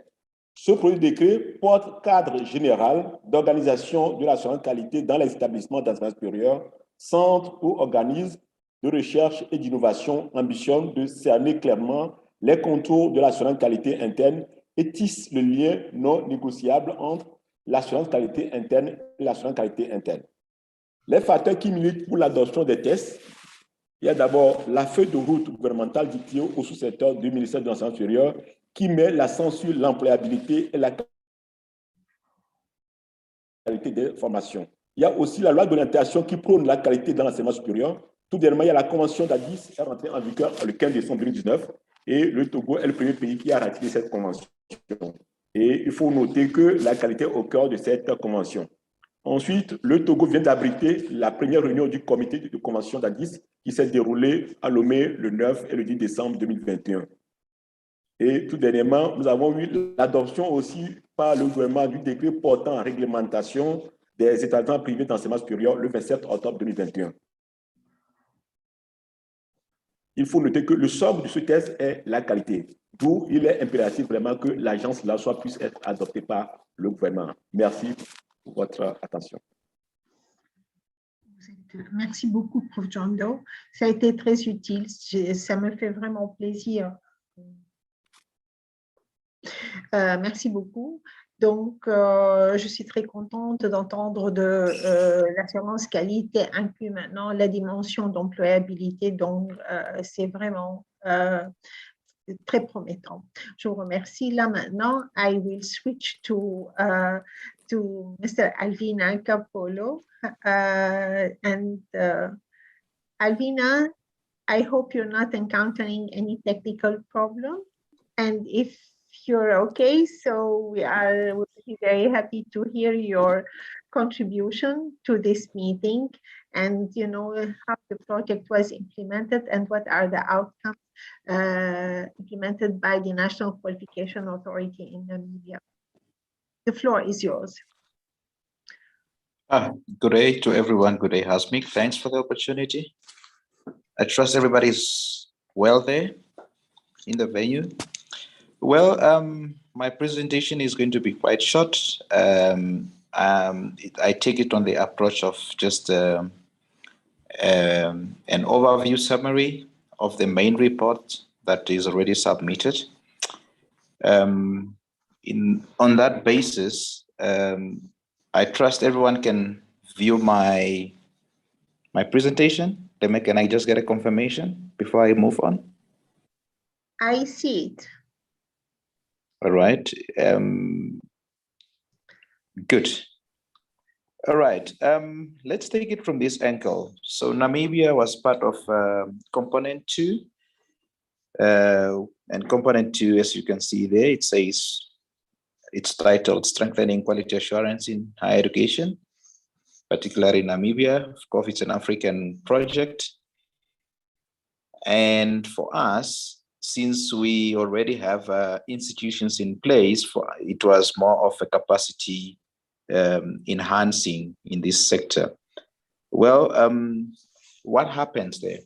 R: Ce projet de décret porte cadre général d'organisation de l'assurance qualité dans les établissements d'enseignement supérieur, centres ou organismes de recherche et d'innovation ambitionne de cerner clairement les contours de l'assurance qualité interne et tisse le lien non négociable entre l'assurance qualité interne et l'assurance qualité interne. Les facteurs qui militent pour l'adoption des tests, il y a d'abord la feuille de route gouvernementale dictée au sous-secteur du ministère de l'enseignement supérieur qui met l'accent sur l'employabilité et la qualité des formations. Il y a aussi la loi d'orientation qui prône la qualité dans l'enseignement supérieur. Tout dernièrement, il y a la convention d'Addis qui est rentrée en vigueur le 15 décembre 2019 et le Togo est le premier pays qui a ratifié cette convention. Et il faut noter que la qualité est au cœur de cette convention. Ensuite, le Togo vient d'abriter la première réunion du comité de convention d'Addis qui s'est déroulée à Lomé le 9 et le 10 décembre 2021. Et tout dernièrement, nous avons eu l'adoption aussi par le gouvernement du décret portant en réglementation des établissements privés d'enseignement supérieur le 27 octobre 2021. Il faut noter que le socle de ce test est la qualité, d'où il est impératif vraiment que l'agence là puisse être adoptée par le gouvernement. Merci pour votre attention.
G: Merci beaucoup, Prof. John Doe. Ça a été très utile. Ça me fait vraiment plaisir. Merci beaucoup. Donc, je suis très contente d'entendre de l'assurance qualité inclut maintenant la dimension d'employabilité. Donc, c'est vraiment très promettant. Je vous remercie. Là maintenant, I will switch to Mr. Alvina Capolo. Alvina, I hope you're not encountering any technical problem. And if you're okay, so we'll be very happy to hear your contribution to this meeting and how the project was implemented and what are the outcomes implemented by the National Qualification Authority in Namibia. The floor is yours.
S: Good day to everyone. Good day, Hasmik. Thanks for the opportunity. I trust everybody's well there in the venue. Well, my presentation is going to be quite short. I take it on the approach of just an overview summary of the main report that is already submitted. On that basis, I trust everyone can view my presentation. Can I just get a confirmation before I move on?
G: I see it.
S: All right. Good. All right. Let's take it from this angle. So Namibia was part of component 2. And component 2, as you can see there, it says it's titled Strengthening Quality Assurance in Higher Education, particularly in Namibia. Of course, it's an African project. And for us, since we already have institutions in place, it was more of a capacity enhancing in this sector. Well, what happens there?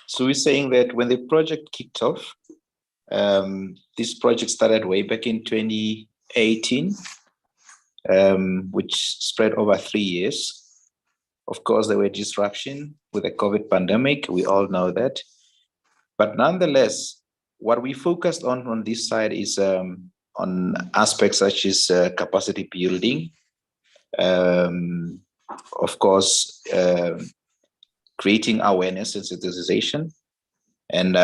S: So we're saying that when the project kicked off, this project started way back in 2018, which spread over 3 years. Of course, there were disruptions with the COVID pandemic. We all know that. But nonetheless, what we focused on this side is on aspects such as capacity building, of course, creating awareness and sensitization. And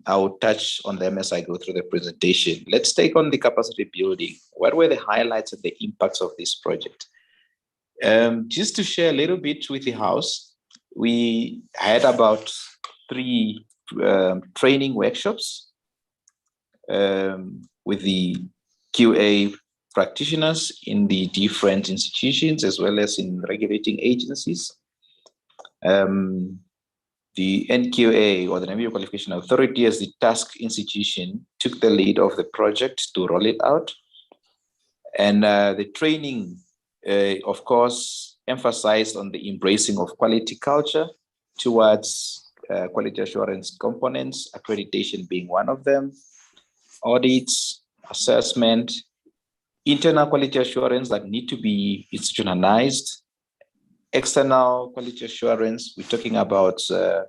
S: I'll touch on them as I go through the presentation. Let's take on the capacity building. What were the highlights and the impacts of this project? Just to share a little bit with the House, we had about 3 training workshops with the QA practitioners in the different institutions as well as in regulating agencies. The NQA, or the Namibia Qualification Authority, as the task institution, took the lead of the project to roll it out. And the training, of course, emphasized on the embracing of quality culture towards quality assurance components, accreditation being one of them, audits, assessment, internal quality assurance that need to be institutionalized, external quality assurance. We're talking about the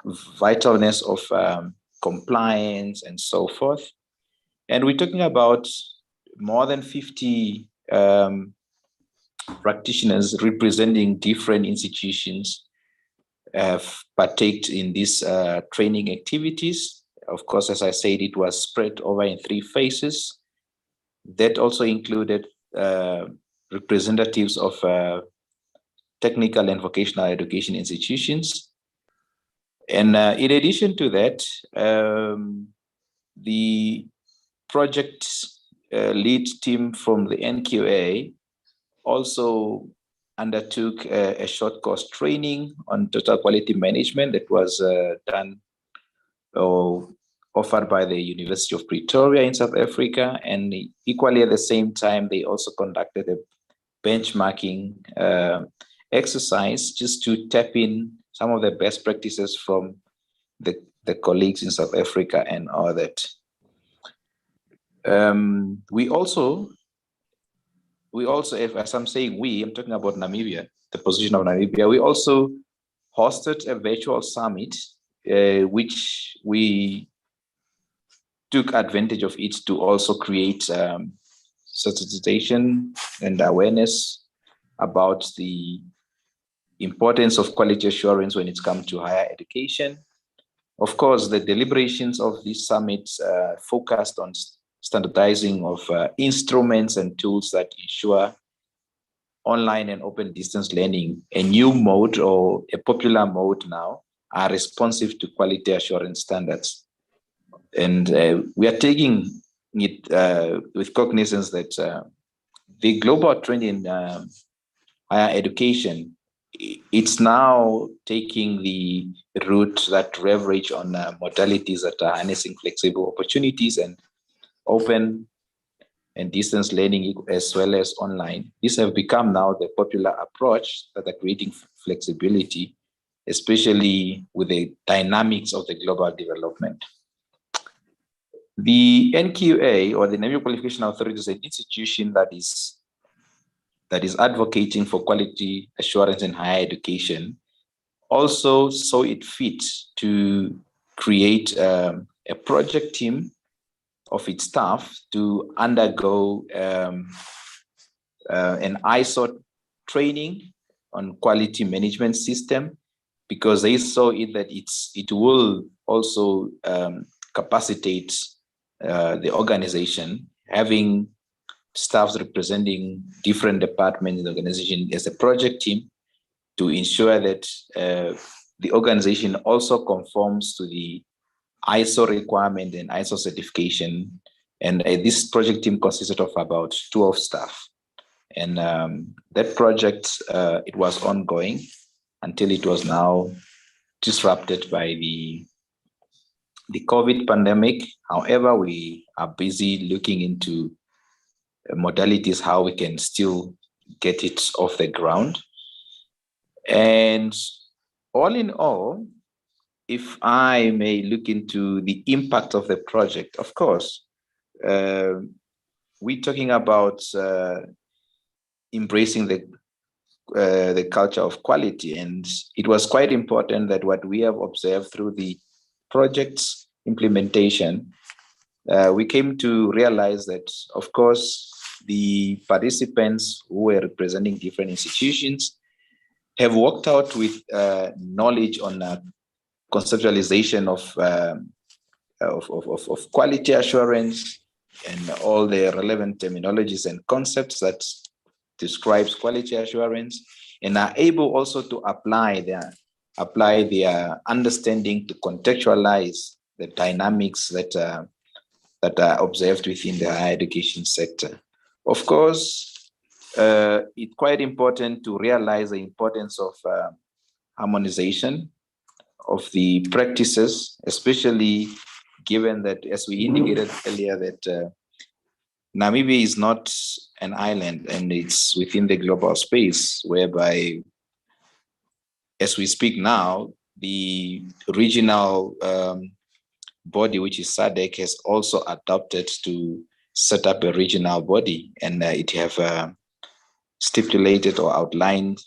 S: vitalness of compliance and so forth. And we're talking about more than 50 practitioners representing different institutions have partaked in these training activities. Of course, as I said, it was spread over in 3 phases. That also included representatives of technical and vocational education institutions. And in addition to that, the project lead team from the NQA also undertook a short course training on total quality management that was done or offered by the University of Pretoria in South Africa. And equally at the same time, they also conducted a benchmarking exercise just to tap in some of the best practices from the colleagues in South Africa and all that. We also, as I'm saying I'm talking about Namibia, the position of Namibia. We also hosted a virtual summit, which we took advantage of it to also create sensitization and awareness about the importance of quality assurance when it comes to higher education. Of course, the deliberations of these summits focused on standardizing of instruments and tools that ensure online and open distance learning, a new mode or a popular mode now, are responsive to quality assurance standards. And we are taking it with cognizance that the global trend in higher education, it's now taking the route that leverage on modalities that are harnessing flexible opportunities and open and distance learning as well as online. These have become now the popular approach that are creating flexibility, especially with the dynamics of the global development. The NQA, or the Namibia Qualification Authority, is an institution that is advocating for quality assurance in higher education, also saw it fit to create a project team of its staff to undergo an ISO training on quality management system, because they saw it that it will also capacitate the organization, having staffs representing different departments in the organization as a project team, to ensure that the organization also conforms to the ISO requirement and ISO certification. And this project team consisted of about 12 staff. And that project, it was ongoing until it was now disrupted by the COVID pandemic. However, we are busy looking into modalities, how we can still get it off the ground. And all in all, if I may look into the impact of the project, of course, we're talking about embracing the culture of quality. And it was quite important that what we have observed through the project's implementation, we came to realize that, of course, the participants who were representing different institutions have worked out with knowledge on conceptualization of quality assurance and all the relevant terminologies and concepts that describes quality assurance, and are able also to apply their understanding to contextualize the dynamics that are observed within the higher education sector. Of course, it's quite important to realize the importance of harmonization of the practices, especially given that, as we indicated earlier, that Namibia is not an island and it's within the global space, whereby, as we speak now, the regional body, which is SADC, has also adopted to set up a regional body, and it have stipulated or outlined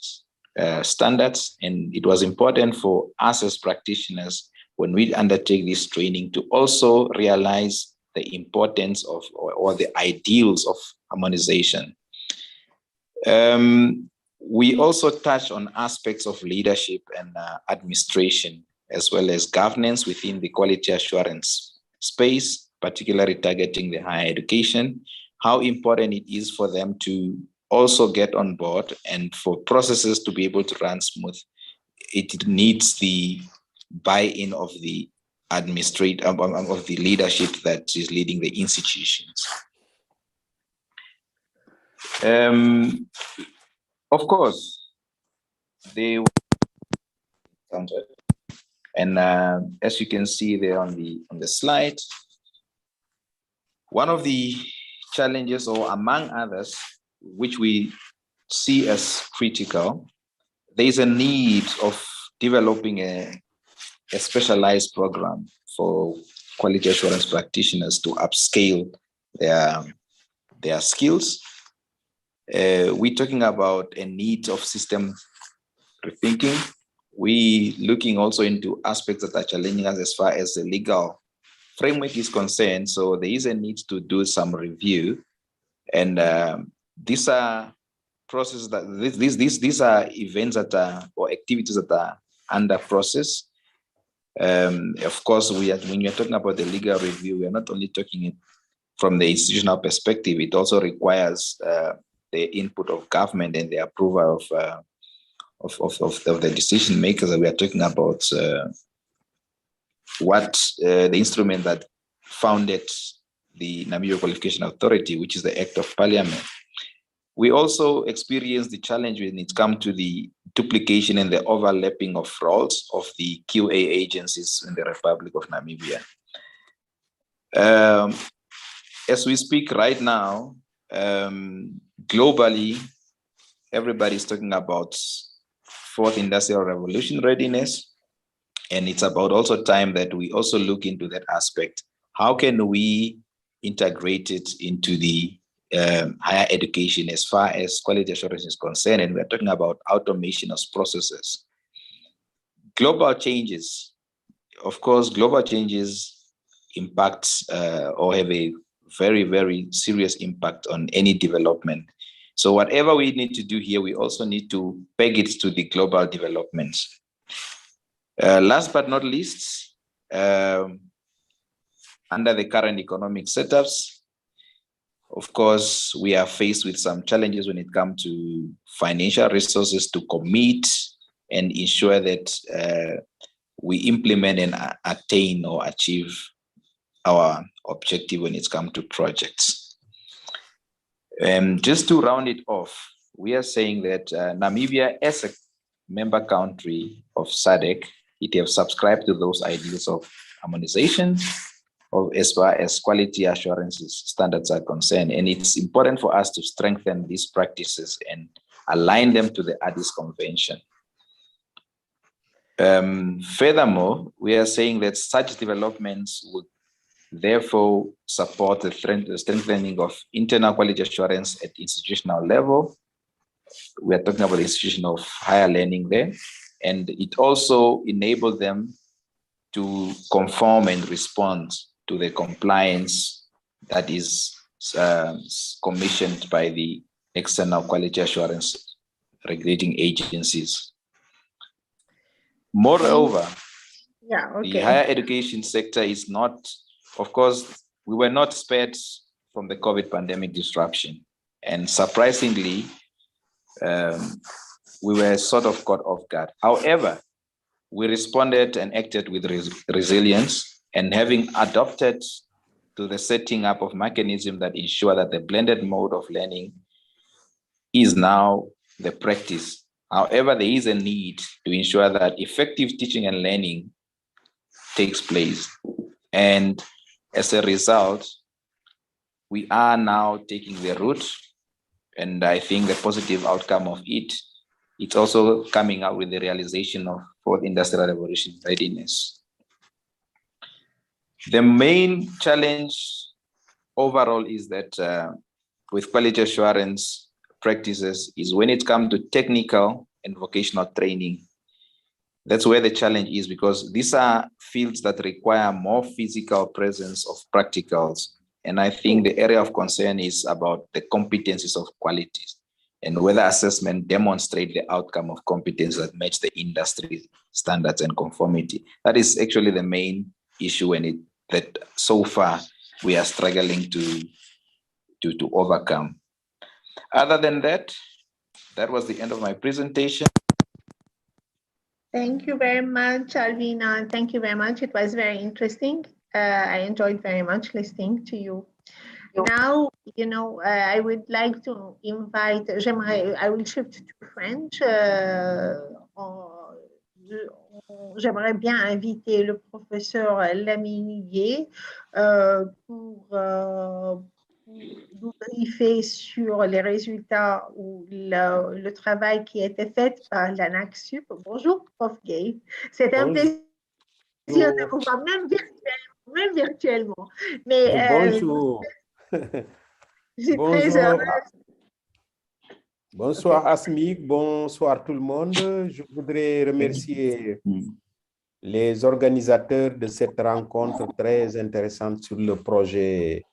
S: standards. And it was important for us as practitioners, when we undertake this training, to also realize the importance of or the ideals of harmonization. We also touch on aspects of leadership and administration, as well as governance within the quality assurance space, particularly targeting the higher education, how important it is for them to also get on board, and for processes to be able to run smooth, it needs the buy-in of the of the leadership that is leading the institutions. Of course, they and as you can see there on the slide, one of the challenges, or among others, which we see as critical, there is a need of developing a specialized program for quality assurance practitioners to upscale their skills. We're talking about a need of system rethinking. We looking also into aspects that are challenging us as far as the legal framework is concerned. So there is a need to do some review, and these are processes that these are events that are, or activities that are under process. Of course, when you're talking about the legal review, we are not only talking it from the institutional perspective. It also requires the input of government and the approval of the decision makers. That we are talking about what the instrument that founded the Namibia Qualification Authority, which is the Act of Parliament. We also experience the challenge when it comes to the duplication and the overlapping of roles of the QA agencies in the Republic of Namibia. As we speak right now, globally, everybody is talking about fourth industrial revolution readiness. And it's about also time that we also look into that aspect. How can we integrate it into the higher education as far as quality assurance is concerned? And we're talking about automation of processes. Global changes, of course, global changes impact or have a very, very serious impact on any development. So whatever we need to do here, we also need to peg it to the global developments. Last but not least, under the current economic setups, of course, we are faced with some challenges when it comes to financial resources to commit and ensure that we implement and attain or achieve our objective when it comes to projects. Just to round it off, we are saying that Namibia, as a member country of SADC, it has subscribed to those ideals of harmonization as far as quality assurance standards are concerned. And it's important for us to strengthen these practices and align them to the Addis Convention. Furthermore, we are saying that such developments would therefore support the strengthening of internal quality assurance at institutional level. We are talking about the institution of higher learning there. And it also enables them to conform and respond to the compliance that is commissioned by the external quality assurance regulating agencies. Moreover, the higher education sector is not, of course, we were not spared from the COVID pandemic disruption. And surprisingly, we were sort of caught off guard. However, we responded and acted with resilience, and having adopted to the setting up of mechanisms that ensure that the blended mode of learning is now the practice. However, there is a need to ensure that effective teaching and learning takes place. And as a result, we are now taking the route, and I think the positive outcome of it it's also coming out with the realization of fourth industrial revolution readiness. The main challenge overall is that with quality assurance practices is when it comes to technical and vocational training. That's where the challenge is, because these are fields that require more physical presence of practicals. And I think the area of concern is about the competencies of qualities and whether assessment demonstrate the outcome of competence that match the industry standards and conformity. That is actually the main issue that so far we are struggling to overcome. Other than that, that was the end of my presentation.
G: Thank you very much, Alvina. Thank you very much. It was very interesting. I enjoyed very much listening to you. Now, I would like to invite, I will shift to French. J'aimerais bien inviter le professeur Laminier pour nous briefer sur les résultats ou le travail qui a été fait par l'ANAQ-Sup. Bonjour, Prof. Gay. C'est un plaisir de vous voir, même virtuellement. Mais,
T: bonjour.
G: Je suis très heureuse.
T: Bonsoir Asmik, bonsoir tout le monde. Je voudrais remercier les organisateurs de cette rencontre très intéressante sur le projet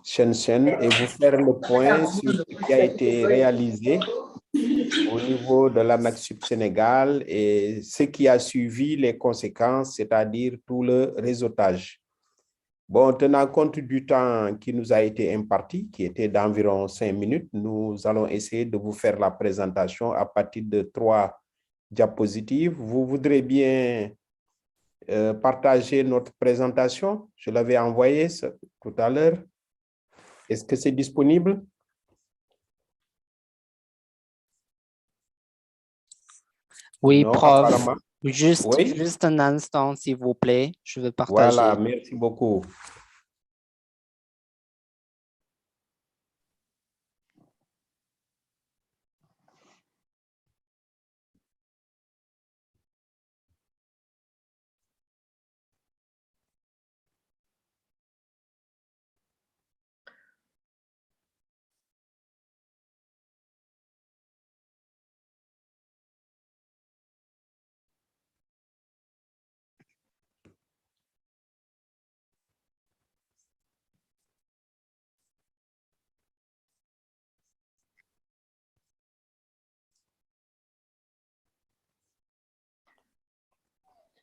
T: Shenzhen et vous faire le point sur ce qui a été réalisé au niveau de l'ANAQ-Sup Sénégal et ce qui a suivi les conséquences, c'est-à-dire tout le réseautage. Bon, tenant compte du temps qui nous a été imparti, qui était d'environ 5 minutes, nous allons essayer de vous faire la présentation à partir de 3 diapositives. Vous voudrez bien partager notre présentation? Je l'avais envoyé tout à l'heure. Est-ce que c'est disponible?
N: Oui,
T: non,
N: prof.
T: Apparemment.
N: Juste un instant, s'il vous plaît. Je veux partager.
T: Voilà, merci beaucoup.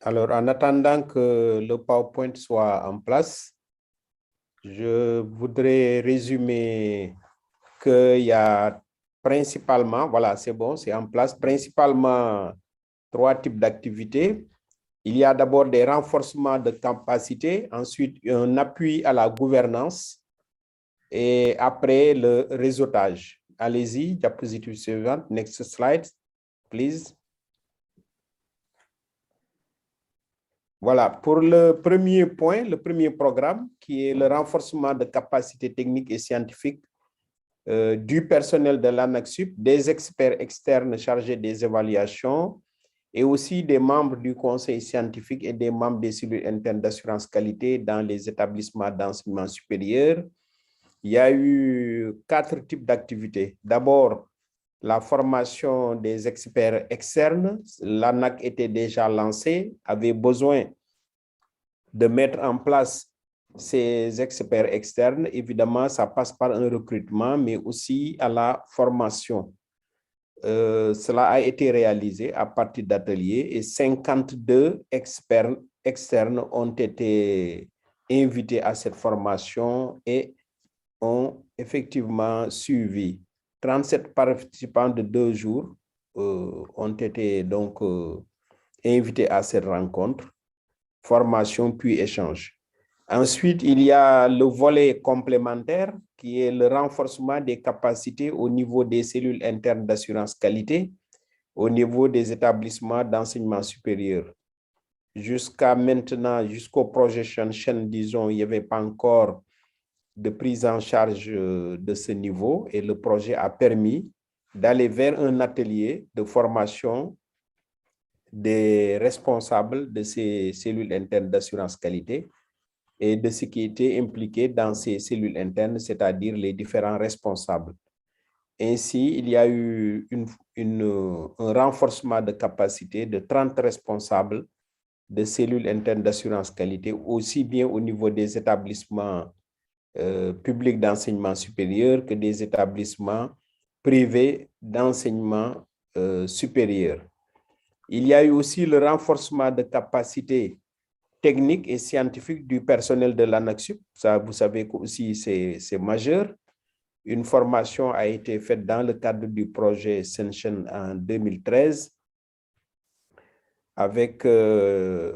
T: Alors, en attendant que le PowerPoint soit en place, je voudrais résumer qu'il y a principalement, voilà, c'est bon, c'est en place, principalement 3 types d'activités. Il y a d'abord des renforcements de capacité, ensuite un appui à la gouvernance et après le réseautage. Allez-y, diapositive suivante, next slide, please. Voilà, pour le premier point, le premier programme, qui est le renforcement de capacités techniques et scientifiques du personnel de l'ANAQ-Sup, des experts externes chargés des évaluations et aussi des membres du conseil scientifique et des membres des cellules internes d'assurance qualité dans les établissements d'enseignement supérieur. Il y a eu 4 types d'activités. D'abord, la formation des experts externes. L'ANAQ était déjà lancée, avait besoin de mettre en place ces experts externes. Évidemment, ça passe par un recrutement, mais aussi à la formation. Cela a été réalisé à partir d'ateliers et 52 experts externes ont été invités à cette formation et ont effectivement suivi. 37 participants de 2 jours ont été donc invités à cette rencontre, formation puis échange. Ensuite, il y a le volet complémentaire qui est le renforcement des capacités au niveau des cellules internes d'assurance qualité, au niveau des établissements d'enseignement supérieur. Jusqu'à maintenant, jusqu'au projet Shenzhen, disons, il n'y avait pas encore de prise en charge de ce niveau et le projet a permis d'aller vers un atelier de formation des responsables de ces cellules internes d'assurance qualité et de ce qui était impliqué dans ces cellules internes, c'est-à-dire les différents responsables. Ainsi, il y a eu un renforcement de capacité de 30 responsables de cellules internes d'assurance qualité, aussi bien au niveau des établissements publics d'enseignement supérieur que des établissements privés d'enseignement supérieur. Il y a eu aussi le renforcement de capacités techniques et scientifiques du personnel de l'ANAQ-SUP. Ça, vous savez aussi, c'est majeur. Une formation a été faite dans le cadre du projet Shenzhen en 2013 avec 4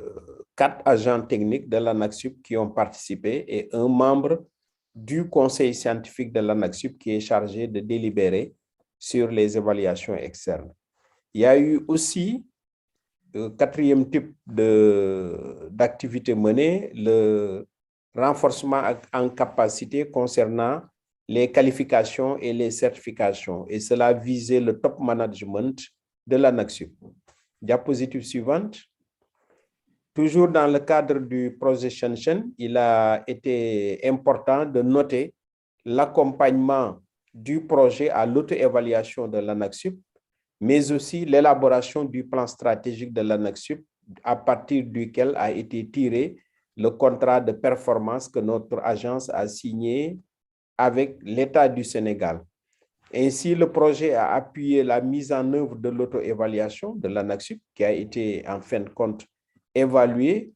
T: agents techniques de l'ANAQ-SUP qui ont participé et un membre du conseil scientifique de l'ANAQ-SUP qui est chargé de délibérer sur les évaluations externes. Il y a eu aussi le 4e type d'activité menée, le renforcement en capacité concernant les qualifications et les certifications. Et cela visait le top management de l'ANAQ-SUP. Diapositive suivante. Toujours dans le cadre du projet Shenzhen, il a été important de noter l'accompagnement du projet à l'auto-évaluation de l'ANAQ-SUP, mais aussi l'élaboration du plan stratégique de l'ANAQ-SUP à partir duquel a été tiré le contrat de performance que notre agence a signé avec l'État du Sénégal. Ainsi, le projet a appuyé la mise en œuvre de l'auto-évaluation de l'ANAQ-SUP qui a été en fin de compte évaluée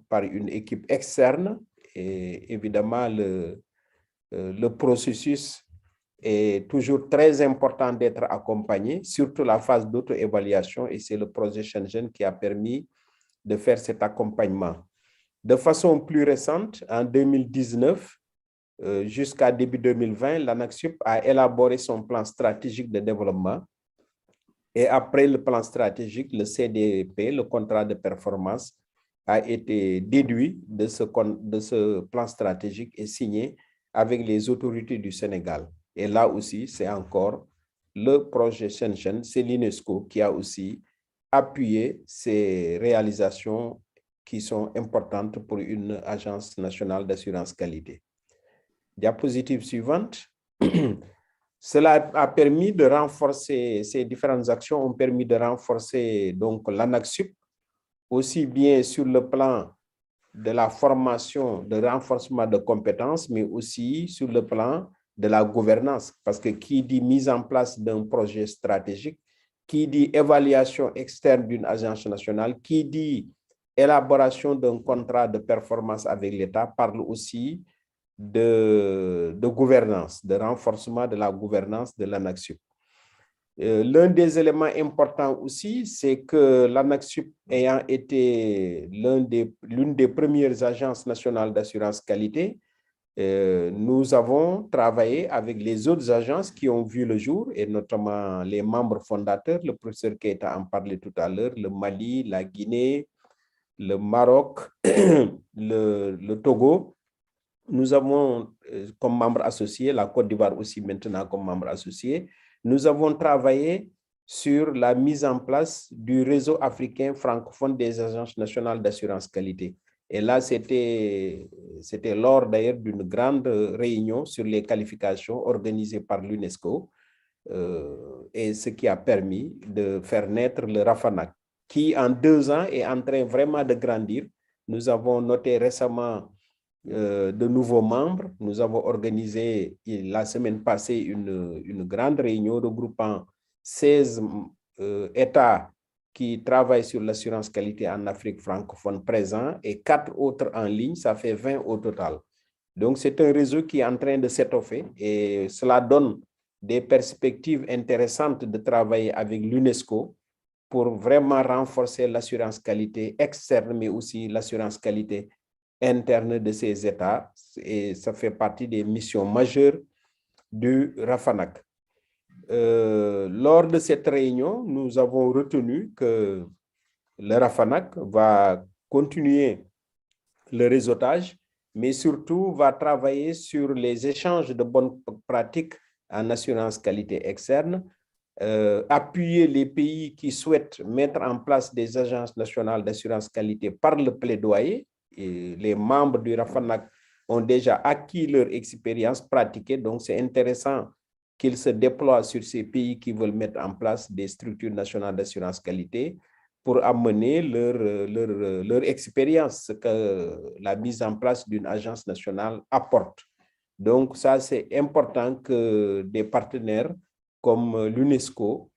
T: par une équipe externe et évidemment le processus est toujours très important d'être accompagné, surtout la phase d'auto-évaluation, et c'est le projet Shenzhen qui a permis de faire cet accompagnement. De façon plus récente, en 2019, jusqu'à début 2020, l'ANAQ-SUP a élaboré son plan stratégique de développement et après le plan stratégique, le CDP, le contrat de performance, a été déduit de ce plan stratégique et signé avec les autorités du Sénégal. Et là aussi, c'est encore le projet Shenzhen, c'est l'UNESCO qui a aussi appuyé ces réalisations qui sont importantes pour une agence nationale d'assurance qualité. Diapositive suivante. Cela a permis de renforcer, ces différentes actions ont permis de renforcer donc l'ANAQ-SUP, aussi bien sur le plan de la formation, de renforcement de compétences, mais aussi sur le plan de la gouvernance, parce que qui dit mise en place d'un projet stratégique, qui dit évaluation externe d'une agence nationale, qui dit élaboration d'un contrat de performance avec l'État, parle aussi de gouvernance, de renforcement de la gouvernance de l'ANAQ-SUP. L'un des éléments importants aussi, c'est que l'ANAQ-SUP ayant été l'une des premières agences nationales d'assurance qualité, nous avons travaillé avec les autres agences qui ont vu le jour, et notamment les membres fondateurs, le professeur Keita en parlait tout à l'heure, le Mali, la Guinée, le Maroc, le Togo. Nous avons comme membre associé, la Côte d'Ivoire aussi maintenant comme membre associé, nous avons travaillé sur la mise en place du réseau africain francophone des agences nationales d'assurance qualité. Et là, c'était lors d'ailleurs d'une grande réunion sur les qualifications organisée par l'UNESCO, et ce qui a permis de faire naître le RAFANAC, qui en 2 ans est en train vraiment de grandir. Nous avons noté récemment de nouveaux membres. Nous avons organisé la semaine passée une grande réunion regroupant 16 États qui travaillent sur l'assurance qualité en Afrique francophone présents et 4 autres en ligne, ça fait 20 au total. Donc c'est un réseau qui est en train de s'étoffer et cela donne des perspectives intéressantes de travailler avec l'UNESCO pour vraiment renforcer l'assurance qualité externe, mais aussi l'assurance qualité interne de ces États, et ça fait partie des missions majeures du RAFANAC. Lors de cette réunion, nous avons retenu que le RAFANAC va continuer le réseautage, mais surtout va travailler sur les échanges de bonnes pratiques en assurance qualité externe, appuyer les pays qui souhaitent mettre en place des agences nationales d'assurance qualité par le plaidoyer. Et les membres du RAFANAC ont déjà acquis leur expérience pratiquée, donc c'est intéressant qu'ils se déploient sur ces pays qui veulent mettre en place des structures nationales d'assurance qualité pour amener leur expérience, ce que la mise en place d'une agence nationale apporte. Donc ça, c'est important que des partenaires comme l'UNESCO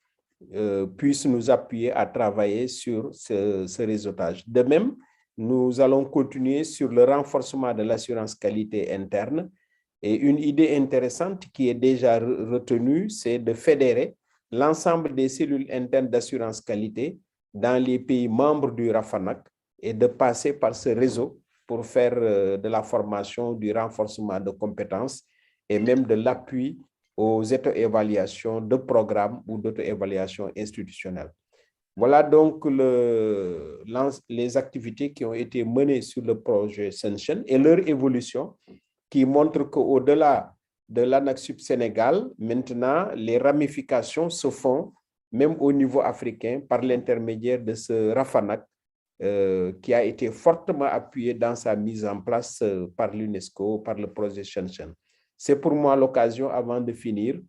T: puissent nous appuyer à travailler sur ce réseautage. De même, nous allons continuer sur le renforcement de l'assurance qualité interne. Et une idée intéressante qui est déjà retenue, c'est de fédérer l'ensemble des cellules internes d'assurance qualité dans les pays membres du RAFANAC et de passer par ce réseau pour faire de la formation, du renforcement de compétences et même de l'appui aux auto-évaluations de programmes ou d'auto-évaluations institutionnelles. Voilà donc les activités qui ont été menées sur le projet Shenzhen et leur évolution qui montrent qu'au-delà de l'ANAQ Sénégal, maintenant, les ramifications se font même au niveau africain par l'intermédiaire de ce RAFANAC qui a été fortement appuyé dans sa mise en place par l'UNESCO, par le projet Shenzhen. C'est pour moi l'occasion, avant de finir,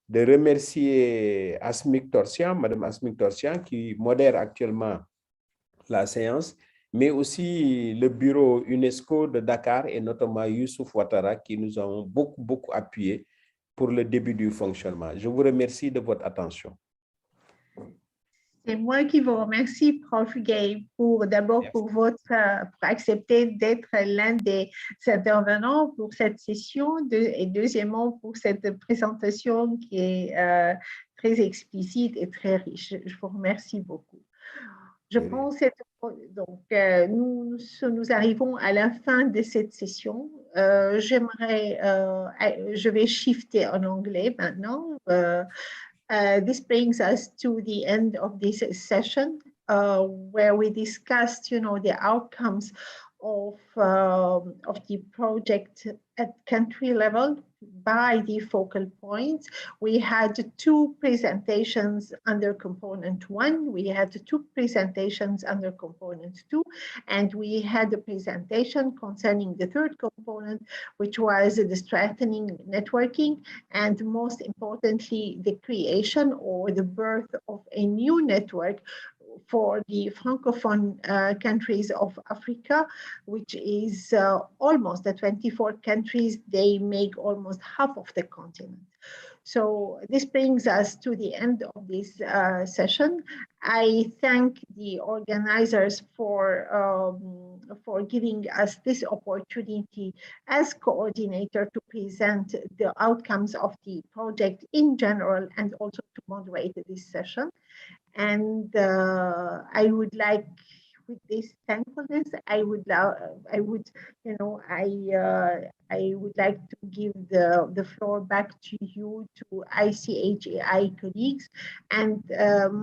T: de remercier Asmik Torsian, Madame Asmik Torsian, qui modère actuellement la séance, mais aussi le bureau UNESCO de Dakar et notamment Youssouf Ouattara qui nous ont beaucoup appuyé pour le début du fonctionnement. Je vous remercie de votre attention.
G: C'est moi qui vous remercie, Prof. Gay, d'abord pour accepter d'être l'un des intervenants pour cette session et deuxièmement pour cette présentation qui est très explicite et très riche. Je vous remercie beaucoup. Je pense que nous arrivons à la fin de cette session. Je vais shifter en anglais maintenant. This brings us to the end of this session where we discussed, the outcomes of the project at country level by the focal points. We had 2 presentations under component 1, we had 2 presentations under component 2, and we had a presentation concerning the 3rd component, which was the strengthening networking, and most importantly, the creation or the birth of a new network for the Francophone countries of Africa, which is almost the 24 countries, they make almost half of the continent. So this brings us to the end of this session. I thank the organizers for giving us this opportunity as coordinator to present the outcomes of the project in general and also to moderate this session. And I would like, with this thankfulness, I would like to give the floor back to you, to ICHEI colleagues, and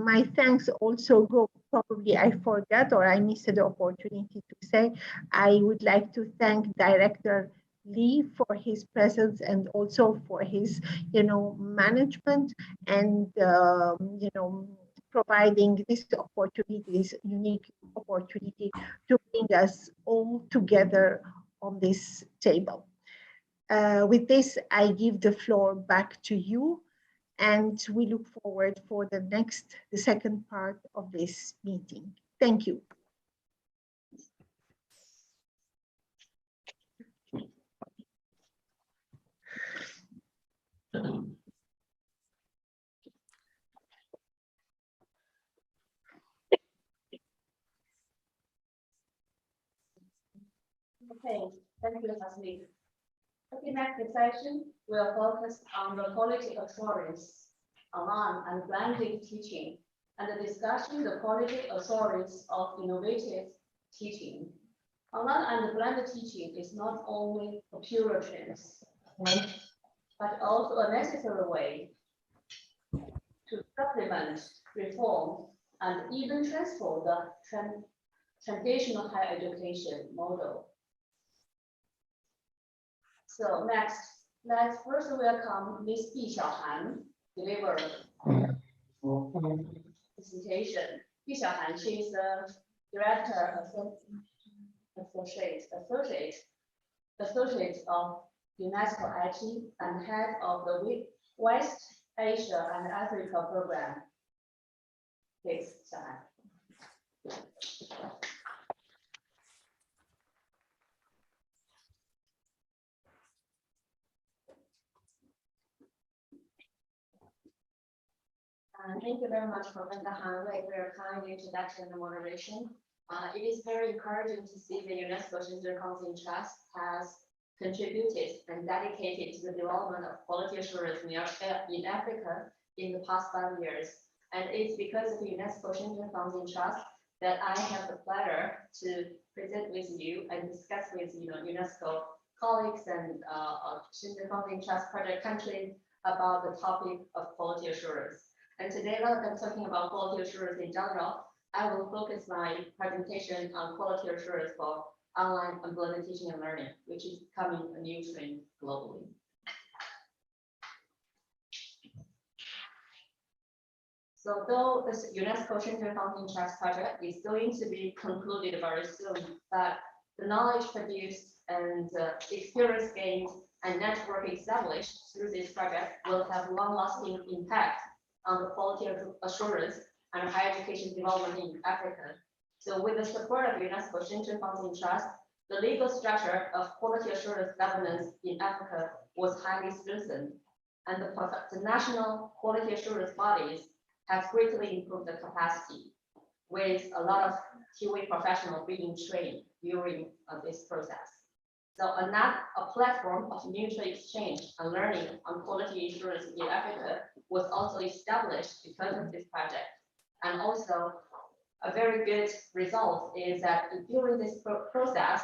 G: my thanks also go. Probably I forgot or I missed the opportunity to say. I would like to thank Director Lee for his presence and also for his, management and providing this opportunity, this unique opportunity to bring us all together on this table. With this, I give the floor back to you, and we look forward for the second part of this meeting. Thank you.
B: Okay, thank you, Hasmi. Okay, next session will focus on the quality assurance online and blended teaching and the discussion the quality assurance of innovative teaching. Online and blended teaching is not only a pure trend, but also a necessary way to supplement, reform, and even transform the traditional higher education model. So next, Let's first welcome Ms. Bi Xiaohan, deliver presentation. Bi Xiaohan, she is the director associate of UNESCO-ICHEI and head of the West Asia and Africa program. Please, Xiaohan. Thank you very much for your kind introduction and moderation. It is very encouraging to see the UNESCO Shenzhen Funds-in-Trust has contributed and dedicated to the development of quality assurance in Africa in the past 5 years. And it's because of the UNESCO Shenzhen Funds-in-Trust that I have the pleasure to present with you and discuss with UNESCO colleagues and Shenzhen Funds-in-Trust project countries about the topic of quality assurance. And today, rather than talking about quality assurance in general, I will focus my presentation on quality assurance for online and blended teaching and learning, which is becoming a new trend globally. So though the UNESCO Shenzhen Funds-in-Trust project is going to be concluded very soon, but the knowledge produced and experience gained and network established through this project will have long-lasting impact on the quality of assurance and higher education development in Africa. So with the support of UNESCO Shenzhen Funds-in-Trust, the legal structure of quality assurance governance in Africa was highly strengthened, and the national quality assurance bodies have greatly improved the capacity, with a lot of QA professionals being trained during this process. So a platform of mutual exchange and learning on quality assurance in Africa was also established because of this project. And also a very good result is that during this process,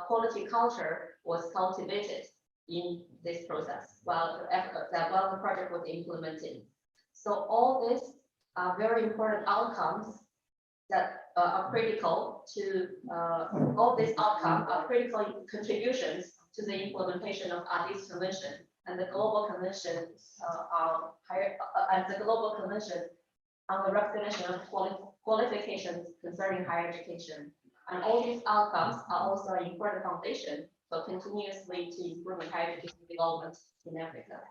B: quality culture was cultivated in this process while the project was implemented. So all these are very important outcomes that are critical to all these outcomes are critical contributions to the implementation of Addis Convention and the Global Convention on the recognition of qualifications concerning higher education. And all these outcomes are also an important foundation for continuously to improve higher education development in Africa.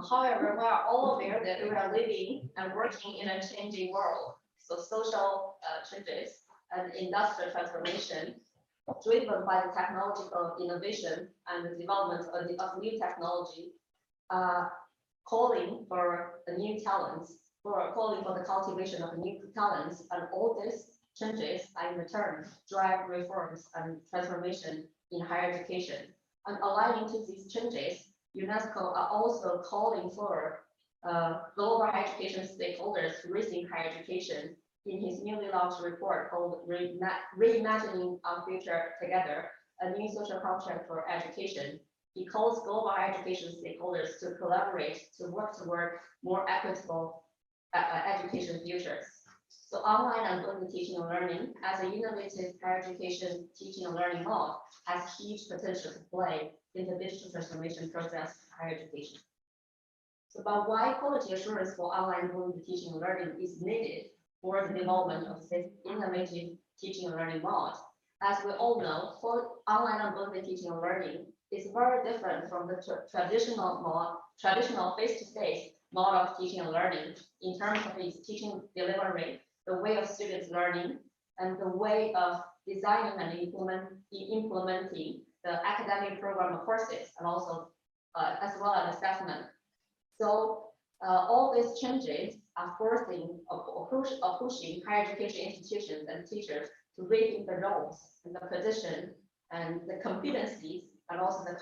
B: However, we are all aware that we are living and working in a changing world. So social changes and industrial transformation driven by the technological innovation and the development of new technology, calling for the new talents, calling for the cultivation of new talents, and all these changes in return drive reforms and transformation in higher education. And aligning to these changes, UNESCO are also calling for global higher education stakeholders to rethink higher education in his newly launched report called Reimagining Our Future Together, a new social contract for education. He calls global higher education stakeholders to collaborate to work toward more equitable education futures. So online and blended teaching and learning as an innovative higher education teaching and learning mode has huge potential to play in the digital transformation process of higher education. So about why quality assurance for online blended teaching and learning is needed for the development of this innovative teaching and learning mode. As we all know, for online and blended teaching and learning is very different from the traditional face-to-face mode of teaching and learning in terms of its teaching delivery, the way of students learning, and the way of designing and implementing the academic program courses, and also as well as assessment. So all these changes are forcing or pushing higher education institutions and teachers to rethink the roles and the position and the competencies and also the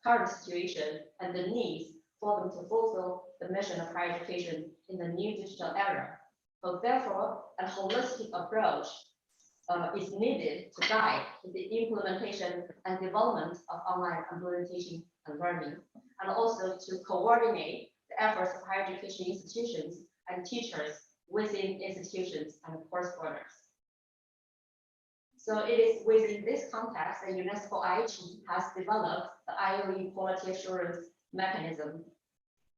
B: current situation and the needs for them to fulfill the mission of higher education in the new digital era. So therefore, a holistic approach is needed to guide the implementation and development of online and blended teaching and learning, and also to coordinate the efforts of higher education institutions and teachers within institutions and course borders. So it is within this context that UNESCO-ICHEI has developed the IOE quality assurance mechanism.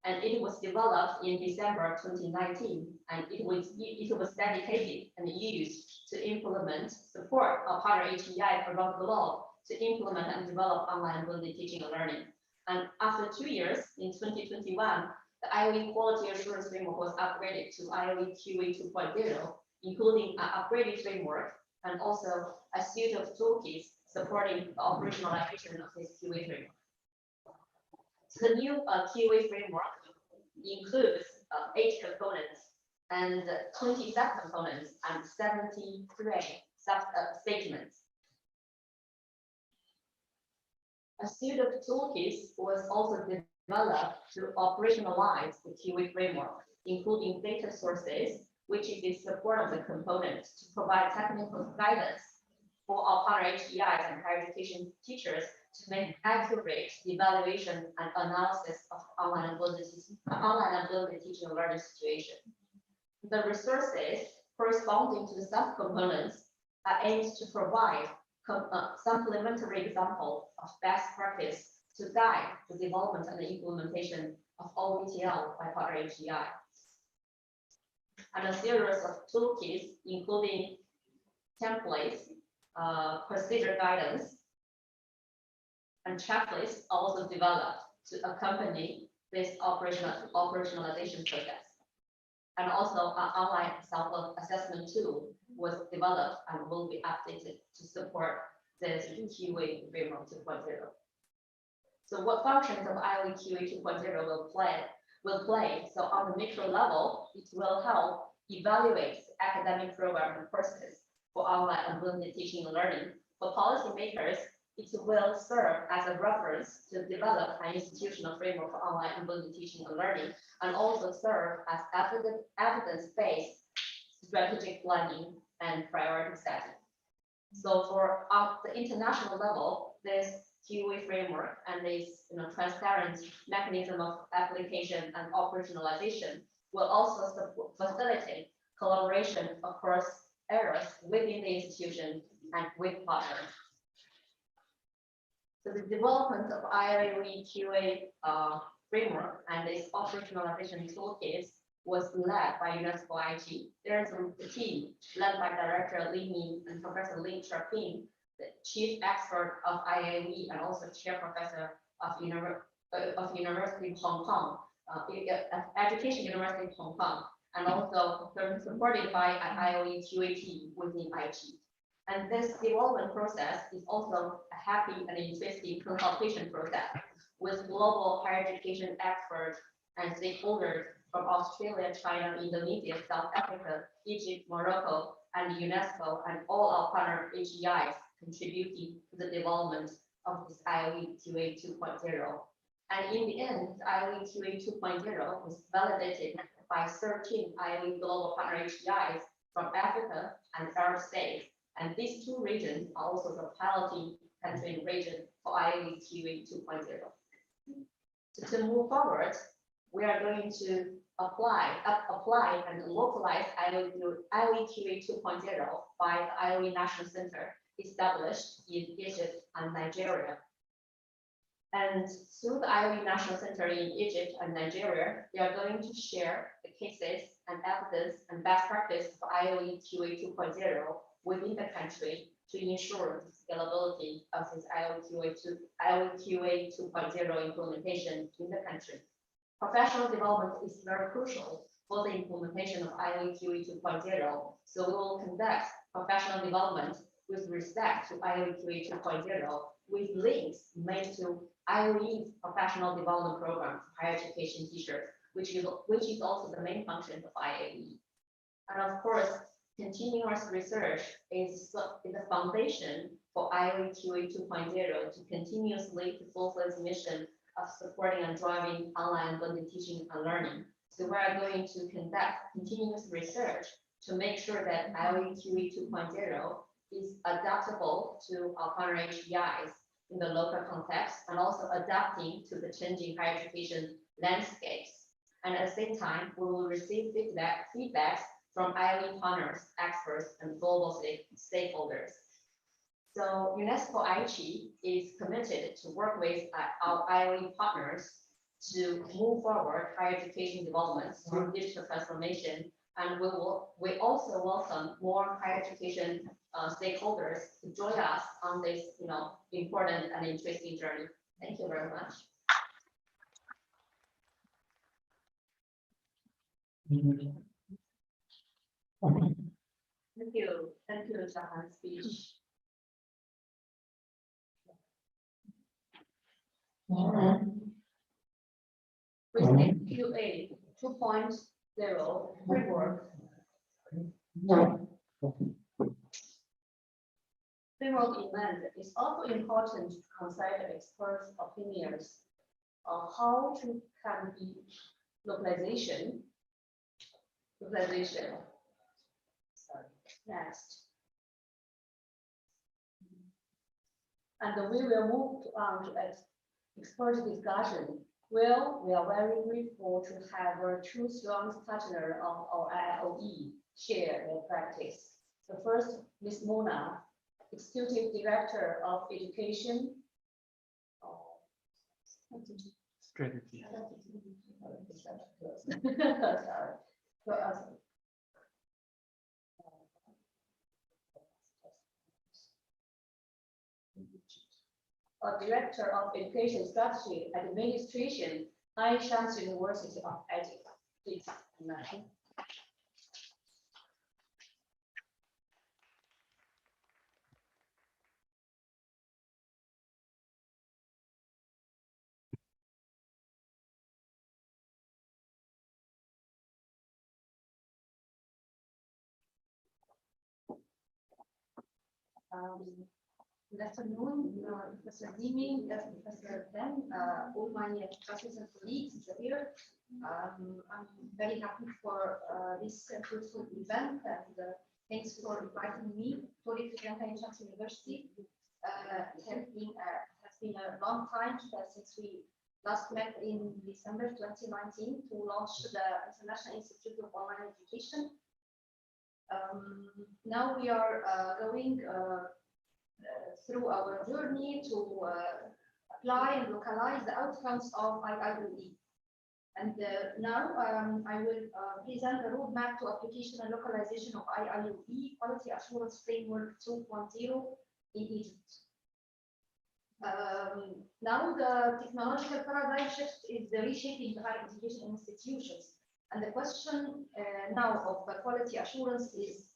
B: And it was developed in December 2019, and it was dedicated and used to implement support of partner HEI around the globe to implement and develop online blended teaching and learning. And after 2 years, in 2021, the IOE quality assurance framework was upgraded to IOE QA 2.0, including an upgraded framework and also a suite of toolkits supporting the operationalization of this QA framework. So the new QA framework includes 8 components and 20 subcomponents and 73 statements. A suite of toolkits was also developed to operationalize the QA framework, including data sources, which is the support of the components to provide technical guidance for our partner HEIs and higher education teachers to make accurate evaluation and analysis of online and blended teaching and learning situation. The resources corresponding to the subcomponents are aimed to provide supplementary examples of best practice to guide the development and the implementation of OETL by partner HEI. And a series of toolkits, including templates, procedure guidance, and checklists are also developed to accompany this operationalization process. And also an online self-assessment tool was developed and will be updated to support this QA framework 2.0. So what functions of IOE QA 2.0 will play? So on the micro level, it will help evaluate academic program and courses for online and blended teaching and learning. For policymakers, it will serve as a reference to develop an institutional framework for online and blended teaching and learning, and also serve as evidence-based strategic planning and priority setting. So for the international level, this QA framework and this transparent mechanism of application and operationalization will also facilitate collaboration across areas within the institution and with partners. So the development of IOE QA framework and this operationalization toolkits was led by UNESCO-ICHEI. There is a team led by Director Li Min and Professor Lin Cherping, the Chief Expert of IAE and also Chair Professor of University of Hong Kong, Education University of Hong Kong, and also supported by an IOE QA team within ICHEI. And this development process is also a happy and interesting consultation process with global higher education experts and stakeholders from Australia, China, Indonesia, South Africa, Egypt, Morocco, and UNESCO, and all our partner HEIs contributing to the development of this IOE QA 2.0. And in the end, IOE QA 2.0 was validated by 13 IOE global partner HEIs from Africa and Arab states. And these 2 regions are also the piloting country region for IOE QA 2.0. So to move forward, we are going to apply and localize IOE QA 2.0 by the IOE National Center established in Egypt and Nigeria. And through the IOE National Center in Egypt and Nigeria, they are going to share the cases and evidence and best practice for IOE QA 2.0 within the country to ensure the scalability of this IOE QA 2.0 implementation in the country. Professional development is very crucial for the implementation of IOE QA 2.0, so we will conduct professional development with respect to IOE QA 2.0 with links made to IOE's professional development program for higher education teachers, which is also the main function of IAE. And of course, continuous research is the foundation for IOE QA 2.0 to continuously fulfill its mission of supporting and driving online blended teaching and learning. So we are going to conduct continuous research to make sure that IOE-QE 2.0 is adaptable to our partner HEIs in the local context and also adapting to the changing higher education landscapes. And at the same time, we will receive feedbacks from IOE partners, experts, and global stakeholders. So UNESCO-ICHEI is committed to work with our IOE partners to move forward higher education development through digital transformation. And we also welcome more higher education stakeholders to join us on this, important and interesting journey. Thank you very much. Thank you, Jahan's speech. With QA 2.0 framework. Framework event is also important to consider experts' opinions on how to can be localization. Sorry, next. And we will move on to expert discussion. Well, we are very grateful to have our two strong partners of our IOE share their practice. The first, Ms. Mona, Executive Director of Education.
D: Strategy.
B: Director of Education Strategy and Administration, Shenzhen University of Ethics. Please.
U: Good afternoon, Professor Dimi, Professor Ben, all my professors and colleagues here. I'm very happy for this fruitful event, and thanks for inviting me to Shenzhen University. It has been a long time since we last met in December 2019 to launch the International Institute of Online Education. Now we are going through our journey to apply and localize the outcomes of IIoE. And now I will present the roadmap to application and localization of IIoE Quality Assurance Framework 2.0 in Egypt. Now the technological paradigm shift is the reshaping the higher education institutions. And the question now of quality assurance is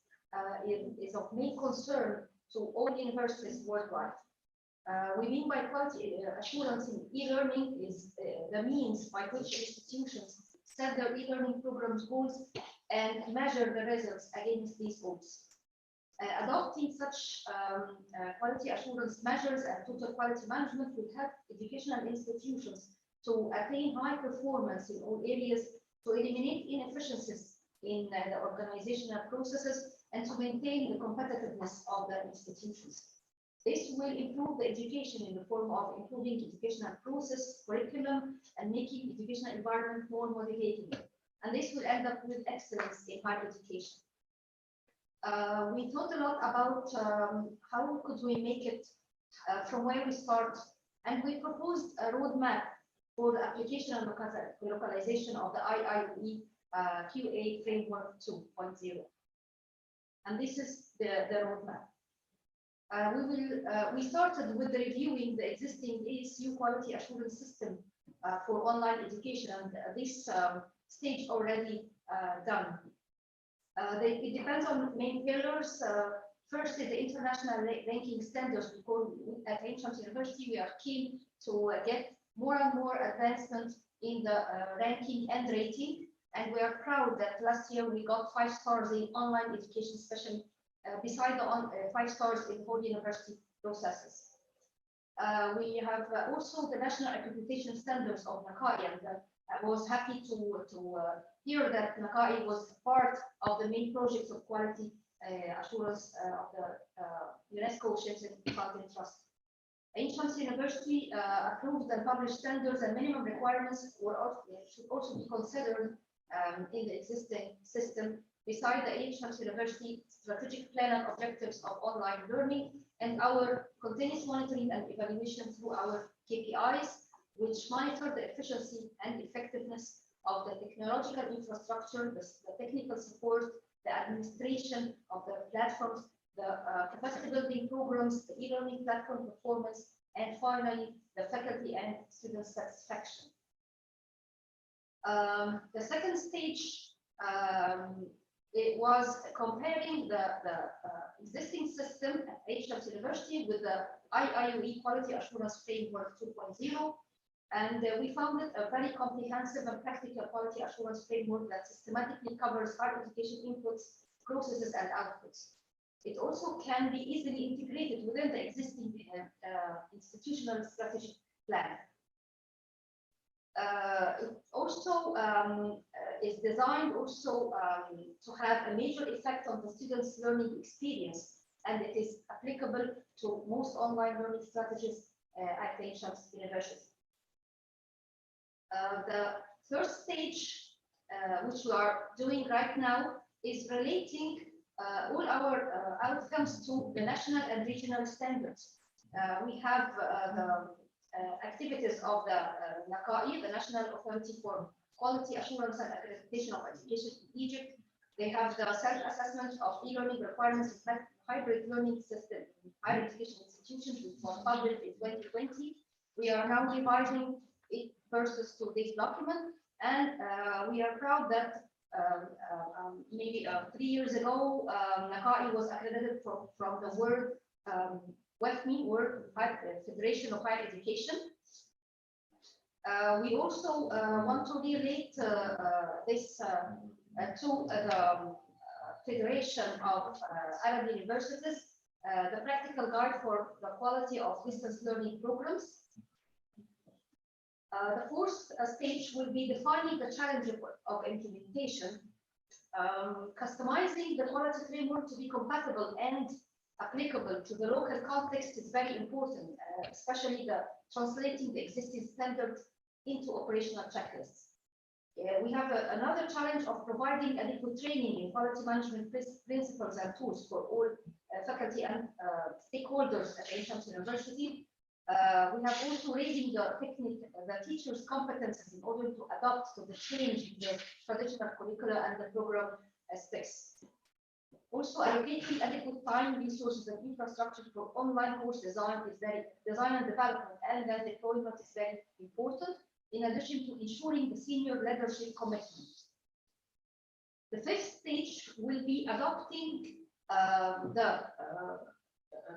U: of main concern to all universities worldwide. We mean by quality assurance in e-learning is the means by which institutions set their e-learning programs goals and measure the results against these goals. Adopting such quality assurance measures and total quality management will help educational institutions to attain high performance in all areas, to eliminate inefficiencies in the organizational processes, and to maintain the competitiveness of the institutions. This will improve the education in the form of improving educational process, curriculum, and making educational environment more motivating. And this will end up with excellence in higher education. We thought a lot about how could we make it from where we start, and we proposed a roadmap for the application and localization of the IIoE QA Framework 2.0. And this is the roadmap. We started with reviewing the existing ASU quality assurance system for online education, and this stage already done. It depends on main pillars. First is the international ranking standards, because at Shenzhen University we are keen to get more and more advancement in the ranking and rating. And we are proud that last year we got 5 stars in online education, especially beside the 5 stars in whole university processes. We have also the national accreditation standards of NACAI, and I was happy to hear that NACAI was part of the main projects of quality assurance of the UNESCO Shenzhen Funds-in-Trust. Ancient University approved and published standards and minimum requirements should also be considered in the existing system, beside the Ancient University strategic plan and objectives of online learning and our continuous monitoring and evaluation through our KPIs, which monitor the efficiency and effectiveness of the technological infrastructure, the technical support, the administration of the platforms, the capacity building programs, the e-learning platform performance, and finally, the faculty and student satisfaction. The second stage, it was comparing the existing system at Ancient University with the IIOE Quality Assurance Framework 2.0. And we found it a very comprehensive and practical quality assurance framework that systematically covers higher education inputs, processes, and outputs. It also can be easily integrated within the existing institutional strategic plan. It also is designed to have a major effect on the students' learning experience, and it is applicable to most online learning strategies at Ancient University. The third stage, which we are doing right now, is relating all our outcomes to the national and regional standards. We have the activities of the NACAI, the National Authority for Quality Assurance and Accreditation of Education in Egypt. They have the self-assessment of e-learning requirements in hybrid learning system in higher education institutions, which was published in 2020. We are now revising it versus to this document, and we are proud that maybe 3 years ago, NACAI was accredited from the World WHEC, World Federation of Higher Education. We also want to relate this to the Federation of Arab Universities, the practical guide for the quality of distance learning programs. The fourth stage will be defining the challenge of implementation. Customizing the quality framework to be compatible and applicable to the local context is very important, especially the translating the existing standards into operational checklists. We have another challenge of providing adequate training in quality management principles and tools for all faculty and stakeholders at Ancient University. We have also raising the teachers' competences in order to adapt to the change in the traditional curricula and the program aspects. Also, allocating adequate time, resources, and infrastructure for online course design and development and then deployment is very important, in addition to ensuring the senior leadership commitment. The fifth stage will be adopting the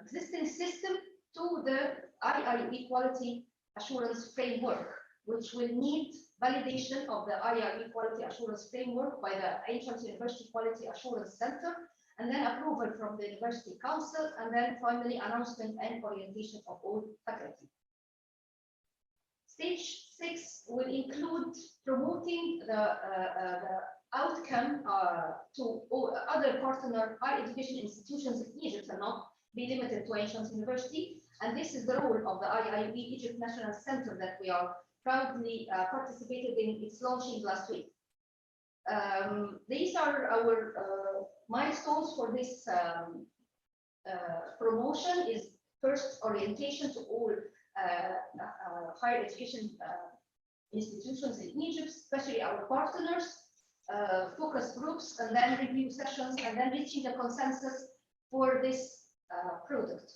U: existing system to the IIOE Quality Assurance Framework, which will need validation of the IIOE Quality Assurance Framework by the Ancient University Quality Assurance Center, and then approval from the University Council, and then finally announcement and orientation of all faculty. Stage 6 will include promoting the outcome to other partner higher education institutions in Egypt and not be limited to Ancient University. And this is the role of the IIOE Egypt National Center that we are proudly participated in its launching last week. These are our milestones for this promotion. Is first, orientation to all higher education institutions in Egypt, especially our partners, focus groups, and then review sessions, and then reaching a consensus for this product.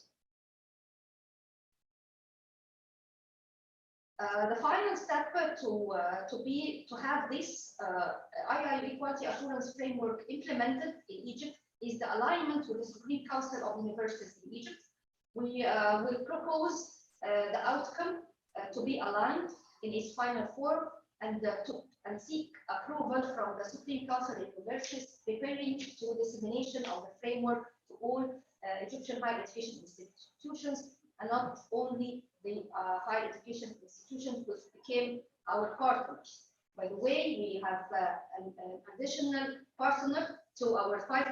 U: The final step to have this IIOE Quality Assurance Framework implemented in Egypt is the alignment with the Supreme Council of Universities in Egypt. We will propose the outcome to be aligned in its final form and seek approval from the Supreme Council of Universities, preparing to dissemination of the framework to all Egyptian higher education institutions, and not only the higher education institutions which became our partners. By the way, we have an additional partner to our 5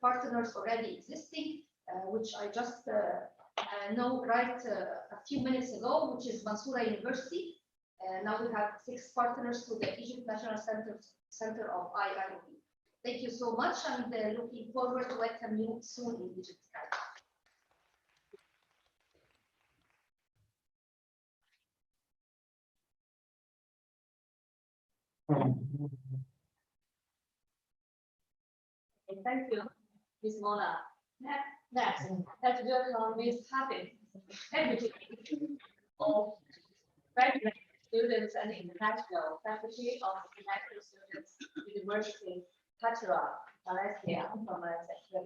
U: partners already existing, which I just know a few minutes ago, which is Mansoura University. Now we have 6 partners to the Egypt National Center of IIOB. Thank you so much, and looking forward to welcome you soon in Egypt.
B: Thank you, Ms. Mona. Next, let's welcome Ms. Habib, Deputy of Graduate Students and International Faculty of International Students, University, Qatar, Malaysia, from Malaysia.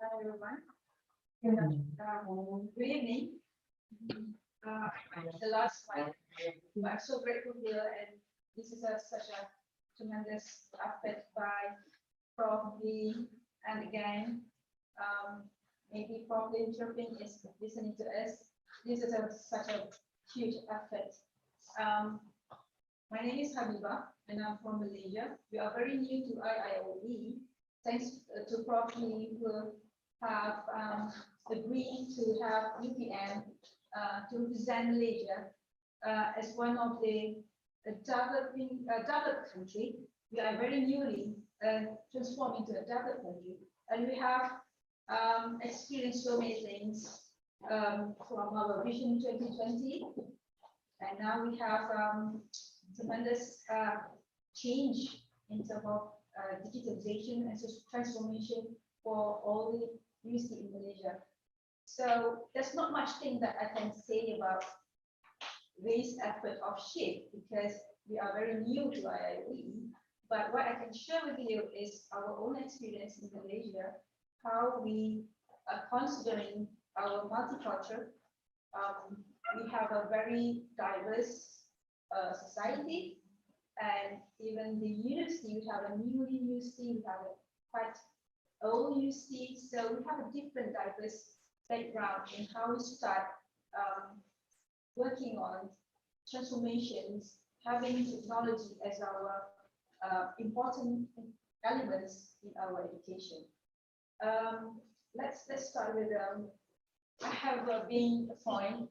B: Hi everyone. Good evening. The last one. I'm so grateful here, and this is such a tremendous effort by Prof. B and again, maybe Prof. Interpreting is listening to us. This is such a huge effort. My name is Habiba, and I'm from Malaysia. We are very new to IIOB. Thanks to Prof. Lee, who have agreed to have UPM to represent Malaysia as one of the developed country. We are very newly transformed into a developed country, and we have experienced so many things from our Vision 2020, and now we have tremendous change in terms of digitalization and transformation for all the university in Malaysia. So there's not much thing that I can say about this effort of SHIFT because we are very new to IIOB. But what I can share with you is our own experience in Malaysia, how we are considering our multicultural. We have a very diverse society. And even the university, we have a new university, we have a quite old university, so we have a different diverse background in how we start working on transformations, having technology as our important elements in our education. Let's start with, I have been appointed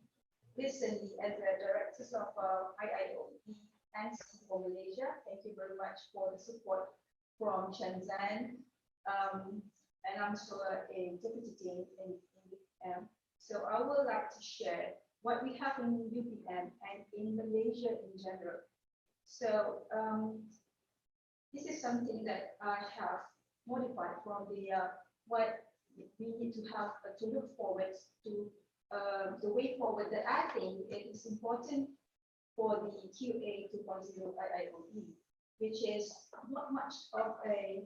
B: recently as a director of IIOB and for Malaysia. Thank you very much for the support from Shenzhen. And I'm still a deputy in UPM. So I would like to share what we have in UPM and in Malaysia in general. So this is something that I have modified from the what we need to have to look forward to the way forward that I think it is important for the QA 2.0 IIOB, which is not much of a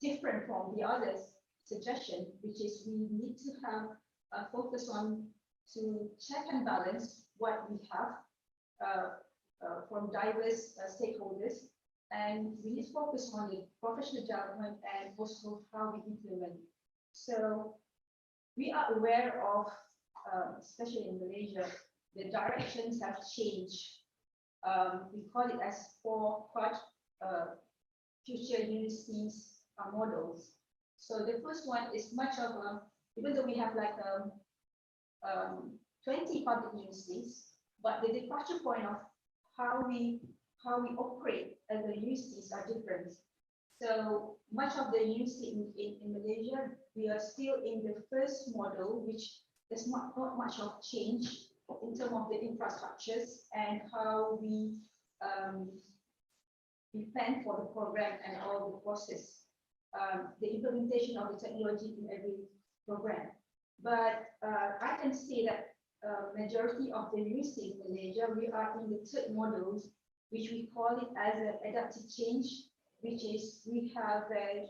B: different from the others suggestion, which is we need to have a focus on to check and balance what we have from diverse stakeholders, and we need to focus on the professional development and also how we implement. So we are aware of, especially in Malaysia, the directions have changed. We call it as 4 quad future universities models. So the first one is much of a, even though we have like 20 public universities, but the departure point of how we operate as the universities are different. So much of the university in Malaysia, we are still in the first model, which there's not much of change in terms of the infrastructures and how we plan for the program and all the process.
U: the implementation of the technology in every program. But I can say that majority of the university in Malaysia, we are in the third model, which we call it as an adaptive change, which is we have a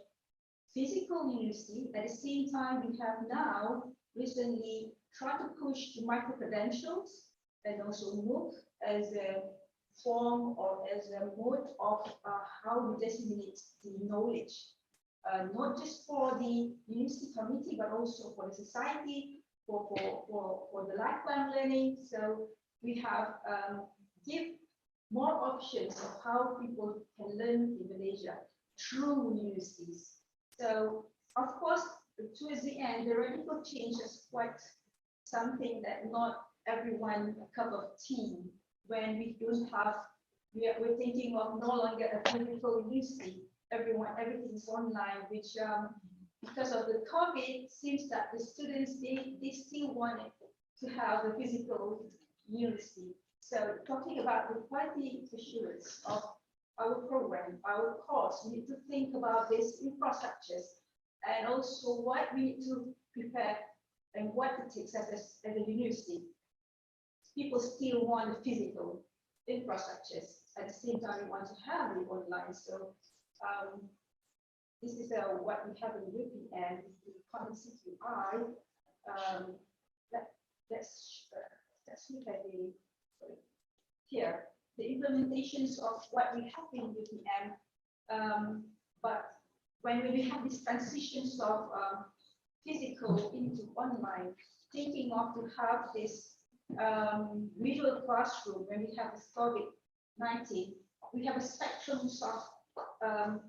U: physical university. At the same time, we have now recently tried to push the micro-credentials and also MOOC as a form or as a mode of how we disseminate the knowledge, not just for the university committee, but also for the society, for the lifelong learning. So we have give more options of how people can learn in Malaysia through universities. So of course, towards the end, the radical change is quite something that not everyone a cup of tea. When we don't have, we're thinking of no longer a physical university. Everything is online, which because of the COVID, seems that the students they still wanted to have a physical university. So talking about the quality assurance of our program, our course, we need to think about these infrastructures and also what we need to prepare and what it takes as a university. People still want the physical infrastructures. At the same time, we want to have it online. So this is what we have in WHEC and the common CQI. Let's look at the here, the implementations of what we have in UPM. But when we have these transitions of physical into online, thinking of to have this visual classroom when we have this COVID-19, we have a spectrum of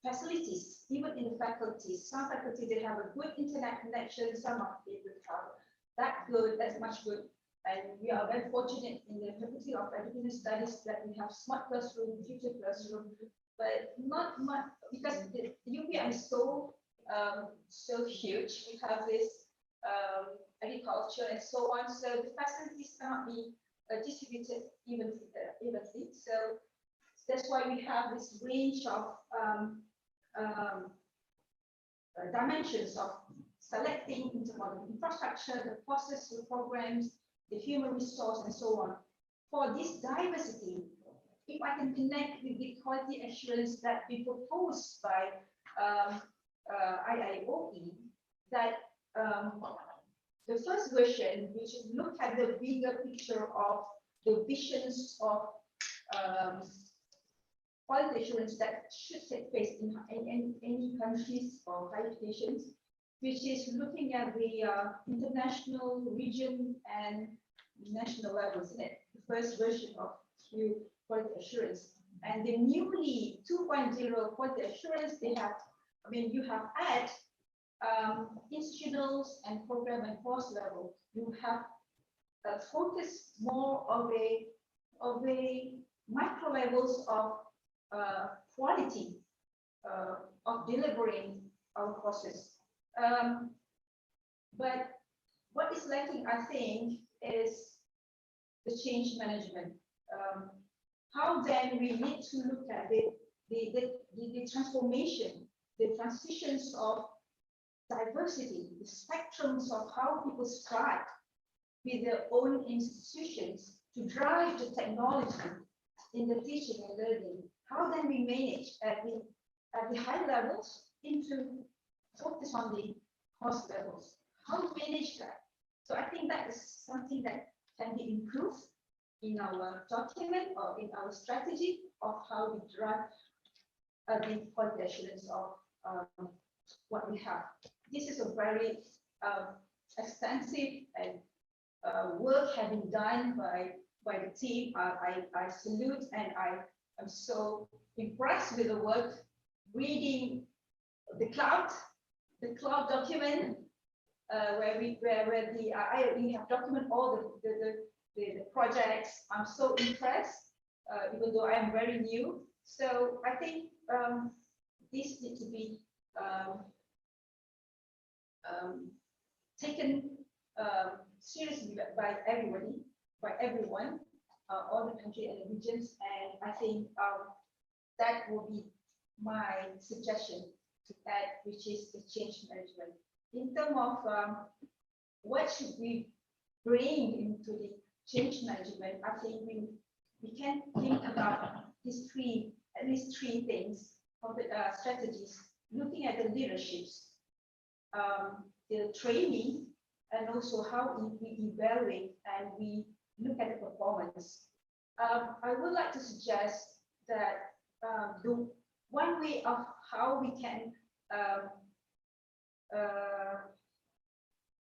U: facilities, even in the faculties. Some faculties, they have a good internet connection, some of them have that good, that's much good. And we are very fortunate in the Faculty of Education Studies that we have smart classroom, future classroom, but not much because the UPM is so huge. We have this agriculture and so on, so the facilities cannot be distributed evenly. So that's why we have this range of dimensions of selecting intermodal infrastructure, the process, the programs, the human resource, and so on. For this diversity, if I can connect with the quality assurance that we proposed by IIOE, that the first version, which look at the bigger picture of the visions of quality assurance that should take place in any countries or higher educations, which is looking at the international, region, and national levels, isn't it? The first version of new quality assurance. And the newly 2.0 quality assurance, they have, I mean, you have at institutionals and program and course level, you have focused more of a micro levels of quality of delivering our courses. But what is lacking, I think, is the change management. How then we need to look at the transformation, the transitions of diversity, the spectrums of how people strive with their own institutions to drive the technology in the teaching and learning. How then we manage at the high levels into focus on the course levels. How to manage that? So I think that is something that can be improved in our document or in our strategy of how we drive the quality assurance of what we have. This is a very extensive and work having done by the team. I salute and I am so impressed with the work. Reading the cloud document where we have documented all the projects. I'm so impressed, even though I'm very new. So I think this needs to be taken seriously by everybody, by everyone, all the country and the regions. And I think that will be my suggestion to add, which is the change management. In terms of what should we bring into the change management, I think we can think about these at least three things of the strategies, looking at the leaderships, the training, and also how we evaluate and we look at the performance. I would like to suggest that the one way of how we can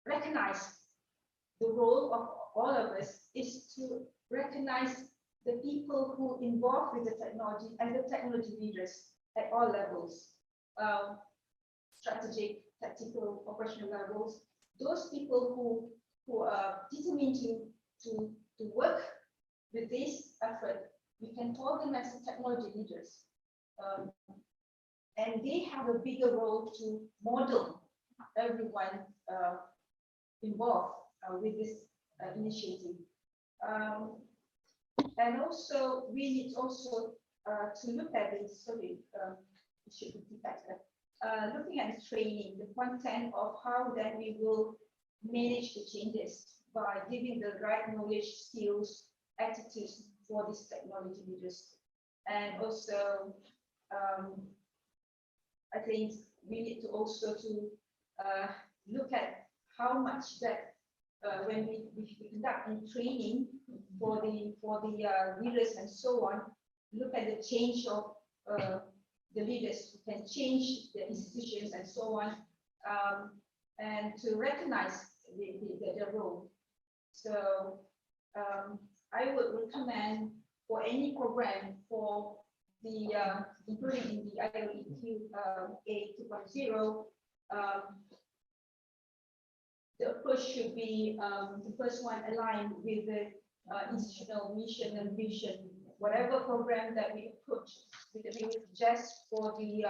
U: recognize the role of all of us is to recognize the people who involved with the technology and the technology leaders at all levels, strategic, tactical, operational levels. Those people who are determined to work with this effort, we can call them as the technology leaders. And they have a bigger role to model everyone involved with this initiative. And also, we need also to look at this, sorry, it should be better. Looking at the training, the content of how then we will manage the changes by giving the right knowledge, skills, attitudes for these technology leaders. And also, I think we need to also to look at how much that when we conduct in training for the leaders and so on, look at the change of the leaders who can change the institutions and so on, and to recognize their role. So I would recommend for any program for the including in the IOEQ 2.0, the approach should be the first one aligned with the institutional mission and vision. Whatever program that we approach, we would suggest for the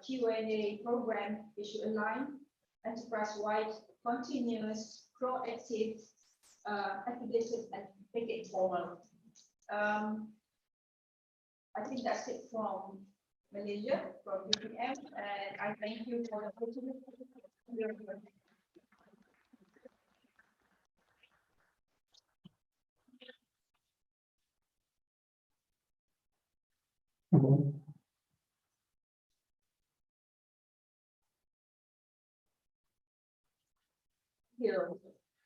U: Q&A program, we should align enterprise-wide, continuous, proactive, affiliated, and make it formal. I think that's it from Malaysia, from UPM, and I thank you for the opportunity.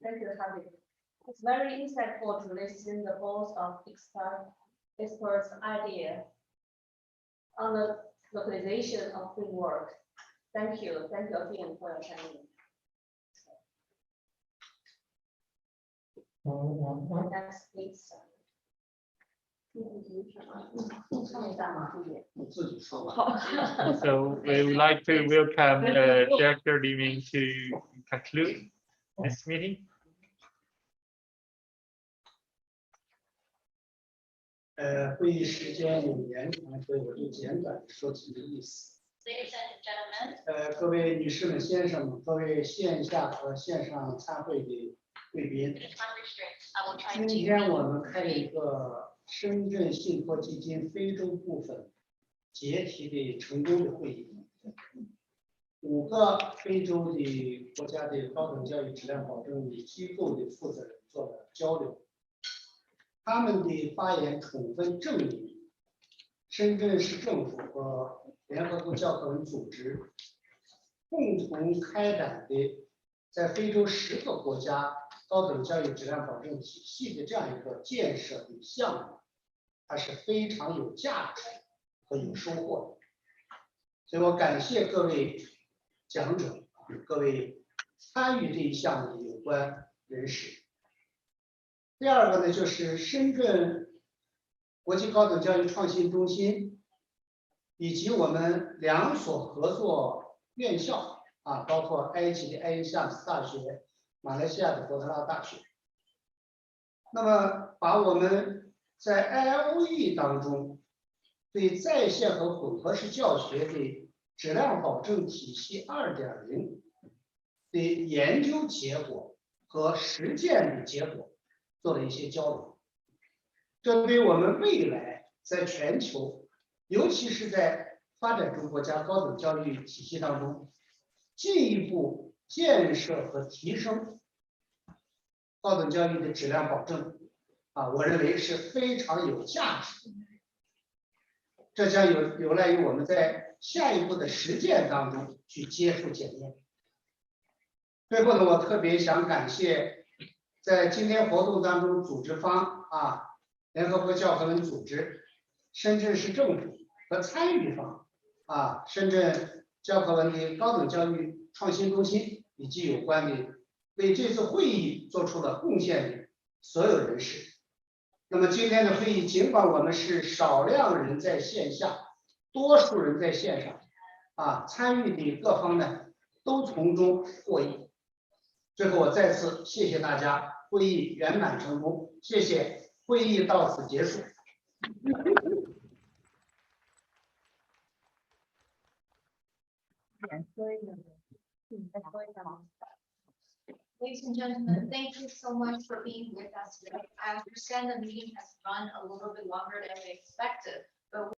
A: Thank you, Harvey. It's very insightful to listen the voice of experts' idea on the localization of framework. Thank you again for your time. Next, please.
D: So we would like to welcome Director Li Ming to conclude this meeting.
E: 会议时间有延长，所以我就简短说几个意思。
A: Ladies and gentlemen.
E: 各位女士们、先生们，各位线下和线上参会的贵宾，今天我们开了一个深圳信托基金非洲部分结题的成功的会议。5个非洲的国家的高等教育质量保证机构的负责人做了交流。 他们的发言充分证明，深圳市政府和联合国教科文组织共同开展的在非洲10个国家高等教育质量保证体系的这样一个建设的项目，它是非常有价值和有收获的。所以我感谢各位讲者、各位参与这一项目的有关人士。 第二个呢，就是深圳国际高等教育创新中心，以及我们2所合作院校啊，包括埃及的埃因夏斯大学、马来西亚的博特拉大学。那么，把我们在 IIoE 当中对在线和混合式教学的质量保证体系 2.0 的研究结果和实践的结果。 做了一些交流，这对我们未来在全球，尤其是在发展中国家高等教育体系当中，进一步建设和提升高等教育的质量保证，我认为是非常有价值的。这将有赖于我们在下一步的实践当中去接受检验。最后呢，我特别想感谢在今天活动当中组织方联合国教科文组织、深圳市政府和参与方深圳教科文的高等教育创新中心以及有关的为这次会议做出了贡献的所有人士。那么今天的会议，尽管我们是少量人在线下，多数人在线上，参与的各方呢都从中获益。最后，我再次谢谢大家，会议圆满成功，谢谢，会议到此结束。
U: Ladies and gentlemen, thank you so much for being with us today. I understand the meeting has run a little bit longer than we expected, but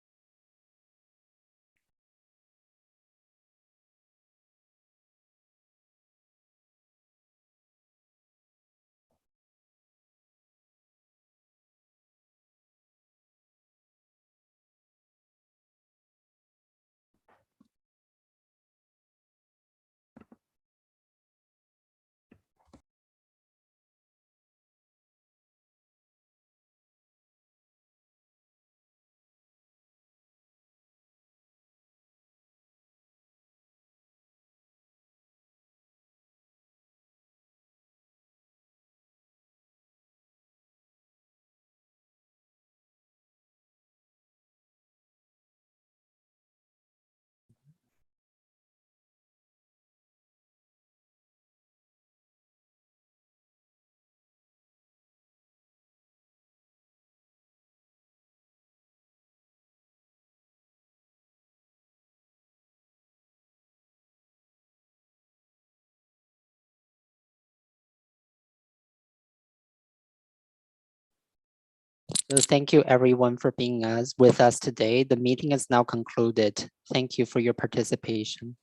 N: So thank you everyone for being with us today. The meeting is now concluded. Thank you for your participation.